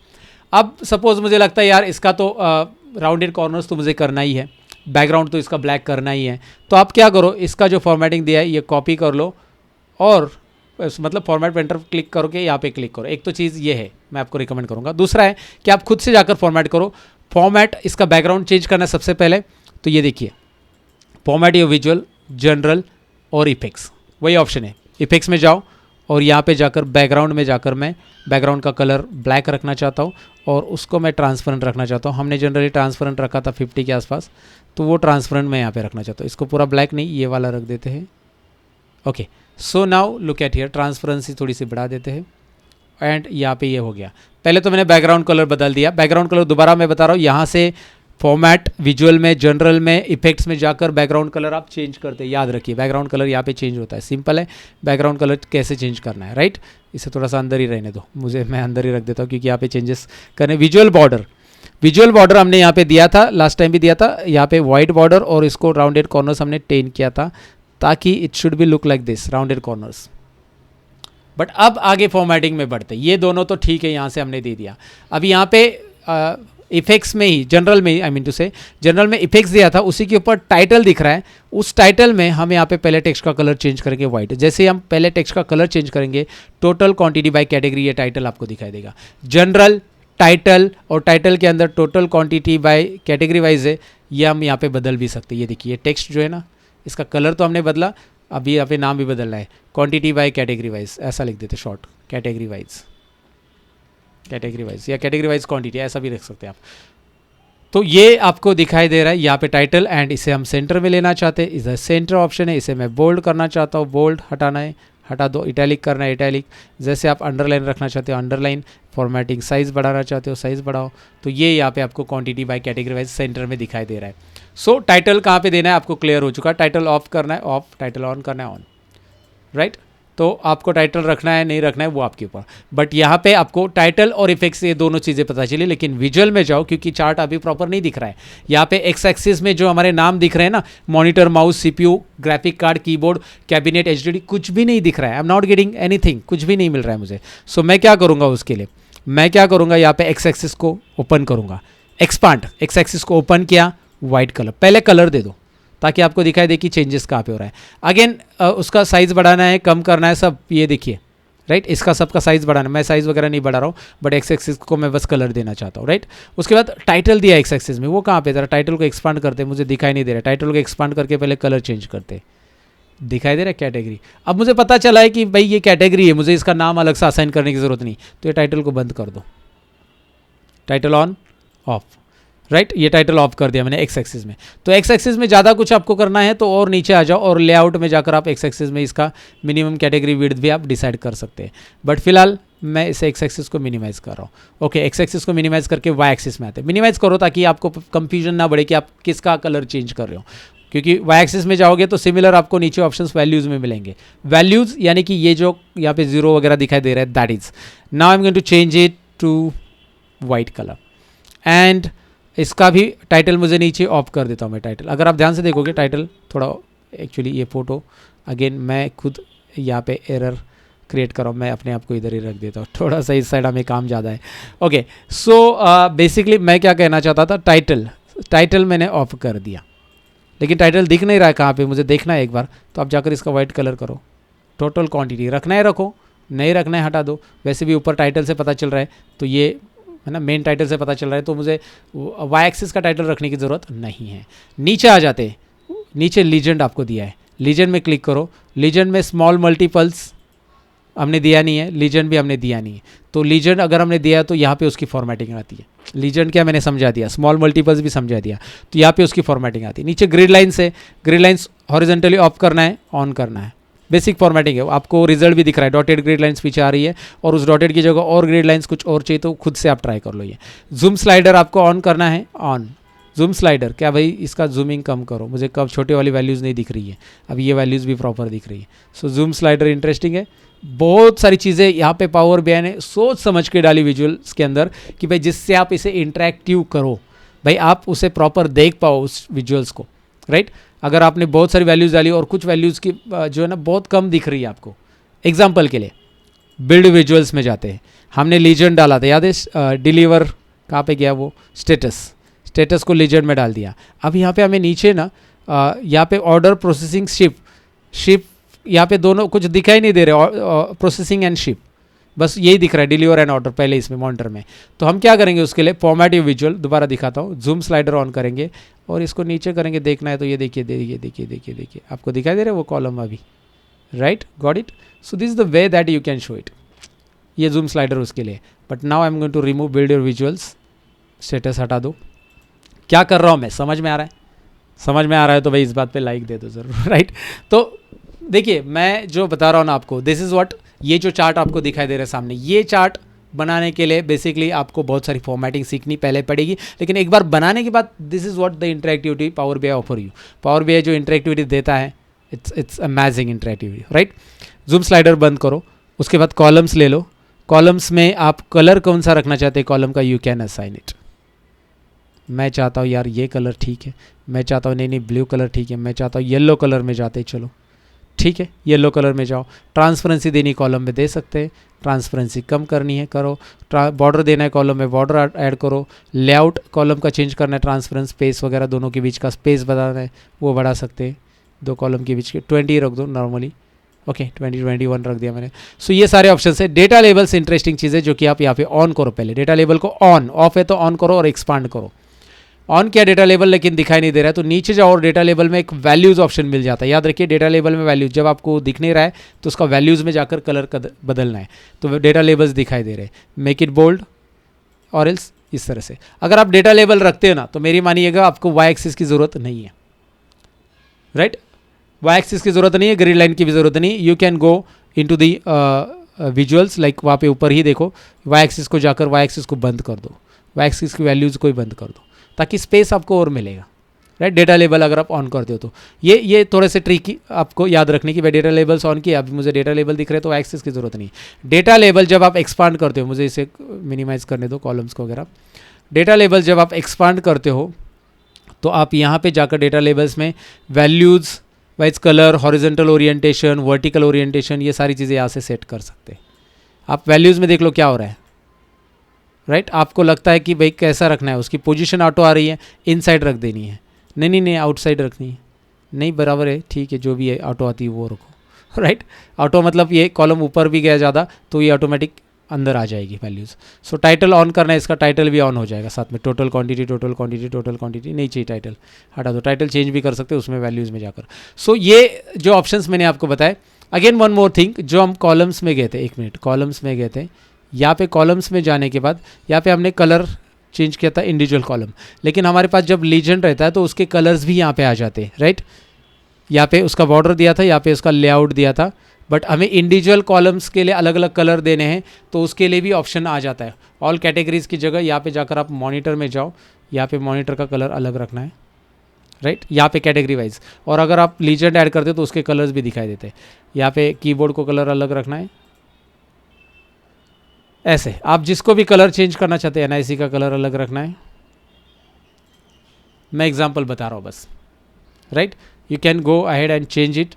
अब सपोज मुझे लगता है यार इसका तो राउंडेड कॉर्नर्स तो मुझे करना ही है, बैकग्राउंड तो इसका ब्लैक करना ही है, तो आप क्या करो, इसका जो फॉर्मेटिंग दिया है ये कॉपी कर लो और मतलब फॉर्मेट पेंटर क्लिक करो के यहाँ पे क्लिक करो। एक तो चीज़ ये है मैं आपको रिकमेंड करूँगा। दूसरा है कि आप खुद से जाकर फॉर्मेट करो। फॉर्मेट इसका बैकग्राउंड चेंज करना है सबसे पहले, तो ये देखिए फॉर्मेट योर विजुअल, जनरल और इफेक्ट्स, वही ऑप्शन है। इफेक्ट्स में जाओ और यहाँ पे जाकर बैकग्राउंड में जाकर मैं बैकग्राउंड का कलर ब्लैक रखना चाहता हूँ और उसको मैं ट्रांसपेरेंट रखना चाहता हूँ। हमने जनरली ट्रांसपेरेंट रखा था 50 के आसपास, तो वो ट्रांसपेरेंट मैं यहाँ पे रखना चाहता हूँ। इसको पूरा ब्लैक नहीं, ये वाला रख देते हैं। Okay, so now look at here, transparency थोड़ी सी बढ़ा देते हैं एंड यहाँ पे ये हो गया। पहले तो मैंने बैकग्राउंड कलर बदल दिया। बैकग्राउंड कलर दोबारा मैं बता रहा हूँ, यहाँ से फॉर्मेट, विजुअल में, जनरल में, इफेक्ट्स में जाकर बैकग्राउंड कलर आप चेंज करते हैं। याद रखिए बैकग्राउंड कलर यहाँ पे चेंज होता है, सिंपल है। बैकग्राउंड कलर कैसे चेंज करना है, राइट। इसे थोड़ा सा अंदर ही रहने दो, मैं अंदर ही रख देता हूँ क्योंकि यहाँ पे चेंजेस करने। विजुअल बॉर्डर हमने यहाँ पे दिया था, लास्ट टाइम भी दिया था, यहाँ पे वाइट बॉर्डर और इसको राउंडेड कॉर्नर्स हमने 10 किया था ताकि it should be look like this, rounded corners. But अब आगे फॉर्मेटिंग में बढ़ते, ये दोनों तो ठीक है, यहाँ से हमने दे दिया। अब यहाँ पे इफेक्ट्स में ही, जनरल में ही, आई मीन टू से जनरल में इफेक्ट्स दिया था, उसी के ऊपर टाइटल दिख रहा है। उस टाइटल में हम यहाँ पे पहले टेक्स्ट का कलर चेंज करेंगे वाइट। जैसे ही हम पहले टेक्स्ट का कलर चेंज करेंगे, टोटल क्वांटिटी बाय कैटेगरी ये टाइटल आपको दिखाई देगा। जनरल, टाइटल और टाइटल के अंदर total quantity by category wise है, ये हम यहाँ पे बदल भी सकते हैं। ये देखिए टेक्स्ट जो है ना, इसका कलर तो हमने बदला, अभी यहाँ पे नाम भी बदलना है, क्वांटिटी बाय कैटेगरी वाइज ऐसा लिख देते, शॉर्ट कैटेगरी वाइज या कैटेगरी वाइज क्वांटिटी, ऐसा भी रख सकते हैं आप। तो ये आपको दिखाई दे रहा है यहाँ पे टाइटल, एंड इसे हम सेंटर में लेना चाहते हैं, इधर सेंटर ऑप्शन है। इसे मैं बोल्ड करना चाहता हूँ, बोल्ड हटाना है, हटा दो। इटैलिक करना है, इटैलिक। जैसे आप अंडरलाइन रखना चाहते हो, अंडरलाइन। फॉर्मेटिंग साइज़ बढ़ाना चाहते हो, साइज़ बढ़ाओ। तो ये यहाँ पे आपको quantity by category wise centre में दिखाई दे रहा है। सो टाइटल कहाँ पे देना है आपको क्लियर हो चुका है। टाइटल ऑफ करना है, ऑफ। टाइटल ऑन करना है, ऑन, राइट। तो आपको टाइटल रखना है नहीं रखना है वो आपके ऊपर। बट यहाँ पे आपको टाइटल और इफेक्ट्स ये दोनों चीज़ें पता चली। लेकिन विजुअल में जाओ, क्योंकि चार्ट अभी प्रॉपर नहीं दिख रहा है। यहाँ पे एक्स एक्सिस में जो हमारे नाम दिख रहे हैं ना, monitor, mouse, CPU, graphic card, keyboard, cabinet, HDD, कुछ भी नहीं दिख रहा है। I am not getting anything, कुछ भी नहीं मिल रहा है मुझे। सो मैं क्या करूँगा उसके लिए, मैं क्या करूँगा, यहाँ पे एक्स एक्सिस को ओपन करूँगा, एक्सपांड। एक्स एक्सिस को ओपन किया, वाइट कलर, पहले कलर दे दो ताकि आपको दिखाई दे कि चेंजेस कहाँ पे हो रहा है। अगेन उसका साइज़ बढ़ाना है, कम करना है, सब ये देखिए, राइट। इसका सबका साइज़ बढ़ाना है, मैं साइज़ वगैरह नहीं बढ़ा रहा हूँ, बट एक्स एक्सिस को मैं बस कलर देना चाहता हूँ, राइट। उसके बाद टाइटल दिया एक्स एक्सिस में, वो कहाँ पे, जरा टाइटल को एक्सपांड करते, मुझे दिखाई नहीं दे रहा। टाइटल को एक्सपांड करके पहले कलर चेंज करते, दिखाई दे रहा है कैटेगरी। अब मुझे पता चला है कि भाई ये कैटेगरी है, मुझे इसका नाम अलग से असाइन करने की ज़रूरत नहीं। तो ये टाइटल को बंद कर दो, टाइटल ऑन, ऑफ, राइट। ये टाइटल ऑफ कर दिया मैंने एक्स एक्सिस में। तो एक्स एक्सिस में ज़्यादा कुछ आपको करना है तो और नीचे आ जाओ और लेआउट में जाकर आप एक्स एक्सिस में इसका मिनिमम कैटेगरी विड्थ भी आप डिसाइड कर सकते हैं। बट फिलहाल मैं इसे एक्स एक्सिस को मिनिमाइज़ कर रहा हूँ। ओके, एक्स एक्सिस को मिनिमाइज़ करके वाई एक्सिस में आते हैं। मिनिमाइज़ करो ताकि आपको कंफ्यूजन ना बढ़े कि आप किसका कलर चेंज कर रहे हो, क्योंकि वाई एक्सिस में जाओगे तो सिमिलर आपको नीचे ऑप्शंस वैल्यूज़ में मिलेंगे। वैल्यूज़ यानी कि ये जो यहाँ पे 0 वगैरह दिखाई दे रहा है, that is. Now I am going to change it to white colour, and इसका भी टाइटल मुझे नीचे ऑफ कर देता हूँ मैं। टाइटल अगर आप ध्यान से देखोगे, टाइटल थोड़ा, एक्चुअली ये फ़ोटो अगेन मैं खुद यहाँ पे एरर क्रिएट कर रहा हूँ, मैं अपने आप को इधर ही रख देता हूँ, थोड़ा सा इस साइड हमें काम ज़्यादा है। ओके, सो बेसिकली मैं क्या कहना चाहता था, टाइटल मैंने ऑफ कर दिया, लेकिन टाइटल दिख नहीं रहा है कहाँ पे, मुझे देखना है एक बार, तो आप जाकर इसका वाइट कलर करो। टोटल क्वांटिटी रखना है रखो, नहीं रखना है हटा दो। वैसे भी ऊपर टाइटल से पता चल रहा है, तो ये है ना मेन टाइटल से पता चल रहा है, तो मुझे वाई एक्सिस का टाइटल रखने की ज़रूरत नहीं है। नीचे आ जाते, नीचे लीजेंड आपको दिया है, लीजेंड में क्लिक करो। लीजेंड में स्मॉल मल्टीपल्स हमने दिया नहीं है, लीजेंड भी हमने दिया नहीं है। तो लीजेंड अगर हमने दिया तो यहाँ पे उसकी फॉर्मेटिंग आती है। लीजेंड क्या मैंने समझा दिया, स्मॉल मल्टीपल्स भी समझा दिया, तो यहाँ पे उसकी फॉर्मेटिंग आती है। नीचे ग्रिड लाइन से, ग्रिड लाइन्स हॉरिजॉन्टली ऑफ करना है, ऑन करना है, बेसिक फॉर्मेटिंग है। आपको रिजल्ट भी दिख रहा है, डॉटेड ग्रिड लाइन्स पीछे आ रही है, और उस डॉटेड की जगह और ग्रिड लाइन्स कुछ और चाहिए तो खुद से आप ट्राई कर लो। ये जूम स्लाइडर आपको ऑन करना है, ऑन। जूम स्लाइडर क्या भाई, इसका जूमिंग कम करो, मुझे कब छोटे वाली वैल्यूज़ नहीं दिख रही है, अब ये वैल्यूज़ भी प्रॉपर दिख रही है। सो जूम स्लाइडर इंटरेस्टिंग है। बहुत सारी चीज़ें यहाँ पे पावर बीआई ने सोच समझ के डाली विजुअल्स के अंदर, कि भाई जिससे आप इसे इंटरेक्टिव करो, भाई आप उसे प्रॉपर देख पाओ उस विजुअल्स को, राइट। अगर आपने बहुत सारी वैल्यूज़ डाली और कुछ वैल्यूज़ की जो है ना बहुत कम दिख रही है आपको, एग्जाम्पल के लिए बिल्ड विजुअल्स में जाते हैं, हमने लीजेंड डाला था, याद है डिलीवर कहाँ पे गया वो, स्टेटस को लीजेंड में डाल दिया। अब यहाँ पे हमें नीचे ना यहाँ पे ऑर्डर प्रोसेसिंग शिप यहाँ पे दोनों कुछ दिखाई नहीं दे रहे, प्रोसेसिंग एंड शिप, बस यही दिख रहा है, डिलीवर एंड ऑर्डर पहले इसमें मॉनिटर में। तो हम क्या करेंगे उसके लिए, फॉर्मेट यू विजुअल, दोबारा दिखाता हूँ, जूम स्लाइडर ऑन करेंगे और इसको नीचे करेंगे, देखना है तो ये देखिए देखिए देखिए देखिए देखिए, आपको दिखाई दे रहा है वो कॉलम अभी, right, got it. So this is the way that you can show it. ये जूम स्लाइडर उसके लिए। But now I am going to remove build your visuals, status हटा दो। क्या कर रहा हूँ मैं, समझ में आ रहा है? समझ में आ रहा है तो भाई इस बात पे लाइक दे दो ज़रूर, राइट। तो देखिए मैं जो बता रहा हूँ ना आपको, दिस इज़ व्हाट, ये जो चार्ट आपको दिखाई दे रहा है सामने, ये चार्ट बनाने के लिए बेसिकली आपको बहुत सारी फॉर्मेटिंग सीखनी पहले पड़ेगी, लेकिन एक बार बनाने के बाद this is what the interactivity power BI offer you. Power BI जो इंटरेक्टिविटी देता है, it's amazing interactivity, right. Zoom slider बंद करो, उसके बाद कॉलम्स ले लो। कॉलम्स में आप कलर कौन सा रखना चाहते हैं कॉलम का, यू कैन असाइन इट। मैं चाहता हूँ यार ये कलर ठीक है, मैं चाहता हूँ नहीं ब्लू कलर ठीक है, मैं चाहता हूँ येलो कलर में जाते, चलो ठीक है येलो कलर में जाओ। ट्रांसपेरेंसी देनी कॉलम में दे सकते हैं, ट्रांसपेरेंसी कम करनी है करो, बॉर्डर देना है कॉलम में बॉर्डर ऐड करो, लेआउट कॉलम का चेंज करना है, ट्रांसपेरेंट स्पेस वगैरह दोनों के बीच का स्पेस बढ़ाना है वो बढ़ा सकते हैं, दो कॉलम के बीच के 20 रख दो नॉर्मली, ओके 21 रख दिया मैंने। सो ये सारे ऑप्शन है। डेटा लेबल्स इंटरेस्टिंग चीज़ है जो कि आप यहाँ पे ऑन करो, पहले डेटा लेबल को ऑन, ऑफ है तो ऑन करो और एक्सपांड करो। ऑन किया डेटा लेबल लेकिन दिखाई नहीं दे रहा है, तो नीचे जाओ और डेटा लेबल में एक वैल्यूज़ ऑप्शन मिल जाता है। याद रखिए डेटा लेबल में वैल्यूज जब आपको दिख नहीं रहा है तो उसका वैल्यूज़ में जाकर कलर बदलना है, तो डेटा लेबल्स दिखाई दे रहे हैं, मेक इट बोल्ड और एल्स इस तरह से। अगर आप डेटा लेबल रखते हो ना तो मेरी मानिएगा आपको वाई एक्सिस की ज़रूरत नहीं है, राइट। वाई एक्सिस की ज़रूरत नहीं है, ग्रिड लाइन की भी ज़रूरत नहीं। You can go into the visuals, like वहाँ पे ऊपर ही देखो वाई एक्सिस को जाकर वाई एक्सिस को बंद कर दो, वाई एक्सिस की वैल्यूज़ को ही बंद कर दो ताकि स्पेस आपको और मिलेगा, राइट। डेटा लेबल अगर आप ऑन करते हो तो ये थोड़े से ट्रिकी आपको याद रखने की, भाई डेटा लेबल्स ऑन किया, अभी मुझे डेटा लेबल दिख रहे हैं तो एक्सेस की ज़रूरत नहीं। डेटा लेबल जब आप एक्सपांड करते हो, मुझे इसे मिनिमाइज़ करने दो कॉलम्स को वगैरह। डेटा लेबल जब आप एक्सपांड करते हो तो आप यहाँ पे जाकर डेटा लेबल्स में values wise colour, horizontal orientation, vertical orientation, ये सारी चीज़ें यहाँ से सेट कर सकते हैं। आप वैल्यूज़ में देख लो क्या हो रहा है, राइट। आपको लगता है कि भाई कैसा रखना है, उसकी पोजीशन ऑटो आ रही है, इनसाइड रख देनी है, नहीं आउटसाइड रखनी है, नहीं बराबर है, ठीक है जो भी है ऑटो आती है वो रखो, राइट। ऑटो मतलब ये कॉलम ऊपर भी गया ज़्यादा तो ये ऑटोमेटिक अंदर आ जाएगी वैल्यूज़। सो टाइटल ऑन करना है, इसका टाइटल भी ऑन हो जाएगा साथ में, टोटल क्वांटिटी नहीं चाहिए टाइटल, हटा दो। टाइटल चेंज भी कर सकते हैं उसमें वैल्यूज़ में जाकर। सो ये जो ऑप्शंस मैंने आपको बताए, अगेन वन मोर थिंग, जो हम कॉलम्स में गए थे, एक मिनट, कॉलम्स में गए थे, यहाँ पे कॉलम्स में जाने के बाद यहाँ पे हमने कलर चेंज किया था इंडिविजुअल कॉलम, लेकिन हमारे पास जब लीजेंड रहता है तो उसके कलर्स भी यहाँ पे आ जाते हैं, राइट। यहाँ पे उसका बॉर्डर दिया था, यहाँ पे उसका लेआउट दिया था, बट हमें इंडिविजुअल कॉलम्स के लिए अलग अलग कलर देने हैं तो उसके लिए भी ऑप्शन आ जाता है। ऑल कैटेगरीज की जगह यहाँ पे जाकर आप मॉनिटर में जाओ, यहाँ पे मॉनिटर का कलर अलग रखना है, राइट, यहाँ पे कैटेगरी वाइज। और अगर आप लीजेंड ऐड करते हो तो उसके कलर्स भी दिखाई देते हैं। यहाँ पे कीबोर्ड को कलर अलग रखना है, ऐसे आप जिसको भी कलर चेंज करना चाहते हैं, एनआईसी का कलर अलग रखना है। मैं एग्जांपल बता रहा हूँ बस, right. You can go ahead and change it,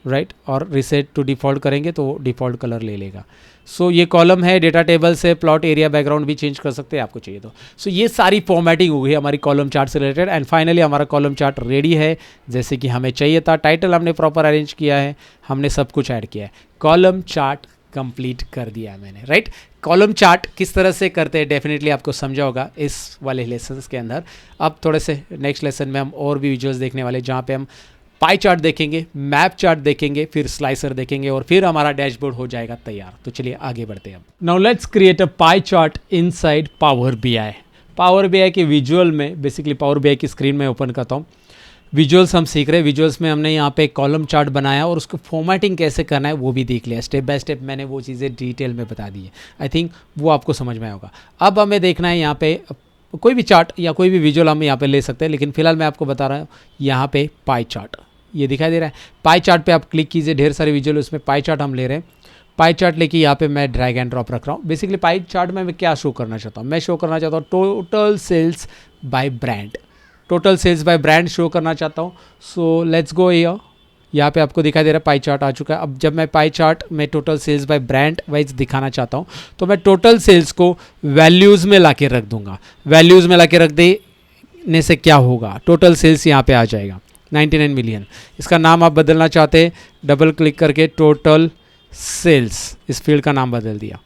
right, और रीसेट टू डिफ़ॉल्ट करेंगे तो डिफ़ॉल्ट कलर ले लेगा। सो ये कॉलम है, डेटा टेबल से प्लॉट एरिया बैकग्राउंड भी चेंज कर सकते हैं आपको चाहिए तो। सो ये सारी फॉर्मेटिंग हो गई हमारी कॉलम चार्ट से रिलेटेड। एंड फाइनली हमारा कॉलम चार्ट रेडी है जैसे कि हमें चाहिए था। टाइटल हमने प्रॉपर अरेंज किया है, हमने सब कुछ ऐड किया है, कॉलम चार्ट कंप्लीट कर दिया है मैंने, राइट। कॉलम चार्ट किस तरह से करते हैं डेफिनेटली आपको समझा होगा इस वाले लेसन्स के अंदर। अब थोड़े से नेक्स्ट लेसन में हम और भी विजुअल्स देखने वाले, जहाँ पे हम पाई चार्ट देखेंगे, मैप चार्ट देखेंगे, फिर स्लाइसर देखेंगे और फिर हमारा डैशबोर्ड हो जाएगा तैयार। तो चलिए आगे बढ़ते हैं। Now let's create a pie chart inside power BI. Power BI के विजुअल में, बेसिकली पावर बीआई की स्क्रीन में ओपन करता हूँ। विजुअल्स हम सीख रहे हैं। विजुअल्स में हमने यहाँ पे कॉलम चार्ट बनाया और उसको फॉर्मेटिंग कैसे करना है वो भी देख लिया। स्टेप बाय स्टेप मैंने वो चीज़ें डिटेल में बता दी है। आई थिंक वो आपको समझ में आया होगा। अब हमें देखना है यहाँ पे कोई भी चार्ट या कोई भी विजुअल हम यहाँ पे ले सकते हैं, लेकिन फिलहाल मैं आपको बता रहा हूँ यहाँ पे पाई चार्ट ये दिखाई दे रहा है। पाई चार्ट पे आप क्लिक कीजिए, ढेर सारे विजुअल उसमें पाई चार्ट हम ले रहे हैं। पाई चार्ट लेके यहाँ पे मैं ड्रैग एंड ड्रॉप रख रहा हूँ। बेसिकली पाई चार्ट में मैं क्या शो करना चाहता हूँ, मैं शो करना चाहता हूँ total sales by brand. Total sales by brand show करना चाहता हूँ। So let's go here. यहाँ पे आपको दिखाई दे रहा है पाई चार्ट आ चुका है। अब जब मैं पाई चार्ट में total sales by brand wise दिखाना चाहता हूँ तो मैं टोटल सेल्स को वैल्यूज़ में ला के रख दूंगा। वैल्यूज़ में ला के रख देने से क्या होगा, टोटल सेल्स यहाँ पे आ जाएगा 99 मिलियन। इसका नाम आप बदलना चाहते हैं, डबल क्लिक करके टोटल सेल्स इस फील्ड का नाम बदल दिया।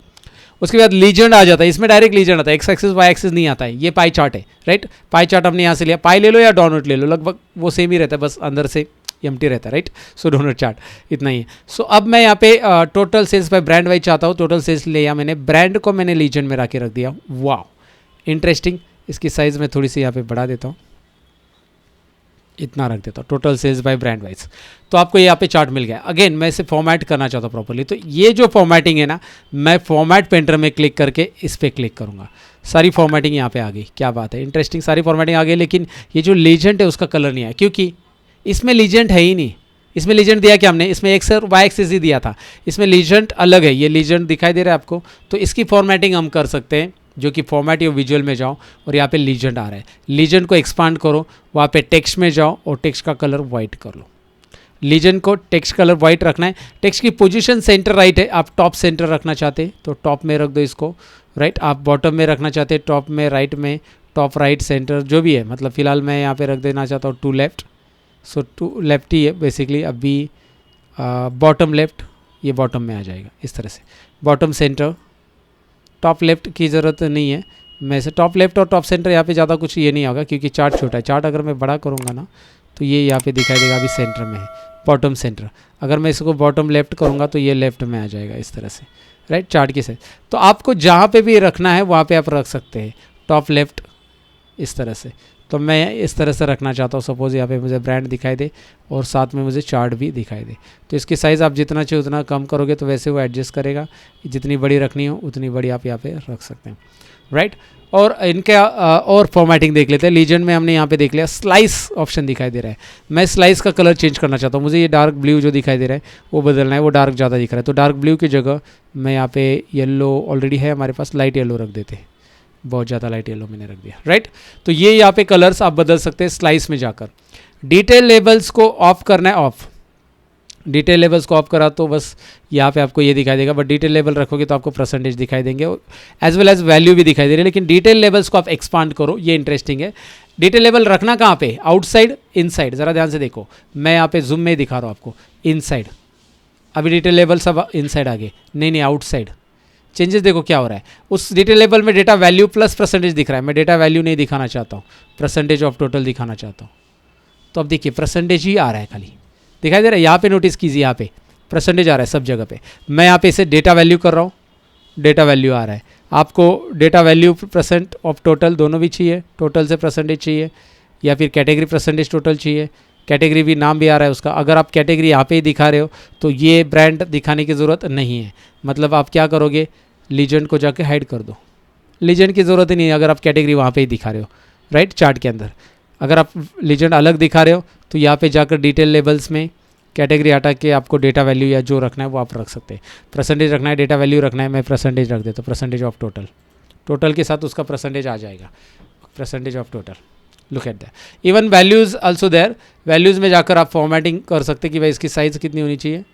उसके बाद लीजेंड आ जाता है, इसमें डायरेक्ट लीजेंड आता है, एक्स एक्सिस वाई एक्सिस नहीं आता है। ये पाई चार्ट है, राइट। पाई चार्ट हमने यहाँ से लिया, पाई ले लो या डोनट ले लो, लगभग वो सेम ही रहता है, बस अंदर से एम्प्टी रहता है, राइट। सो डोनट चार्ट इतना ही है। सो अब मैं यहाँ पे total sales by brand wise चाहता हूँ। टोटल सेल्स लिया मैंने, ब्रांड को मैंने लीजेंड में रख दिया। वाह इंटरेस्टिंग। इसकी साइज़ मैं थोड़ी सी यहाँ पे बढ़ा देता हूँ, इतना रख देता हूँ, total sales by brand wise. तो आपको यहाँ पे चार्ट मिल गया। अगेन मैं इसे फॉर्मेट करना चाहता हूँ प्रॉपर्ली, तो ये जो फॉर्मेटिंग है ना, मैं फॉर्मेट पेंटर में क्लिक करके इस पर क्लिक करूँगा। सारी फॉर्मेटिंग यहाँ पे आ गई। क्या बात है, इंटरेस्टिंग, सारी फॉर्मेटिंग आ गई। लेकिन ये जो लीजेंड है उसका कलर नहीं आया, क्योंकि इसमें लीजेंड है ही नहीं। इसमें लीजेंड दिया क्या हमने, इसमें एक्स और वाई एक्सिस ही दिया था, इसमें लीजेंड अलग है। ये लीजेंड दिखाई दे रहा है आपको, तो इसकी फॉर्मेटिंग हम कर सकते हैं, जो कि फॉर्मेट या विजुअल में जाओ और यहाँ पे लीजेंड आ रहा है। लीजेंड को एक्सपांड करो, वहाँ पे टेक्स्ट में जाओ और टेक्स्ट का कलर वाइट कर लो। लीजेंड को टेक्स्ट कलर वाइट रखना है। टेक्स्ट की पोजीशन सेंटर राइट है, आप टॉप सेंटर रखना चाहते तो टॉप में रख दो इसको, राइट। आप बॉटम में रखना चाहते टॉप में, राइट में, टॉप राइट सेंटर जो भी है। मतलब फिलहाल मैं यहाँ पे रख देना चाहता हूँ to left. So to left ही है बेसिकली। अभी बॉटम लेफ्ट, ये बॉटम में आ जाएगा इस तरह से। बॉटम सेंटर, टॉप लेफ्ट की ज़रूरत नहीं है। मैं से टॉप लेफ्ट और टॉप सेंटर यहाँ पे ज़्यादा कुछ ये नहीं होगा, क्योंकि चार्ट छोटा है। चार्ट अगर मैं बड़ा करूँगा ना तो ये यहाँ पे दिखाई देगा, अभी सेंटर में है बॉटम सेंटर। अगर मैं इसको बॉटम लेफ्ट करूँगा तो ये लेफ्ट में आ जाएगा इस तरह से, राइट, चार्ट के साथ। तो आपको जहाँ पे भी रखना है वहाँ पे आप रख सकते हैं, टॉप लेफ्ट इस तरह से। तो मैं इस तरह से रखना चाहता हूँ। सपोज़ यहाँ पे मुझे ब्रांड दिखाई दे और साथ में मुझे चार्ट भी दिखाई दे, तो इसकी साइज़ आप जितना चाहिए उतना कम करोगे तो वैसे वो एडजस्ट करेगा। जितनी बड़ी रखनी हो उतनी बड़ी आप यहाँ पे रख सकते हैं, राइट। और इनका और फॉर्मेटिंग देख लेते हैं। लीजेंड में हमने यहाँ पे देख लिया, स्लाइस ऑप्शन दिखाई दे रहा है। मैं स्लाइस का कलर चेंज करना चाहता हूँ। मुझे ये डार्क ब्लू जो दिखाई दे रहा है वो बदलना है, वो डार्क ज़्यादा दिख रहा है। तो डार्क ब्लू की जगह मैं यहाँ पे येलो ऑलरेडी है हमारे पास, लाइट येलो रख देते हैं। बहुत ज़्यादा लाइट येलो मैंने रख दिया, राइट। तो ये यहाँ पे कलर्स आप बदल सकते हैं स्लाइस में जाकर। डिटेल लेवल्स को ऑफ करना है, ऑफ। डिटेल लेवल्स को ऑफ करा तो बस यहाँ पे आपको ये दिखाई देगा, बट डिटेल लेवल रखोगे तो आपको परसेंटेज दिखाई देंगे, एज वेल एज वैल्यू भी दिखाई दे रही है। लेकिन डिटेल लेवल्स को आप एक्सपांड करो, ये इंटरेस्टिंग है। डिटेल लेवल रखना कहाँ पे, आउटसाइड, इनसाइड। ज़रा ध्यान से देखो, मैं यहाँ पे जूम में दिखा रहा हूँ आपको, इनसाइड। अभी डिटेल लेवल सब इनसाइड आ गए, नहीं आउटसाइड। चेंजेस देखो क्या हो रहा है। उस डिटेल लेवल में डेटा वैल्यू प्लस परसेंटेज दिख रहा है। मैं डेटा वैल्यू नहीं दिखाना चाहता हूँ, परसेंटेज ऑफ टोटल दिखाना चाहता हूँ। तो अब देखिए परसेंटेज ही आ रहा है, खाली दिखाई दे रहा है। यहाँ पे नोटिस कीजिए, यहाँ पे परसेंटेज आ रहा है सब जगह पे। मैं यहाँ पे इसे डेटा वैल्यू कर रहा हूँ, डेटा वैल्यू आ रहा है। आपको data value percent of total दोनों भी चाहिए, टोटल से परसेंटेज चाहिए या फिर कैटेगरी परसेंटेज टोटल चाहिए। कैटेगरी भी नाम भी आ रहा है उसका। अगर आप कैटेगरी यहाँ पे ही दिखा रहे हो तो ये ब्रांड दिखाने की ज़रूरत नहीं है। मतलब आप क्या करोगे, लीजेंड को जाके हाइड कर दो, लीजेंड की ज़रूरत ही नहीं है अगर आप कैटेगरी वहाँ पे ही दिखा रहे हो, राइट, चार्ट के अंदर। अगर आप लीजेंड अलग दिखा रहे हो तो यहाँ पे जाकर डिटेल लेवल्स में कैटेगरी हटा के आपको डेटा वैल्यू या जो रखना है वो आप रख सकते हैं। परसेंटेज रखना है, डेटा वैल्यू रखना है, मैं परसेंटेज रख देता हूँ, परसेंटेज ऑफ टोटल। टोटल के साथ उसका परसेंटेज आ जाएगा, percentage of total. Look at that. Even values also there, values में जाकर आप फॉर्मेटिंग कर सकते कि भाई इसकी साइज़ कितनी होनी चाहिए,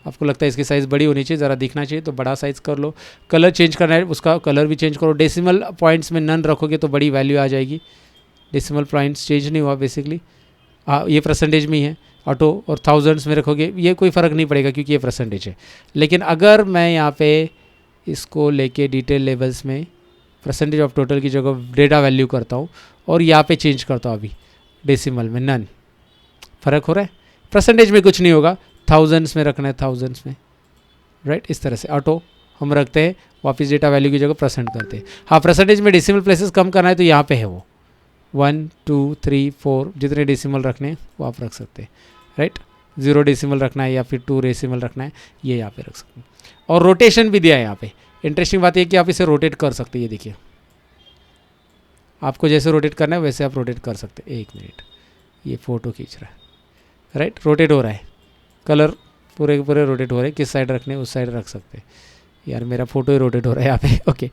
आपको लगता है इसकी साइज़ बड़ी होनी चाहिए, ज़रा दिखना चाहिए तो बड़ा साइज़ कर लो। कलर चेंज करना है उसका कलर भी चेंज करो। डेसिमल पॉइंट्स में नन रखोगे तो बड़ी वैल्यू आ जाएगी। डेसिमल पॉइंट्स चेंज नहीं हुआ बेसिकली, ये परसेंटेज में ही है ऑटो। और थाउजेंड्स में रखोगे ये कोई फ़र्क नहीं पड़ेगा क्योंकि ये परसेंटेज है। लेकिन अगर मैं यहाँ पे इसको लेके डिटेल लेवल्स में परसेंटेज ऑफ टोटल की जगह डेटा वैल्यू करता हूँ और यहाँ पे चेंज करता हूँ, अभी डेसिमल में नन, फ़र्क हो रहा है। परसेंटेज में कुछ नहीं होगा, थाउजेंड्स में रखना है, थाउजेंड्स में, राइट। इस तरह से ऑटो हम रखते हैं, वापस डेटा वैल्यू की जगह परसेंट करते हैं। हाँ, परसेंटेज में डेसिमल प्लेसेस कम करना है तो यहाँ पे है वो 1 2 3 4 जितने डेसिमल रखने हैं वो आप रख सकते हैं, राइट। 0 डेसिमल रखना है या फिर 2 डेसिमल रखना है, ये यहाँ पे रख सकते हैं। और रोटेशन भी दिया है यहाँ पे। इंटरेस्टिंग बात यह कि आप इसे रोटेट कर सकते हैं, ये देखिए आपको जैसे रोटेट करना है वैसे आप रोटेट कर सकते हैं। 1 मिनट, ये फ़ोटो खींच रहा है, राइट, रोटेट हो रहा है, कलर पूरे के पूरे रोटेट हो रहे हैं। किस साइड रखने उस साइड रख सकते हैं। यार मेरा फोटो ही रोटेट हो रहा है यहाँ पे, ओके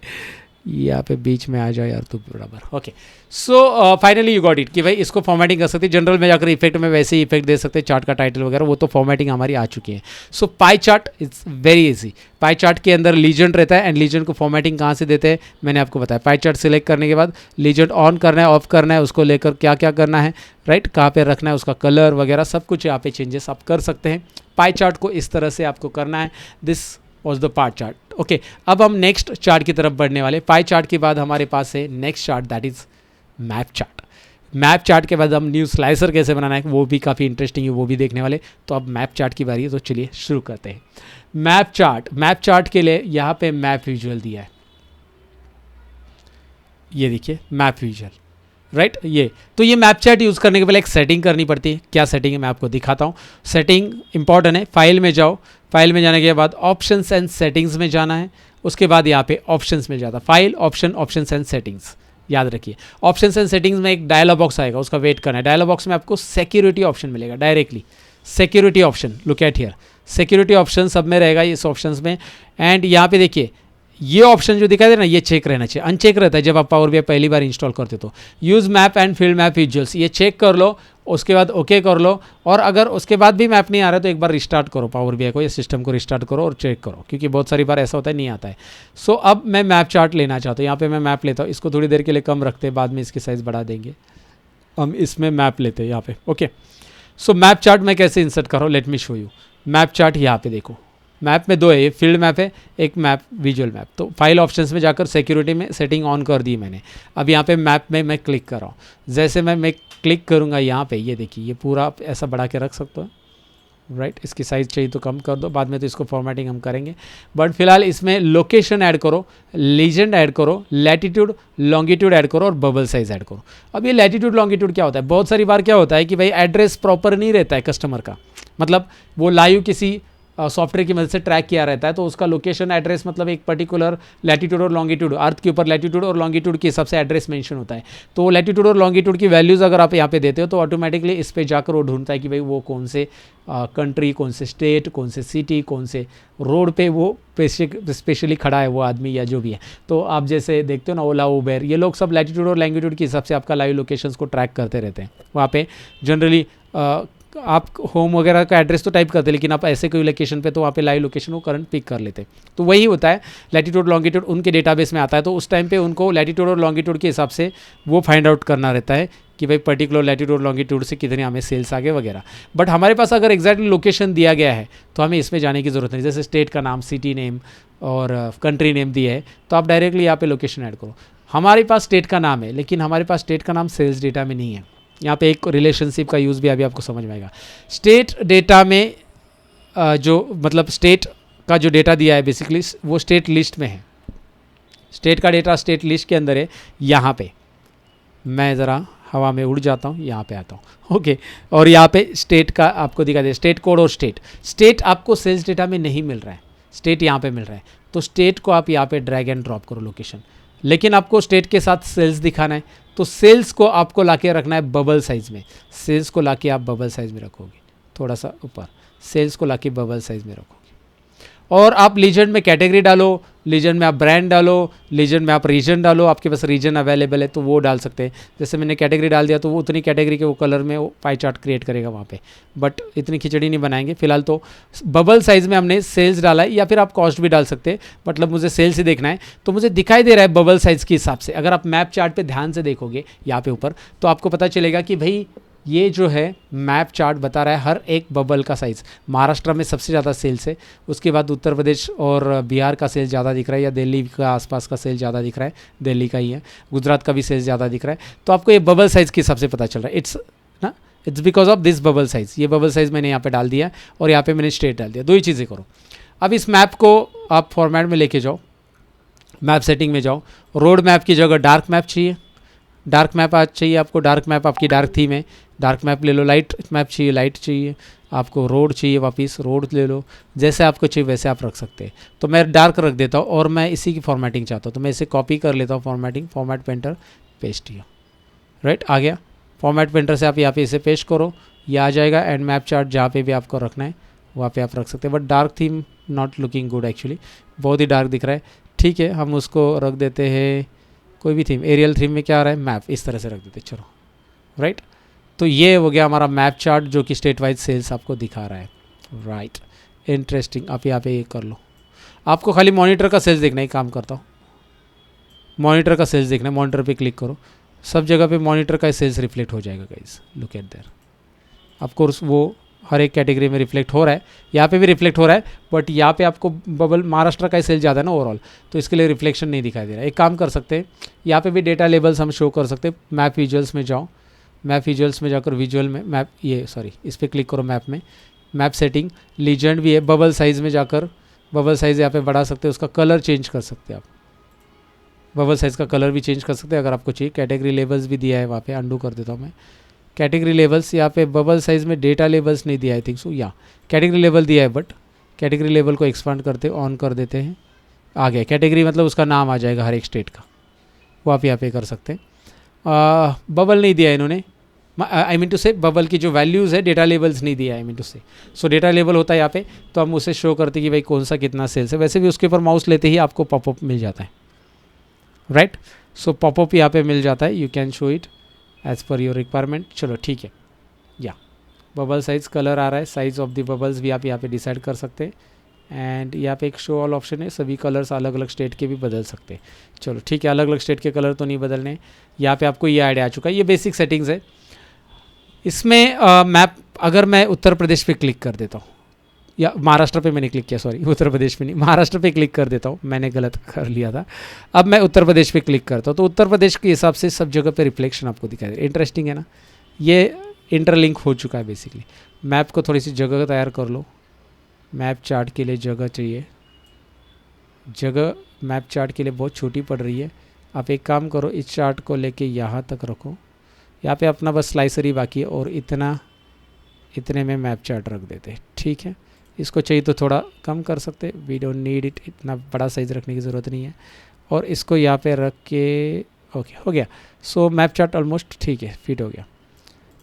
यहाँ पे बीच में आ जाओ यार तू बराबर, okay. So finally you got it कि भाई इसको फॉर्मेटिंग कर सकते हैं। जनरल में जाकर इफेक्ट में वैसे ही इफेक्ट दे सकते हैं, चार्ट का टाइटल वगैरह, वो तो फॉर्मेटिंग हमारी आ चुकी है। So pie chart it's very easy. Pie chart के अंदर लीजेंड रहता है एंड लीजेंड को फॉर्मेटिंग कहाँ से देते हैं मैंने आपको बताया। पाई चार्ट सिलेक्ट करने के बाद लीजेंड ऑन करना है, ऑफ करना है, उसको लेकर क्या क्या करना है, राइट, कहाँ पे रखना है, उसका कलर वगैरह सब कुछ यहाँ पे चेंजेस आप कर सकते हैं। पाई चार्ट को इस तरह से आपको करना है। This was the pie chart, okay. अब हम नेक्स्ट चार्ट की तरफ बढ़ने वाले। पाई चार्ट के बाद हमारे पास है next chart, that is map chart. Map chart के बाद हम न्यू स्लाइसर कैसे बनाना है वो भी काफ़ी इंटरेस्टिंग है, वो भी देखने वाले। तो अब मैप चार्ट की बारी है, तो चलिए शुरू करते हैं। मैप चार्ट के लिए यहाँ पे मैप विजुअल दिया है, ये देखिए मैप विजुअल, राइट। ये मैप चार्ट यूज़ करने के पहले एक सेटिंग करनी पड़ती है। क्या सेटिंग है मैं आपको दिखाता हूँ। सेटिंग इंपॉर्टेंट है। फाइल में जाओ, फाइल में जाने के बाद ऑप्शंस एंड सेटिंग्स में जाना है। उसके बाद यहाँ पे ऑप्शंस में जाता, फाइल ऑप्शंस एंड सेटिंग्स, याद रखिए। ऑप्शंस एंड सेटिंग्स में एक डायलॉग बॉक्स आएगा, उसका वेट करना है। डायलॉग बॉक्स में आपको सिक्योरिटी ऑप्शन मिलेगा directly, security option, look at here, security option सब में रहेगा इस ऑप्शंस में। एंड यहाँ पे देखिए ये ऑप्शन जो दिखाई दे रहा है ना, ये चेक रहना चाहिए। अनचेक रहता है जब आप पावर बीआई पहली बार इंस्टॉल करते तो। Use map and field map visuals, ये चेक कर लो, उसके बाद ओके कर लो। और अगर उसके बाद भी मैप नहीं आ रहा है तो एक बार रिस्टार्ट करो पावर बीआई को या सिस्टम को रिस्टार्ट करो और चेक करो, क्योंकि बहुत सारी बार ऐसा होता है नहीं आता है। सो अब मैं मैप चार्ट लेना चाहता हूँ। यहाँ पे मैं मैप लेता हूँ, इसको थोड़ी देर के लिए कम रखते हैं, बाद में इसकी साइज़ बढ़ा देंगे। हम इसमें मैप लेते हैं यहाँ पे, ओके। सो मैप चार्ट मैं कैसे इंसर्ट कर रहा हूँ, late me show you. Map chart यहाँ पे देखो, मैप में 2 है, ये फील्ड मैप है, एक मैप विजुअल मैप। तो फाइल ऑप्शंस में जाकर सिक्योरिटी में सेटिंग ऑन कर दी मैंने। अब यहाँ पे मैप में मैं क्लिक कर रहा हूँ। जैसे मैं क्लिक करूँगा यहाँ पे, ये देखिए ये पूरा ऐसा बढ़ा के रख सकते हो, राइट। इसकी साइज़ चाहिए तो कम कर दो, बाद में तो इसको फॉर्मेटिंग हम करेंगे। बट फिलहाल इसमें लोकेशन ऐड करो, लीजेंड ऐड करो, लैटिट्यूड लॉन्गिट्यूड ऐड करो और बबल साइज ऐड करो। अब ये लैटिट्यूड लॉन्गिट्यूड क्या होता है, बहुत सारी बार क्या होता है कि भाई एड्रेस प्रॉपर नहीं रहता है कस्टमर का, मतलब वो लाइव किसी सॉफ्टवेयर की मदद से ट्रैक किया रहता है, तो उसका लोकेशन एड्रेस मतलब एक पर्टिकुलर लैटिट्यूड और लॉन्गिट्यूड, अर्थ के ऊपर लैटिट्यूड और लॉन्गिट्यूड के हिसाब से एड्रेस मेंशन होता है। तो लैटिट्यूड और लॉन्गिट्यूड की वैल्यूज़ अगर आप यहाँ पे देते हो तो ऑटोमेटिकली इस पे जाकर वो ढूंढता है कि भाई वो कौन से कंट्री, कौन से स्टेट, कौन से सिटी, कौन से रोड पे वो स्पेशली खड़ा है वो आदमी या जो भी है। तो आप जैसे देखते हो ना ओला, उबेर, ये लोग सब लैटिट्यूड और लॉन्गिट्यूड के हिसाब से आपका लाइव लोकेशंस को ट्रैक करते रहते हैं। वहाँ पे जनरली आप होम वगैरह का एड्रेस तो टाइप करते हैं, लेकिन आप ऐसे कोई लोकेशन पे तो वहाँ पे लाइव लोकेशन को करंट पिक कर लेते हैं। तो वही होता है, लैटिट्यूड लॉन्गिट्यूड उनके डेटाबेस में आता है, तो उस टाइम पे उनको लैटिट्यूड और लॉन्गिट्यूड के हिसाब से वो फाइंड आउट करना रहता है कि भाई पर्टिकुलर लैटिट्यूड और लॉन्गिट्यूड से कितने हमें सेल्स आगे वगैरह। बट हमारे पास अगर एग्जैक्टली लोकेशन दिया गया है तो हमें इसमें जाने की ज़रूरत नहीं। जैसे स्टेट का नाम, सिटी नेम और कंट्री नेम दिया है तो आप डायरेक्टली यहाँ पे लोकेशन ऐड करो। हमारे पास स्टेट का नाम है, लेकिन हमारे पास स्टेट का नाम सेल्स डेटा में नहीं है। यहाँ पे एक रिलेशनशिप का यूज़ भी अभी आपको समझ में आएगा। स्टेट डेटा में जो मतलब स्टेट का जो डेटा दिया है बेसिकली वो स्टेट लिस्ट में है। स्टेट का डेटा स्टेट लिस्ट के अंदर है। यहाँ पे मैं ज़रा हवा में उड़ जाता हूँ, यहाँ पे आता हूँ, ओके। और यहाँ पे स्टेट का आपको दिखा दे, स्टेट कोड और स्टेट आपको सेल्स डेटा में नहीं मिल रहा है, स्टेट यहाँ पे मिल रहा है। तो स्टेट को आप यहाँ पे ड्रैग एंड ड्रॉप करो लोकेशन, लेकिन आपको स्टेट के साथ सेल्स दिखाना है तो सेल्स को आपको लाके रखना है बबल साइज़ में। सेल्स को लाके आप बबल साइज़ में रखोगे, थोड़ा सा ऊपर, सेल्स को लाके बबल साइज़ में रखोगे। और आप लीजेंड में कैटेगरी डालो, लीजेंड में आप ब्रांड डालो, लीजेंड में आप रीजन डालो, आपके पास रीजन अवेलेबल है तो वो डाल सकते हैं। जैसे मैंने कैटेगरी डाल दिया तो वो उतनी कैटेगरी के वो कलर में वो पाई चार्ट क्रिएट करेगा वहाँ पे, बट इतनी खिचड़ी नहीं बनाएंगे फिलहाल। तो बबल साइज़ में हमने सेल्स डाला है, या फिर आप कॉस्ट भी डाल सकते हैं, मतलब मुझे सेल्स ही देखना है तो मुझे दिखाई दे रहा है बबल साइज़ के हिसाब से। अगर आप मैप चार्ट पर ध्यान से देखोगे यहाँ पे ऊपर तो आपको पता चलेगा कि भाई ये जो है मैप चार्ट बता रहा है हर एक बबल का साइज़। महाराष्ट्र में सबसे ज़्यादा सेल्स है, उसके बाद उत्तर प्रदेश और बिहार का सेल्स ज़्यादा दिख रहा है, या दिल्ली का आसपास का सेल्स ज़्यादा दिख रहा है, दिल्ली का ही है, गुजरात का भी सेल्स ज़्यादा दिख रहा है। तो आपको ये बबल साइज़ के हिसाब से पता चल रहा है। It's because of this bubble size. ये बबल साइज़ मैंने यहाँ पे डाल दिया और यहाँ पे मैंने स्टेट डाल दिया। दो ही चीज़ें करो। अब इस मैप को आप फॉर्मेट में लेके जाओ, मैप सेटिंग में जाओ, रोड मैप की जगह डार्क मैप चाहिए, डार्क मैप आज चाहिए आपको, डार्क मैप आपकी डार्क थीम है, डार्क मैप ले लो। लाइट मैप चाहिए, लाइट चाहिए आपको, रोड चाहिए वापस, रोड ले लो। जैसे आपको चाहिए वैसे आप रख सकते हैं। तो मैं डार्क रख देता हूँ और मैं इसी की फॉर्मेटिंग चाहता हूँ तो मैं इसे कॉपी कर लेता हूँ, फॉर्मेटिंग, फॉर्मेट पेंटर, पेस्ट किया, राइट, आ गया। फॉर्मेट पेंटर से आप यहाँ पे इसे पेस्ट करो, ये आ जाएगा। एंड मैप चार्ट जहाँ पे भी आपको रखना है वहाँ पे आप रख सकते हैं। But dark theme not looking good actually, बहुत ही डार्क दिख रहा है। ठीक है, हम उसको रख देते हैं कोई भी थीम। एरियल थीम में क्या आ रहा है, मैप, इस तरह से रख देते, चलो, राइट। तो ये हो गया हमारा मैप चार्ट जो कि स्टेट वाइज सेल्स आपको दिखा रहा है, राइट। इंटरेस्टिंग। आप यहाँ पे ये कर लो। आपको खाली मॉनिटर का सेल्स देखना है, काम करता हूँ, मॉनिटर का सेल्स देखना है, मॉनिटर पे क्लिक करो, सब जगह पे मॉनिटर का सेल्स रिफ्लेक्ट हो जाएगा guys, look at there. Of course वो हर एक कैटेगरी में रिफ्लेक्ट हो रहा है, यहाँ पे भी रिफ्लेक्ट हो रहा है, बट यहाँ पे आपको बबल महाराष्ट्र का सेल ज़्यादा है ना ओवरऑल, तो इसके लिए रिफ्लेक्शन नहीं दिखाई दे रहा है। एक काम कर सकते हैं, यहाँ पे भी डेटा लेबल्स हम शो कर सकते हैं। मैप विजुअल्स में जाओ, मैप विजुअल्स में जाकर विजुअल में मैप, ये सॉरी, इस पर क्लिक करो, मैप में, मैप सेटिंग, लीजेंड भी है, बबल साइज़ में जाकर बबल साइज़ यहाँ पे बढ़ा सकते हैं, उसका कलर चेंज कर सकते हैं आप, बबल साइज़ का कलर भी चेंज कर सकते हैं अगर आपको चाहिए। कैटेगरी लेबल्स भी दिया है वहाँ पे, अंडू कर देता हूँ मैं। कैटेगरी लेबल्स यहाँ पे बबल साइज़ में डेटा लेबल्स नहीं दिया, आई थिंक सो, या कैटेगरी लेबल दिया है, बट कैटेगरी लेबल को एक्सपांड करते ऑन कर देते हैं, आ गया। कैटेगरी मतलब उसका नाम आ जाएगा हर एक स्टेट का, वो आप यहाँ पे कर सकते हैं। बबल नहीं दिया इन्होंने, आई मीन टू से बबल की जो वैल्यूज़ है, डेटा लेबल्स नहीं दिया, आई मीन टू से। सो डेटा लेबल होता है यहाँ पे, तो हम उसे शो करते कि भाई कौन सा कितना सेल्स है। वैसे भी उसके ऊपर माउस लेते ही आपको पॉपअप मिल जाता है, राइट। सो पॉपअप यहाँ पे मिल जाता है, you can show it as per your requirement. चलो ठीक है, या बबल साइज़ कलर आ रहा है, साइज़ ऑफ द बबल्स भी आप यहाँ पे डिसाइड कर सकते हैं। एंड यहाँ पे एक शो ऑल ऑप्शन है, सभी कलर्स अलग अलग स्टेट के भी बदल सकते हैं। चलो ठीक है, अलग अलग स्टेट के कलर तो नहीं बदलने। यहाँ पे आपको ये आइडिया आ चुका है, ये बेसिक सेटिंग्स है। इसमें मैप, अगर मैं उत्तर प्रदेश पे क्लिक कर देता हूँ, या महाराष्ट्र पे मैंने क्लिक किया, सॉरी उत्तर प्रदेश पे नहीं, महाराष्ट्र पे क्लिक कर देता हूँ, मैंने गलत कर लिया था। अब मैं उत्तर प्रदेश पे क्लिक करता हूँ तो उत्तर प्रदेश के हिसाब से सब जगह पे रिफ्लेक्शन आपको दिखाई दे रहा है। इंटरेस्टिंग है ना, ये इंटरलिंक हो चुका है बेसिकली। मैप को थोड़ी सी जगह तैयार कर लो, मैप चार्ट के लिए जगह चाहिए, जगह मैप चार्ट के लिए बहुत छोटी पड़ रही है। आप एक काम करो, इस चार्ट को लेके यहाँ तक रखो, यहाँ पे अपना बस स्लाइसर ही बाकी है, और इतने में मैप चार्ट रख देते, ठीक है। इसको चाहिए तो थोड़ा कम कर सकते, वी डोंट नीड इट, इतना बड़ा साइज़ रखने की ज़रूरत नहीं है। और इसको यहाँ पे रख के, ओके हो गया। सो मैप चार्ट ऑलमोस्ट ठीक है, फिट हो गया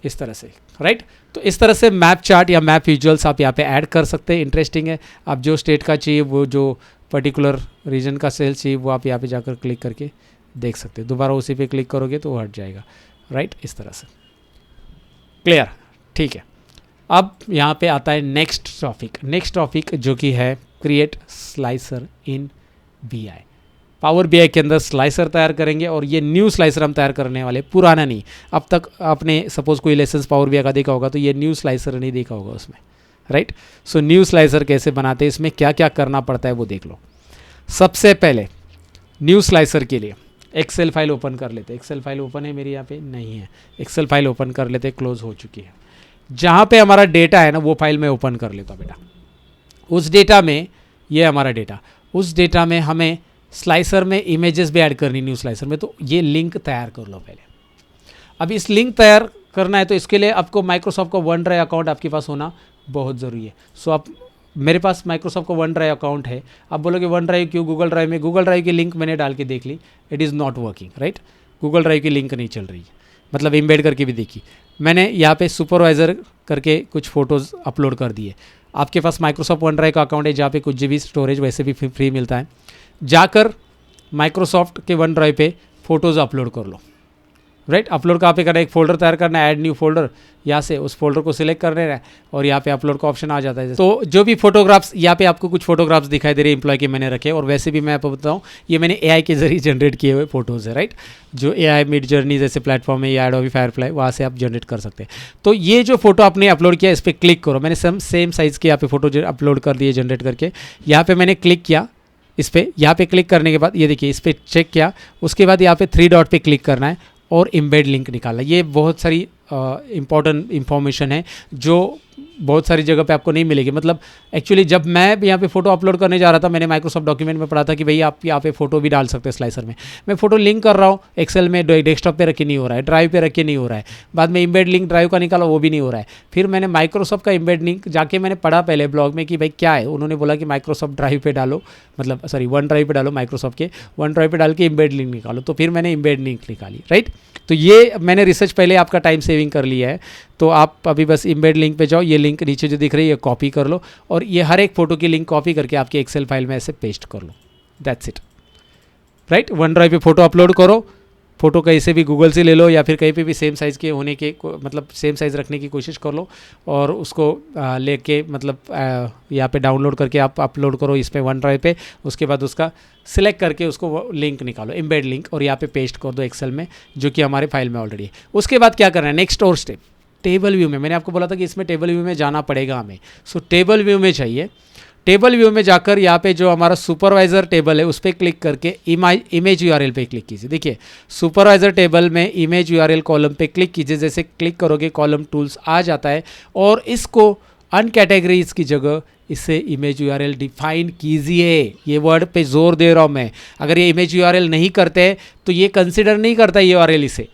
इस तरह से, राइट। तो इस तरह से मैप चार्ट या मैप विजुअल्स आप यहाँ पे ऐड कर सकते हैं। इंटरेस्टिंग है, आप जो स्टेट का चाहिए, वो जो पर्टिकुलर रीजन का सेल चाहिए, वो आप यहाँ पे जाकर क्लिक करके देख सकते हैं। दोबारा उसी पे क्लिक करोगे तो वो हट जाएगा, राइट, इस तरह से। क्लियर, ठीक है। अब यहाँ पे आता है नेक्स्ट टॉपिक जो कि है क्रिएट स्लाइसर इन बीआई। पावर बीआई के अंदर स्लाइसर तैयार करेंगे, और ये न्यू स्लाइसर हम तैयार करने वाले, पुराना नहीं। अब तक आपने सपोज कोई लेसन्स पावर बीआई का देखा होगा तो ये न्यू स्लाइसर नहीं देखा होगा उसमें, राइट। सो न्यू स्लाइसर कैसे बनाते हैं, इसमें क्या क्या करना पड़ता है वो देख लो। सबसे पहले न्यू स्लाइसर के लिए एक्सेल फाइल ओपन कर लेते। एक्सेल फाइल ओपन है मेरी, यहाँ पे नहीं है। एक्सेल फाइल ओपन कर लेते, क्लोज हो चुकी है। जहाँ पे हमारा डेटा है ना, वो फाइल मैं ओपन कर लेता हूँ बेटा। उस डेटा में, ये हमारा डेटा, उस डेटा में हमें स्लाइसर में इमेजेस भी ऐड करनी, न्यू स्लाइसर में। तो ये लिंक तैयार कर लो पहले। अब इस लिंक तैयार करना है तो इसके लिए आपको माइक्रोसॉफ्ट का वन ड्राइव अकाउंट आपके पास होना बहुत ज़रूरी है। सो आप, मेरे पास माइक्रोसॉफ्ट का वन ड्राइव अकाउंट है। आप बोलोगे वन ड्राइव क्यों, गूगल ड्राइव में, गूगल ड्राइव की लिंक मैंने डाल के देख ली, it is not working, right. Google Drive की लिंक नहीं चल रही है। मतलब इम्बेड करके भी देखी। मैंने यहाँ पे सुपरवाइज़र करके कुछ फ़ोटोज़ अपलोड कर दिए। आपके पास माइक्रोसॉफ्ट वन ड्राइव का अकाउंट है जहाँ पे कुछ GB स्टोरेज वैसे भी फ्री मिलता है, जाकर माइक्रोसॉफ्ट के वन ड्राइव पे फ़ोटोज़ अपलोड कर लो। राइट, अपलोड कहाँ पे करना है, एक फ़ोल्डर तैयार करना है, ऐड न्यू फोल्डर, यहाँ से उस फोल्डर को सिलेक्ट करने है और यहाँ पे अपलोड का ऑप्शन आ जाता है। तो जो भी फोटोग्राफ्स यहाँ पे आपको कुछ फोटोग्राफ्स दिखाई दे रहे हैं एम्प्लॉय के मैंने रखे, और वैसे भी मैं आपको बताऊँ ये मैंने AI के जरिए जनरेट किए हुए फोटोज़ है। राइट, जो AI मिड जर्नी जैसे प्लेटफॉर्म है या एडोबी फायरफ्लाई, वहाँ से आप जनरेट कर सकते हैं। तो ये जो फोटो आपने अपलोड किया इस पर क्लिक करो। मैंने सेम साइज़ के यहाँ पे फोटो अपलोड कर दिए जनरेट करके। यहाँ पर मैंने क्लिक किया इस पर, यहाँ पे क्लिक करने के बाद ये देखिए इस पर चेक किया, उसके बाद यहाँ पे 3 डॉट पे क्लिक करना है और एम्बेड लिंक निकालना। ये बहुत सारी इंपॉर्टेंट इंफॉर्मेशन है जो बहुत सारी जगह पे आपको नहीं मिलेगी। मतलब एक्चुअली जब मैं यहाँ पे फ़ोटो अपलोड करने जा रहा था, मैंने माइक्रोसॉफ्ट डॉक्यूमेंट में पढ़ा था कि भाई आप यहाँ पे फ़ोटो भी डाल सकते हैं स्लाइसर में। मैं फ़ोटो लिंक कर रहा हूँ एक्सेल में, डेस्कटॉप पे रख के नहीं हो रहा है, ड्राइव पे रख के नहीं हो रहा है, बाद में एम्बेड लिंक ड्राइव का निकाला वो भी नहीं हो रहा है। फिर मैंने माइक्रोसॉफ्ट का एम्बेड लिंक जाके मैंने पढ़ा पहले ब्लॉग में कि भाई क्या है, उन्होंने बोला कि माइक्रोसॉफ्ट ड्राइव पे डालो, मतलब सॉरी वन ड्राइव पे डालो, माइक्रोसॉफ्ट के वन ड्राइव पे डाल के एम्बेड लिंक निकालो। तो फिर मैंने एम्बेड लिंक निकाली। राइट, तो ये मैंने रिसर्च पहले आपका टाइम सेविंग कर लिया है। तो आप अभी बस एम्बेड लिंक पे जाओ, ये लिंक नीचे जो दिख रही है ये कॉपी कर लो और ये हर एक फ़ोटो की लिंक कॉपी करके आपके एक्सेल फाइल में ऐसे पेस्ट कर लो। That's it. Right, OneDrive पे फ़ोटो अपलोड करो, फ़ोटो कहीं से भी गूगल से ले लो या फिर कहीं पे भी सेम साइज़ के होने के मतलब सेम साइज़ रखने की कोशिश कर लो और उसको लेके मतलब यहाँ पे डाउनलोड करके आप अपलोड करो इस पे वन ड्राइव पे। उसके बाद उसका सिलेक्ट करके उसको लिंक निकालो, एम्बेड लिंक, और यहाँ पे पेस्ट कर दो एक्सेल में, जो कि हमारे फाइल में ऑलरेडी है। उसके बाद क्या करना है, नेक्स्ट और स्टेप, टेबल व्यू में। मैंने आपको बोला था कि इसमें टेबल व्यू में जाना पड़ेगा हमें। सो टेबल व्यू में चाहिए। टेबल व्यू में जाकर यहाँ पे जो हमारा सुपरवाइज़र टेबल है उस पर क्लिक करके इमेज URL पे क्लिक कीजिए। देखिए सुपरवाइज़र टेबल में इमेज URL कॉलम पे क्लिक कीजिए। जैसे क्लिक करोगे कॉलम टूल्स आ जाता है और इसको अनकैटेगरीज की जगह इसे इमेज URL डिफाइन कीजिए। ये वर्ड पे जोर दे रहा हूँ मैं। अगर ये इमेज URL नहीं करते तो ये कंसिडर नहीं करता ये URL, इसे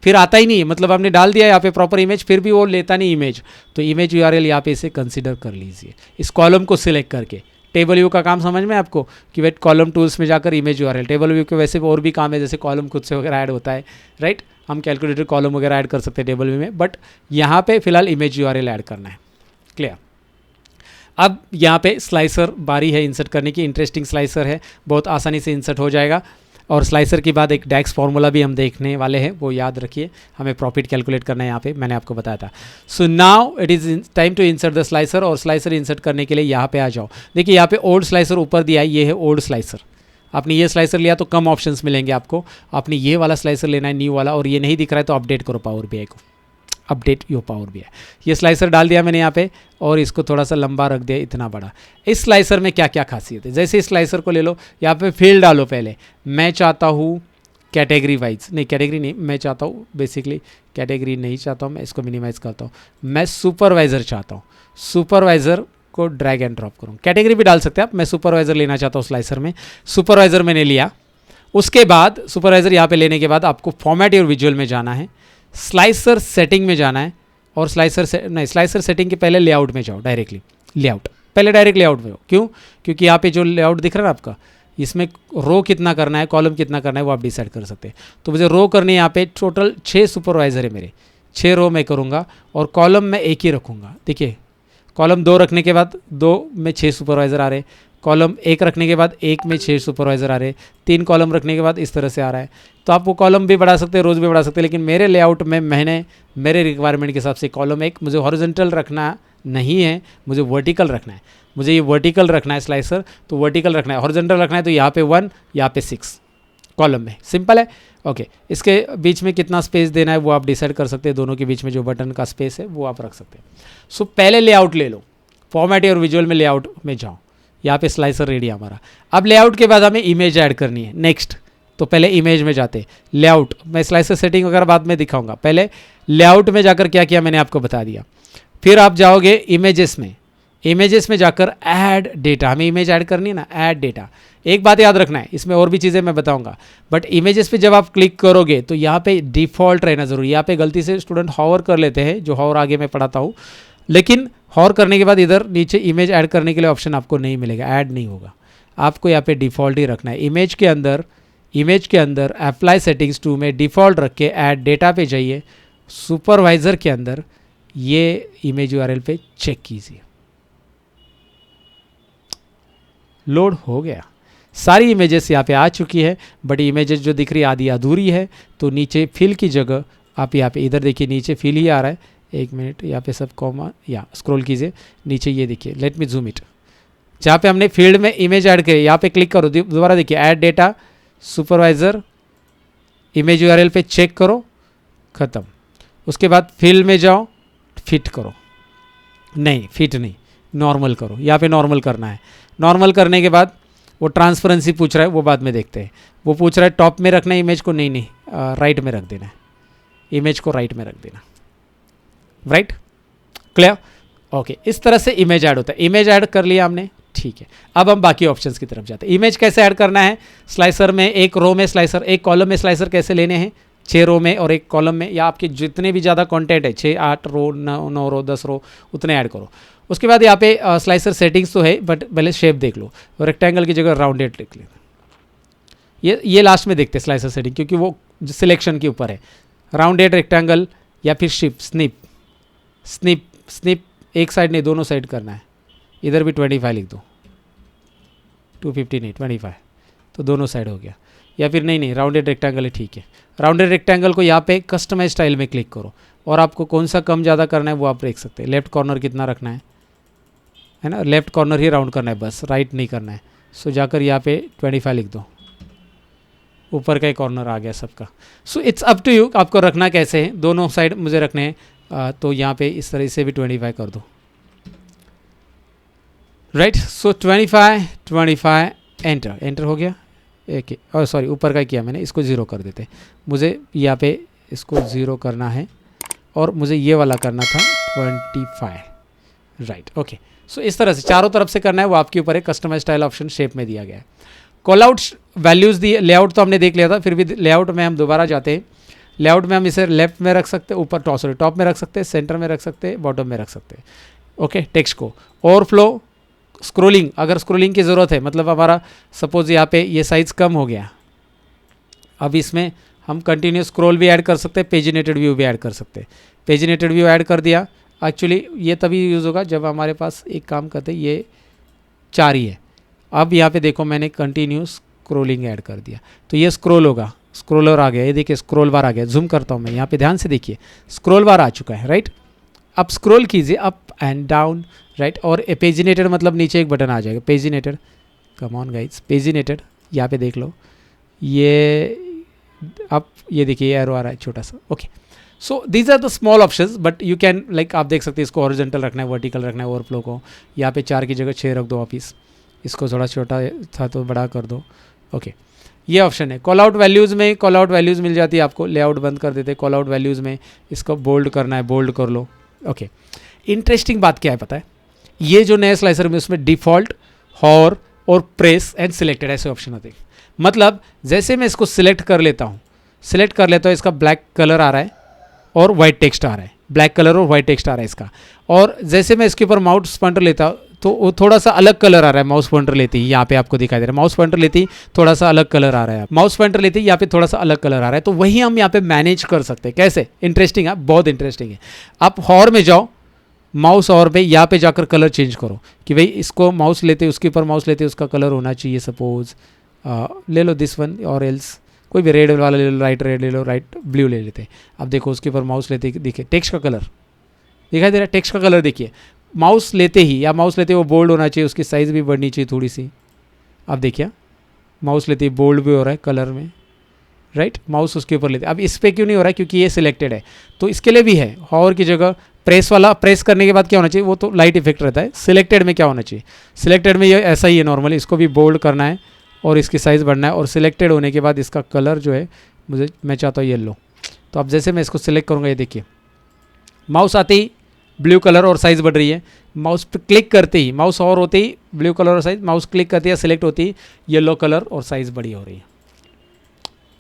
फिर आता ही नहीं है। मतलब आपने डाल दिया यहाँ पे प्रॉपर इमेज, फिर भी वो लेता नहीं इमेज। तो इमेज URL यहाँ पे इसे कंसिडर कर लीजिए इस कॉलम को सिलेक्ट करके। टेबल व्यू का काम समझ में आपको कि वेट कॉलम टूल्स में जाकर इमेज URL। टेबल व्यू के वैसे और भी काम है, जैसे कॉलम खुद से वगैरह ऐड होता है। राइट, हम कैलकुलेटर कॉलम वगैरह ऐड कर सकते हैं टेबल व्यू में, बट यहाँ पे फिलहाल इमेज URL ऐड करना है। क्लियर। अब यहाँ पे स्लाइसर बारी है इंसर्ट करने की। इंटरेस्टिंग स्लाइसर है, बहुत आसानी से इंसर्ट हो जाएगा। और स्लाइसर के बाद एक डैक्स फार्मूला भी हम देखने वाले हैं, वो याद रखिए। हमें प्रॉफिट कैलकुलेट करना है यहाँ पे, मैंने आपको बताया था। So now it is time to insert the slicer. और स्लाइसर इंसर्ट करने के लिए यहाँ पे आ जाओ। देखिए यहाँ पे ओल्ड स्लाइसर ऊपर दिया है, ये है ओल्ड स्लाइसर। आपने ये स्लाइसर लिया तो कम ऑप्शंस मिलेंगे आपको। आपने ये वाला स्लाइसर लेना है, न्यू वाला। और ये नहीं दिख रहा है तो अपडेट करो पावर BI को, अपडेट योर पावर BI। ये स्लाइसर डाल दिया मैंने यहाँ पे और इसको थोड़ा सा लंबा रख दिया, इतना बड़ा। इस स्लाइसर में क्या क्या खासियत है, जैसे इस स्लाइसर को ले लो, यहाँ पे फील्ड डालो पहले। मैं चाहता हूँ कैटेगरी वाइज, नहीं कैटेगरी नहीं, मैं चाहता हूँ बेसिकली कैटेगरी नहीं चाहता हूँ मैं, इसको मिनिमाइज़ करता हूँ। मैं सुपरवाइज़र चाहता हूँ, सुपरवाइज़र को ड्रैग एंड ड्रॉप करूँ। कैटेगरी भी डाल सकते हैं आप, मैं सुपरवाइज़र लेना चाहता हूँ स्लाइसर में। सुपरवाइज़र मैंने लिया। उसके बाद सुपरवाइज़र यहाँ पे लेने के बाद आपको फॉर्मेट योर विजुअल में जाना है, स्लाइसर सेटिंग में जाना है और स्लाइसर सेटिंग के पहले लेआउट में जाओ। डायरेक्टली लेआउट, पहले डायरेक्ट लेआउट में हो। क्यों? क्योंकि यहाँ पे जो लेआउट दिख रहा है ना आपका, इसमें रो कितना करना है, कॉलम कितना करना है वो आप डिसाइड कर सकते हैं। तो मुझे रो करनी है, यहाँ पे टोटल 6 सुपरवाइज़र है मेरे, 6 रो मैं करूँगा और कॉलम में एक ही रखूँगा। देखिए कॉलम 2 रखने के बाद 2 में 6 सुपरवाइज़र आ रहे, कॉलम 1 रखने के बाद 1 में 6 सुपरवाइज़र आ रहे, 3 कॉलम रखने के बाद इस तरह से आ रहा है। तो आप वो कॉलम भी बढ़ा सकते हैं, रोज़ भी बढ़ा सकते हैं, लेकिन मेरे लेआउट में मैंने मेरे रिक्वायरमेंट के हिसाब से कॉलम 1 मुझे हॉरिजॉन्टल रखना नहीं है, मुझे वर्टिकल रखना है। मुझे ये वर्टिकल रखना है स्लाइसर, तो वर्टिकल रखना है। हॉरिजॉन्टल रखना है तो यहाँ पे 1, यहाँ पे 6 कॉलम में। सिंपल है। ओके, इसके बीच में कितना स्पेस देना है वो आप डिसाइड कर सकते हैं। दोनों के बीच में जो बटन का स्पेस है वो आप रख सकते हैं। सो पहले लेआउट ले लो, फॉर्मेट और विजुअल में लेआउट में जाओ। यहाँ पे स्लाइसर रेडी है हमारा। अब लेआउट के बाद हमें इमेज ऐड करनी है। नेक्स्ट, तो पहले इमेज में जाते, लेआउट। मैं स्लाइसर सेटिंग वगैरह बाद में दिखाऊंगा, पहले लेआउट में जाकर क्या किया मैंने आपको बता दिया। फिर आप जाओगे इमेजेस में, इमेजेस में जाकर ऐड डेटा, हमें इमेज ऐड करनी है ना, ऐड डेटा। एक बात याद रखना है, इसमें और भी चीज़ें मैं बताऊंगा, बट इमेजेस पे जब आप क्लिक करोगे तो यहाँ पे डिफ़ॉल्ट रहना ज़रूरी। यहाँ पे गलती से स्टूडेंट हॉवर कर लेते हैं, जो हॉवर आगे मैं पढ़ाता हूँ, लेकिन हॉवर करने के बाद इधर नीचे इमेज ऐड करने के लिए ऑप्शन आपको नहीं मिलेगा, ऐड नहीं होगा। आपको यहाँ पे डिफ़ॉल्ट ही रखना है। इमेज के अंदर इमेज के अंदर अप्लाई सेटिंग्स टू में डिफ़ॉल्ट रख के ऐड डेटा पे जाइए, सुपरवाइज़र के अंदर ये इमेज यूआरएल पे चेक कीजिए। लोड हो गया, सारी इमेजेस यहाँ पे आ चुकी है, बट इमेजेस जो दिख रही है आधी अधूरी है, तो नीचे फिल की जगह आप यहाँ पे इधर देखिए नीचे फिल ही आ रहा है। एक मिनट, यहाँ पे सब कॉमा या स्क्रॉल कीजिए नीचे, ये देखिए, लेट मी जूम इट, जहाँ पे हमने फील्ड में इमेज ऐड करी यहाँ पे क्लिक करो, दोबारा देखिए add data, supervisor, image URL पे चेक करो, ख़त्म। उसके बाद फील्ड में जाओ, फिट करो, नहीं फिट नहीं, नॉर्मल करो, यहाँ पे नॉर्मल करना है। नॉर्मल करने के बाद वो ट्रांसपेरेंसी पूछ रहा है, वो बाद में देखते हैं। वो पूछ रहा है टॉप में रखना है इमेज को, नहीं राइट में रख देना है, इमेज को राइट में रख देना, राइट, क्लियर, ओके। इस तरह से इमेज ऐड होता है। इमेज ऐड कर लिया हमने, ठीक है। अब हम बाकी ऑप्शंस की तरफ जाते हैं। इमेज कैसे ऐड करना है, स्लाइसर में एक रो में स्लाइसर, एक कॉलम में स्लाइसर कैसे लेने हैं, 6 रो में और एक कॉलम में, या आपके जितने भी ज़्यादा कंटेंट है 6 8 रो 9 रो 10 रो उतने ऐड करो। उसके बाद यहाँ पे स्लाइसर सेटिंग्स तो है, बट पहले शेप देख लो, रेक्टेंगल की जगह राउंडेड लिख लेना। ये लास्ट में देखते हैं स्लाइसर सेटिंग, क्योंकि वो सिलेक्शन के ऊपर है। राउंडेड, रेक्टेंगल या फिर शिप, स्निप एक साइड नहीं दोनों साइड करना है। इधर भी 25 लिख दो, 250 नहीं 25, तो दोनों साइड हो गया। या फिर नहीं राउंडेड रेक्टेंगल है, ठीक है। राउंडेड रेक्टेंगल को यहाँ पे कस्टमाइज स्टाइल में क्लिक करो, और आपको कौन सा कम ज़्यादा करना है वो आप देख सकते हैं। लेफ्ट कॉर्नर कितना रखना है ना, लेफ्ट कॉर्नर ही राउंड करना है बस, राइट नहीं करना है। सो जाकर यहाँ पे 25 लिख दो, ऊपर का एक कॉर्नर आ गया सबका। So it's up to you, आपको रखना कैसे है, दोनों साइड मुझे रखने हैं। तो यहाँ पे इस तरह से भी 25 कर दो, राइट। सो 25 एंटर हो गया। एक और सॉरी ऊपर का किया मैंने, इसको 0 कर देते। मुझे यहाँ पे इसको 0 करना है, और मुझे ये वाला करना था 25, राइट, ओके। सो इस तरह से चारों तरफ से करना है, वो आपके ऊपर है। कस्टमाइज स्टाइल ऑप्शन शेप में दिया गया है। कॉल आउट वैल्यूज़ दिए, लेआउट तो हमने देख लिया था, फिर भी लेआउट में हम दोबारा जाते हैं। लेआउट में हम इसे लेफ्ट में रख सकते हैं, ऊपर टॉप में रख सकते हैं, सेंटर में रख सकते हैं, बॉटम में रख सकते हैं, ओके। टेक्स्ट को ओवरफ्लो, स्क्रोलिंग, अगर स्क्रोलिंग की ज़रूरत है, मतलब हमारा सपोज यहाँ पे ये साइज़ कम हो गया, अब इसमें हम कंटिन्यूस स्क्रॉल भी ऐड कर सकते हैं, पेजिनेटेड व्यू भी ऐड कर सकते हैं। पेजिनेटेड व्यू ऐड कर दिया, एक्चुअली ये तभी यूज़ होगा जब हमारे पास एक काम करते हैं, ये 4 ही है। अब यहाँ पे देखो मैंने कंटिन्यूस स्क्रोलिंग ऐड कर दिया, तो ये स्क्रॉल होगा, स्क्रॉलर आ गया, ये देखिए स्क्रॉल बार आ गया। जूम करता हूँ मैं, यहाँ पे ध्यान से देखिए स्क्रॉल बार आ चुका है, राइट। अब स्क्रॉल कीजिए अप एंड डाउन, राइट। और पेजिनेटेड मतलब नीचे एक बटन आ जाएगा, पेजिनेटेड, कम ऑन गाइस, पेजिनेटेड, यहाँ पे देख लो, ये अब ये देखिए एरो आ रहा है छोटा सा, okay. So these are the small options, but you can like आप देख सकते हैं, इसको हॉरिजॉन्टल रखना है, वर्टिकल रखना है, ओवरफ्लो को यहाँ पे 4 की जगह 6 रख दो ऑफिस, इसको थोड़ा छोटा था तो बड़ा कर दो, ओके। ये ऑप्शन है। कॉल आउट वैल्यूज़ में कॉल आउट वैल्यूज़ मिल जाती है आपको, लेआउट बंद कर देते, कॉल आउट वैल्यूज़ में इसको बोल्ड करना है, बोल्ड कर लो, ओके। इंटरेस्टिंग बात क्या है पता है, ये जो नए स्लाइसर में उसमें डिफ़ॉल्ट, हॉर और प्रेस एंड सिलेक्टेड ऐसे ऑप्शन आते हैं। मतलब जैसे मैं इसको सिलेक्ट कर लेता हूँ, इसका ब्लैक कलर आ रहा है और वाइट टेक्स्ट आ रहा है, ब्लैक कलर और वाइट टेक्स्ट आ रहा है इसका। और जैसे मैं इसके ऊपर माउस पॉइंटर लेता हूँ तो वो थोड़ा सा अलग कलर आ रहा है, माउस पॉइंटर लेते ही यहाँ पे आपको दिखाई दे रहा है, माउस पॉइंटर लेते ही थोड़ा सा अलग कलर आ रहा है, माउस पॉइंटर लेते ही यहाँ पे थोड़ा सा अलग कलर आ रहा है। तो वही हम यहाँ पे मैनेज कर सकते हैं। कैसे? इंटरेस्टिंग है, बहुत इंटरेस्टिंग है। आप हॉर में जाओ, माउस और पे यहाँ पे जाकर कलर चेंज करो कि भाई इसको माउस लेते उसके ऊपर माउस लेते उसका कलर होना चाहिए, सपोज ले लो दिस वन, और एल्स कोई भी रेड वाला ले लो, राइट रेड ले लो, राइट ब्लू ले लेते। अब देखो उसके ऊपर माउस लेते देखिए टेक्स्ट का कलर दिखाई दे रहा है, टेक्स्ट का कलर देखिए। माउस लेते ही वो बोल्ड होना चाहिए, उसकी साइज़ भी बढ़नी चाहिए थोड़ी सी। अब देखिए माउस लेते ही बोल्ड भी हो रहा है कलर में, राइट। माउस उसके ऊपर लेते, अब इस पर क्यों नहीं हो रहा है? क्योंकि ये सिलेक्टेड है। तो इसके लिए भी है, हॉर की जगह प्रेस वाला, प्रेस करने के बाद क्या होना चाहिए, वो तो लाइट इफेक्ट रहता है। सिलेक्टेड में क्या होना चाहिए? सिलेक्टेड में ये ऐसा ही है नॉर्मली, इसको भी बोल्ड करना है और इसकी साइज़ बढ़ना है। और सिलेक्टेड होने के बाद इसका कलर जो है मैं चाहता हूँ येलो। तो अब जैसे मैं इसको सिलेक्ट करूँगा, ये देखिए माउस आते ही ब्लू कलर और साइज़ बढ़ रही है, माउस पे क्लिक करते ही, माउस और होते ही ब्लू कलर और साइज़, माउस क्लिक करते ही सिलेक्ट होती ही येलो कलर और साइज़ बड़ी हो रही है।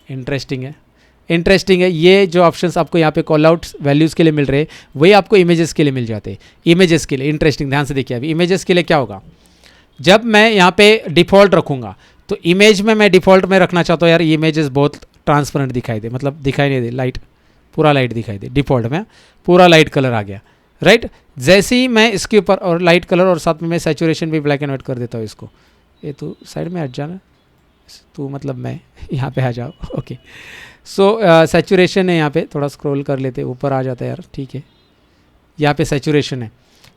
इंटरेस्टिंग है। ये जो ऑप्शंस आपको यहाँ पे कॉल आउट वैल्यूज़ के लिए मिल रहे हैं, वही आपको इमेजेस के लिए मिल जाते हैं। इमेजेस के लिए इंटरेस्टिंग, ध्यान से देखिए। अभी इमेजेस के लिए क्या होगा, जब मैं यहाँ पे डिफ़ॉल्ट रखूँगा तो इमेज में मैं डिफ़ॉल्ट में रखना चाहता हूँ यार, इमेजेस बहुत ट्रांसपेरेंट दिखाई दे, मतलब दिखाई नहीं दे, लाइट पूरा लाइट दिखाई दे, डिफ़ॉल्ट में पूरा लाइट कलर आ गया, राइट। जैसे ही मैं इसके ऊपर और लाइट कलर और साथ में मैं सैचुरेशन भी ब्लैक एंड वाइट कर देता हूँ इसको। ये तू साइड में हट जाना, तू मतलब मैं यहाँ पे आ जाओ, ओके। सो सैचुरेशन है यहाँ पे, थोड़ा स्क्रॉल कर लेते, ऊपर आ जाता है यार, ठीक है। यहाँ पे सैचुरेशन है,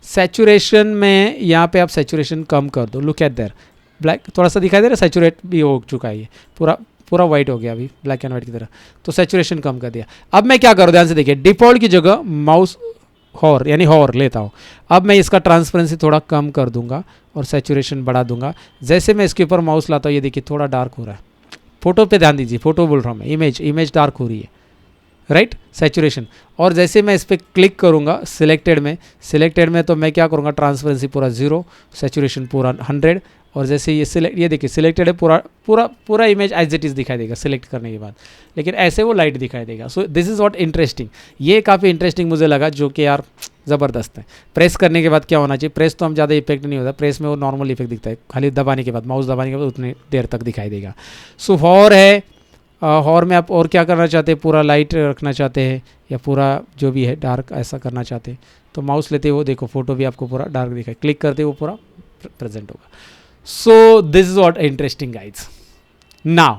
सैचुरेशन में यहाँ पे आप सैचुरेशन कम कर दो, लुक एट देयर, ब्लैक थोड़ा सा दिखाई दे रहा है, सैचुरेट भी हो चुका है, ये पूरा पूरा वाइट हो गया अभी, ब्लैक एंड वाइट की तरह। तो सैचुरेशन कम कर दिया। अब मैं क्या करूँ, ध्यान से देखिए, डिफ़ॉल्ट की जगह माउस हॉर यानी हॉर लेता हूँ। अब मैं इसका ट्रांसपेरेंसी थोड़ा कम कर दूंगा और सैचुरेशन बढ़ा दूंगा। जैसे मैं इसके ऊपर माउस लाता हूँ, ये देखिए थोड़ा डार्क हो रहा है। फोटो पे ध्यान दीजिए, फोटो बोल रहा हूँ मैं, इमेज डार्क हो रही है, राइट, सैचुरेशन। और जैसे मैं इस पर क्लिक करूँगा सिलेक्टेड में तो मैं क्या करूँगा, ट्रांसपेरेंसी पूरा 0, सैचुरेशन पूरा 100। और जैसे ये देखिए सिलेक्टेड है, पूरा इमेज एज इट इज़ दिखाई देगा सिलेक्ट करने के बाद, लेकिन ऐसे वो लाइट दिखाई देगा। So this is what interesting, ये काफ़ी इंटरेस्टिंग मुझे लगा, जो कि यार ज़बरदस्त है। प्रेस करने के बाद क्या होना चाहिए, प्रेस तो हम ज़्यादा इफेक्ट नहीं होता, प्रेस में वो नॉर्मल इफेक्ट दिखता है, खाली दबाने के बाद, माउस दबाने के बाद उतनी देर तक दिखाई देगा। सो हॉर है, हॉर में आप और क्या करना चाहते हैं, पूरा लाइट रखना चाहते हैं या पूरा जो भी है डार्क ऐसा करना चाहते हैं, तो माउस लेते हो, देखो फोटो भी आपको पूरा डार्क दिखाए, क्लिक करते वो पूरा प्रेजेंट होगा। सो this is what interesting guides. Now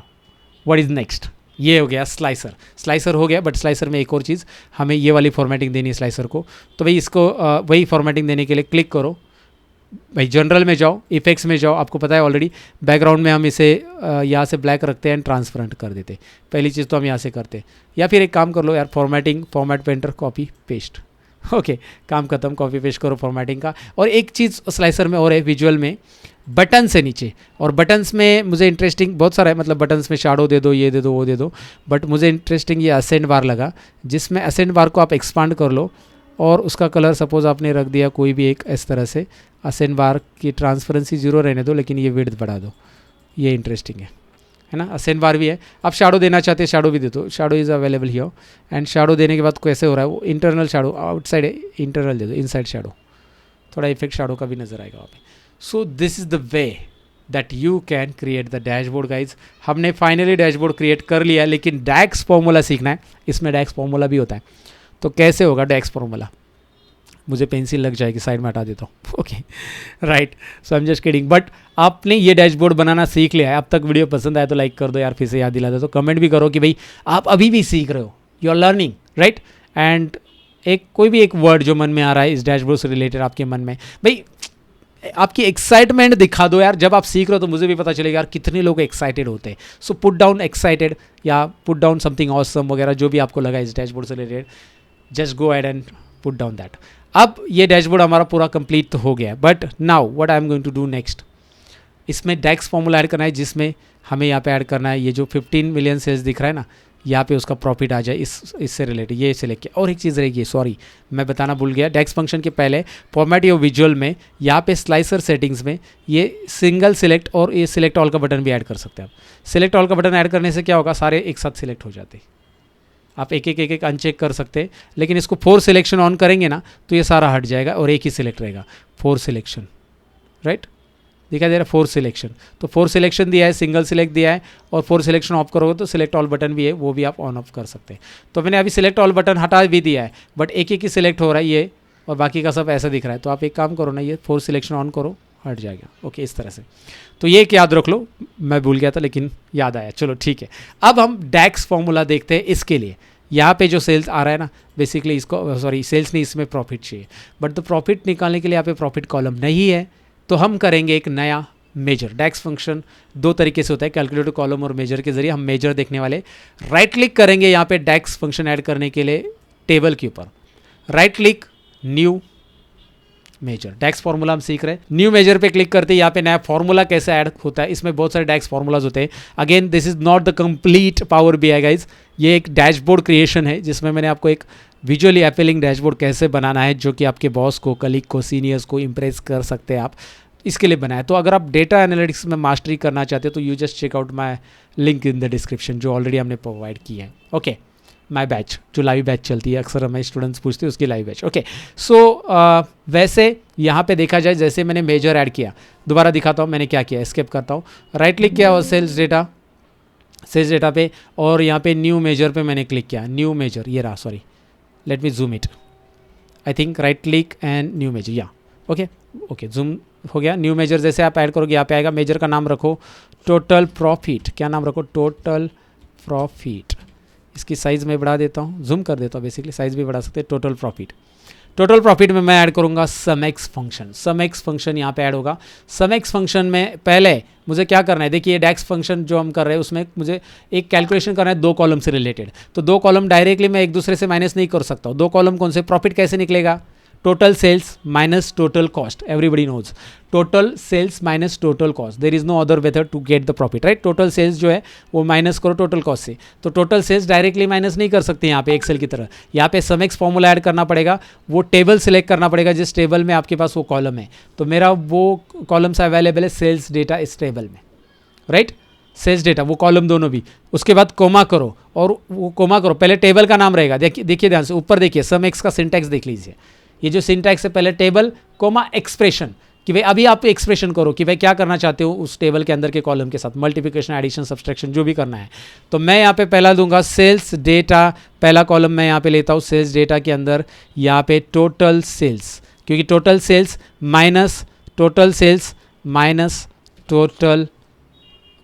what is next, ये हो गया स्लाइसर हो गया, बट स्लाइसर में एक और चीज़, हमें ये वाली फॉर्मेटिंग देनी है स्लाइसर को। तो भाई इसको वही फॉर्मेटिंग देने के लिए क्लिक करो, भाई जनरल में जाओ, इफेक्ट्स में जाओ, आपको पता है ऑलरेडी बैकग्राउंड में हम इसे यहाँ से ब्लैक रखते हैं, ट्रांसपेरेंट कर देते हैं। पहली चीज़ तो हम यहाँ से करते हैं, या फिर एक काम कर लो यार, formatting, format painter, copy paste, okay, काम खत्म, कॉपी पेस्ट करो फॉर्मेटिंग का। और एक चीज़ स्लाइसर में और है, विजुअल में बटन से नीचे, और बटन्स में मुझे इंटरेस्टिंग बहुत सारा है, मतलब बटन्स में शैडो दे दो, ये दे दो, वो दे दो, बट मुझे इंटरेस्टिंग ये असेंड बार लगा, जिसमें असेंड बार को आप एक्सपांड कर लो और उसका कलर सपोज आपने रख दिया कोई भी एक इस तरह से, असेंड बार की ट्रांसपेरेंसी 0 रहने दो, लेकिन ये विड्थ बढ़ा दो, ये इंटरेस्टिंग है ना। असेंड बार भी है, आप शैडो देना चाहते हैं शैडो भी दे दो, shadow is available here. And shadow देने के बाद कैसे हो रहा है वो, इंटरनल शैडो, आउटसाइड है, इंटरनल दे दो, इनसाइड शैडो, थोड़ा इफेक्ट शैडो का भी नजर आएगा वहाँ पे। So this is the way that you can create the dashboard guys. हमने फाइनली डैशबोर्ड क्रिएट कर लिया है, लेकिन डैक्स फॉर्मूला सीखना है, इसमें डैक्स फॉर्मूला भी होता है। तो कैसे होगा डैक्स फॉर्मूला, मुझे पेंसिल लग जाएगी, साइड में हटा देता हूँ, okay, right. So I am just kidding, but आपने ये डैशबोर्ड बनाना सीख लिया है। अब तक वीडियो पसंद आया तो लाइक कर दो यार, फिर से याद दिला दो, तो कमेंट भी करो कि भाई आप अभी भी सीख रहे हो, you are learning, right. And एक कोई भी एक वर्ड जो मन में आ रहा है इस डैशबोर्ड से रिलेटेड आपके मन में, भाई आपकी एक्साइटमेंट दिखा दो यार, जब आप सीख रहे हो तो मुझे भी पता चलेगा यार कितने लोग एक्साइटेड होते हैं। सो पुट डाउन एक्साइटेड या पुट डाउन समथिंग ऑसम वगैरह, जो भी आपको लगा इस डैशबोर्ड से related, just go ahead and put down that. अब ये डैशबोर्ड हमारा पूरा कंप्लीट तो हो गया, but now what I am going to do next, इसमें डैक्स फॉर्मूला ऐड करना है, जिसमें हमें यहाँ पे ऐड करना है ये जो 15 मिलियन सेल्स दिख रहा है ना, यहाँ पे उसका प्रॉफिट आ जाए, इससे रिलेटेड ये सिलेक्ट किया। और एक चीज़ रहेगी, सॉरी मैं बताना भूल गया, डैक्स फंक्शन के पहले फॉर्मेट या विजुअल में यहाँ पे स्लाइसर सेटिंग्स में ये सिंगल सिलेक्ट और ये सिलेक्ट ऑल का बटन भी ऐड कर सकते हैं आप। सिलेक्ट ऑल का बटन ऐड करने से क्या होगा, सारे एक साथ सिलेक्ट हो जाते हैं, आप एक एक अनचेक कर सकते हैं। लेकिन इसको 4 सिलेक्शन ऑन करेंगे ना तो ये सारा हट जाएगा और एक ही सिलेक्ट रहेगा, 4 सिलेक्शन, राइट, दिखाई दे रहा है 4 सिलेक्शन। तो 4 सिलेक्शन दिया है, सिंगल सिलेक्ट दिया है, और 4 सिलेक्शन ऑफ करोगे तो सिलेक्ट ऑल बटन भी है, वो भी आप ऑन ऑफ कर सकते हैं। तो मैंने अभी सिलेक्ट ऑल बटन हटा भी दिया है, बट एक ही सिलेक्ट हो रहा है ये, और बाकी का सब ऐसा दिख रहा है। तो आप एक काम करो ना, ये 4 सिलेक्शन ऑन करो, हट जाएगा, ओके, इस तरह से। तो ये एक याद रख लो, मैं भूल गया था लेकिन याद आया, चलो ठीक है। अब हम डैक्स फॉर्मूला देखते हैं। इसके लिए यहाँ पे जो सेल्स आ रहा है ना, बेसिकली इसको, सॉरी सेल्स नहीं, इसमें प्रॉफिट चाहिए, बट तो प्रॉफिट निकालने के लिए यहाँ पे प्रॉफिट कॉलम नहीं है, तो हम करेंगे एक नया मेजर। डैक्स फंक्शन 2 तरीके से होता है, कैलकुलेटर कॉलम और मेजर के जरिए हम मेजर देखने वाले। राइट क्लिक करेंगे यहाँ पे डैक्स फंक्शन ऐड करने के लिए टेबल के ऊपर, राइट क्लिक, न्यू मेजर, डैक्स फॉर्मूला हम सीख रहे हैं। न्यू मेजर पे क्लिक करते हैं, यहाँ पे नया फॉर्मूला कैसे ऐड होता है, इसमें बहुत सारे डैक्स फॉर्मूलाज होते हैं। Again this is not the complete power BI guys, ये एक डैशबोर्ड क्रिएशन है, जिसमें मैंने आपको एक विजुअली अपीलिंग डैशबोर्ड कैसे बनाना है, जो कि आपके बॉस को, कलीग को, सीनियर्स को इंप्रेस कर सकते हैं आप, इसके लिए बनाया। तो अगर आप डेटा एनालिटिक्स में मास्टरी करना चाहते हो तो you just check out my link in the description, जो ऑलरेडी हमने प्रोवाइड की है, ओके। माई बैच, जो लाइव बैच चलती है, अक्सर हमें स्टूडेंट्स पूछते हैं, उसकी लाइव बैच, ओके। सो वैसे यहाँ पे देखा जाए जैसे मैंने मेजर ऐड किया, दोबारा दिखाता हूँ मैंने क्या किया, एस्केप करता हूँ, राइट क्लिक किया और सेल्स डेटा पे, और यहाँ पे न्यू मेजर पे मैंने क्लिक किया, न्यू मेजर ये रहा, sorry let me zoom it, I think right click and new measure, या ओके जूम हो गया। न्यू मेजर जैसे आप ऐड करोगे यहाँ पे आएगा, मेजर का नाम रखो टोटल प्रॉफिट, क्या नाम रखो, टोटल प्रॉफिट। इसकी साइज़ मैं बढ़ा देता हूँ, जूम कर देता हूँ, बेसिकली साइज़ भी बढ़ा सकते हैं। टोटल प्रॉफिट में मैं ऐड करूँगा सम एक्स फंक्शन यहाँ पे ऐड होगा। सम एक्स फंक्शन में पहले मुझे क्या करना है, देखिए डैक्स फंक्शन जो हम कर रहे हैं उसमें मुझे एक कैलकुलेशन करना है 2 कॉलम से रिलेटेड। तो 2 कॉलम डायरेक्टली मैं एक दूसरे से माइनस नहीं कर सकता हूँ। 2 कॉलम कौन से, प्रॉफिट कैसे निकलेगा, total sales minus total cost, everybody knows total sales minus total cost, there is no other method to get the profit, right. Total sales जो है वो माइनस करो टोटल कॉस्ट से, तो टोटल सेल्स डायरेक्टली माइनस नहीं कर सकते यहाँ पे एक्सेल की तरह। यहाँ पे सम एक्स फॉर्मूला ऐड करना पड़ेगा, वो टेबल सिलेक्ट करना पड़ेगा जिस टेबल में आपके पास वो कॉलम है। तो मेरा वो कॉलम से अवेलेबल है सेल्स डेटा इस टेबल में, राइट, सेल्स डेटा वो कॉलम दोनों भी। उसके बाद कोमा करो, और वो कोमा करो, पहले टेबल का नाम रहेगा, देखिए ध्यान से ऊपर देखिए, सम एक्स का सिंटैक्स देख लीजिए, ये जो सिंटैक्स है पहले टेबल कोमा एक्सप्रेशन, कि भाई अभी आप एक्सप्रेशन करो कि भाई क्या करना चाहते हो उस टेबल के अंदर के कॉलम के साथ, मल्टीप्लिकेशन एडिशन सब्सट्रैक्शन जो भी करना है। तो मैं यहाँ पे पहला दूंगा सेल्स डेटा, पहला कॉलम मैं यहाँ पे लेता हूँ सेल्स डेटा के अंदर, यहाँ पे टोटल सेल्स, क्योंकि total sales minus total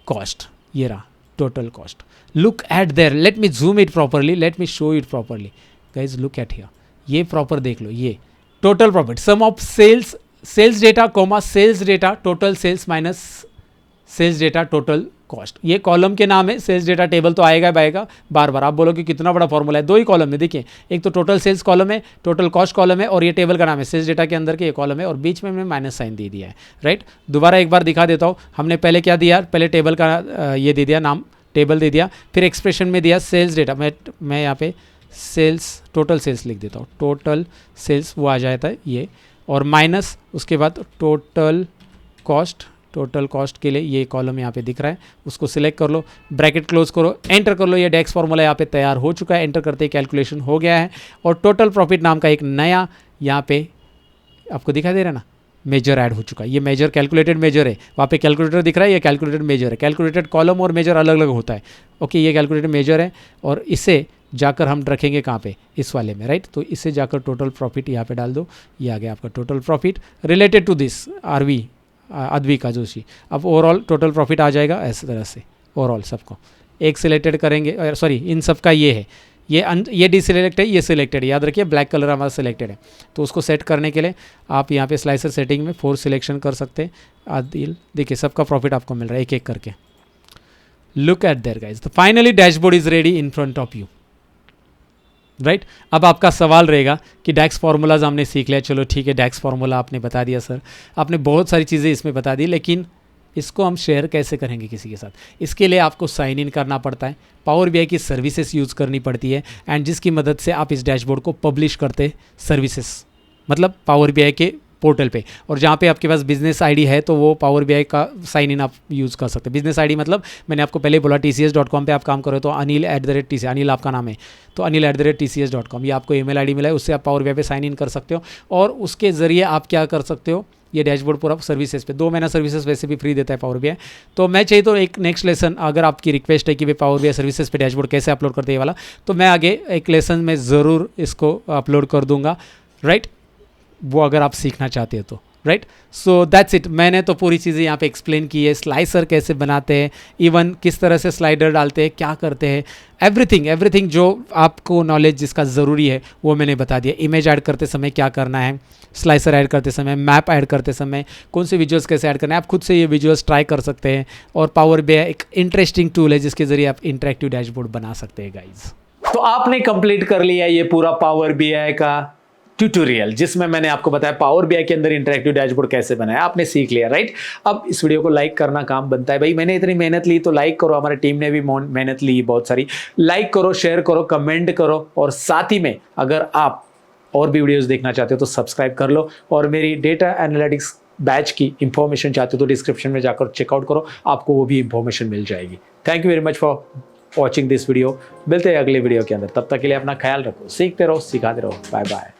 cost, ये रहा total cost. Look at there, let me zoom it properly, let me show it properly guys, look at here, ये प्रॉपर देख लो, ये total profit sum of sales data comma sales data total sales minus sales data total cost, ये column के नाम है। Sales data table तो आएगा बार बार, आप बोलोगे कितना बड़ा फॉर्मूला है, 2 ही कॉलम है, देखिए एक तो टोटल सेल्स कॉलम है, टोटल कॉस्ट कॉलम है, और ये टेबल का नाम है सेल्स डेटा के अंदर के ये कॉलम है, और बीच में मैंने माइनस साइन दे दिया है, राइट। दोबारा एक बार दिखा देता हूँ, हमने पहले क्या दिया, पहले टेबल का ये दे दिया नाम, टेबल दे दिया, फिर एक्सप्रेशन में दिया सेल्स डेटा, मैं यहाँ पे सेल्स टोटल सेल्स लिख देता हूँ, टोटल सेल्स वो आ जाता है ये, और माइनस उसके बाद टोटल कॉस्ट के लिए ये कॉलम यहाँ पे दिख रहा है, उसको सिलेक्ट कर लो, ब्रैकेट क्लोज करो, एंटर कर लो, ये डेक्स फॉर्मूला यहाँ पे तैयार हो चुका है, एंटर करते ही कैलकुलेशन हो गया है, और टोटल प्रॉफिट नाम का एक नया यहाँ पे आपको दिखाई दे रहा है ना, मेजर ऐड हो चुका है। ये मेजर कैलकुलेटेड मेजर है, वहाँ पे कैलकुलेटर दिख रहा है, ये कैलकुलेटेड मेजर है। कैलकुलेटेड कॉलम और मेजर अलग अलग होता है, ओके, ये कैलकुलेटेड मेजर है, और इसे जाकर हम रखेंगे कहाँ पे, इस वाले में, राइट। तो इससे जाकर टोटल प्रॉफिट यहाँ पे डाल दो, ये आ गया आपका total profit related to this Aarvi Advika Joshi. अब ओवरऑल टोटल प्रॉफिट आ जाएगा ऐसे तरह से, ओवरऑल सबको एक सिलेक्टेड करेंगे, सॉरी इन सब का ये है, ये डिसिलेक्ट है, ये सिलेक्टेड है, याद रखिए ब्लैक कलर हमारा सिलेक्टेड है। तो उसको सेट करने के लिए आप यहाँ पे स्लाइसर सेटिंग में 4 सिलेक्शन कर सकते हैं। आदिल देखिए सबका प्रॉफिट आपको मिल रहा है एक एक करके, लुक एट देयर गाइज। तो finally dashboard is ready in front of you, right. अब आपका सवाल रहेगा कि डैक्स फार्मूलाज हमने सीख लिया, चलो ठीक है डैक्स फार्मूला आपने बता दिया सर, आपने बहुत सारी चीज़ें इसमें बता दी, लेकिन इसको हम शेयर कैसे करेंगे किसी के साथ। इसके लिए आपको साइन इन करना पड़ता है, पावर बीआई की सर्विसेज यूज़ करनी पड़ती है, एंड जिसकी मदद से आप इस डैशबोर्ड को पब्लिश करते सर्विसेज, मतलब पावर बीआई के पोर्टल पे। और जहाँ पे आपके पास बिजनेस आईडी है तो वो पावर बीआई का साइन इन आप यूज़ कर सकते हैं। बिजनेस आईडी मतलब मैंने आपको पहले बोला tcs.com पे आप काम करो तो anil@tcs, अनिल आपका नाम है तो anil@tcs.com, ये आपको ईमेल आईडी मिला है, उससे आप पावर बीआई पे साइन इन कर सकते हो, और उसके ज़रिए आप क्या कर सकते हो, ये डैशबोर्ड पूरा सर्विसेज पे 2 महीना सर्विसेज वैसे भी फ्री देता है पावर बीआई। तो मैं चाहिए तो एक नेक्स्ट लेसन, अगर आपकी रिक्वेस्ट है कि भाई पावर बीआई सर्विसेज पे डैशबोर्ड कैसे अपलोड करते हैं ये वाला, तो मैं आगे एक लेसन में ज़रूर इसको अपलोड कर दूंगा, राइट, वो अगर आप सीखना चाहते हैं तो, राइट। सो दैट्स इट, मैंने तो पूरी चीज़ें यहाँ पे एक्सप्लेन की है, स्लाइसर कैसे बनाते हैं, इवन किस तरह से स्लाइडर डालते हैं, क्या करते हैं, एवरीथिंग जो आपको नॉलेज जिसका ज़रूरी है वो मैंने बता दिया। इमेज ऐड करते समय क्या करना है, स्लाइसर ऐड करते समय, मैप ऐड करते समय कौन से विजुअल्स कैसे ऐड करना है, आप खुद से ये विजुअल्स ट्राई कर सकते हैं। और पावर बीआई एक इंटरेस्टिंग टूल है जिसके ज़रिए आप इंटरेक्टिव डैशबोर्ड बना सकते हैं गाइज। तो आपने कंप्लीट कर लिया ये पूरा पावर बीआई का ट्यूटोरियल, जिसमें मैंने आपको बताया पावर बीआई के अंदर इंटरेक्टिव डैशबोर्ड कैसे बनाया, आपने सीख लिया, राइट। अब इस वीडियो को लाइक करना काम बनता है, भाई मैंने इतनी मेहनत ली तो लाइक करो, हमारी टीम ने भी मेहनत ली बहुत सारी, लाइक करो, शेयर करो, कमेंट करो, और साथ ही में अगर आप और भी वीडियोस देखना चाहते हो तो सब्सक्राइब कर लो, और मेरी डेटा एनालिटिक्स बैच की इंफॉर्मेशन चाहते हो तो डिस्क्रिप्शन में जाकर चेकआउट करो, आपको वो भी इंफॉर्मेशन मिल जाएगी। Thank you very much for watching this video, मिलते हैं अगले वीडियो के अंदर, तब तक के लिए अपना ख्याल रखो, सीखते रहो, सिखाते रहो, बाय बाय।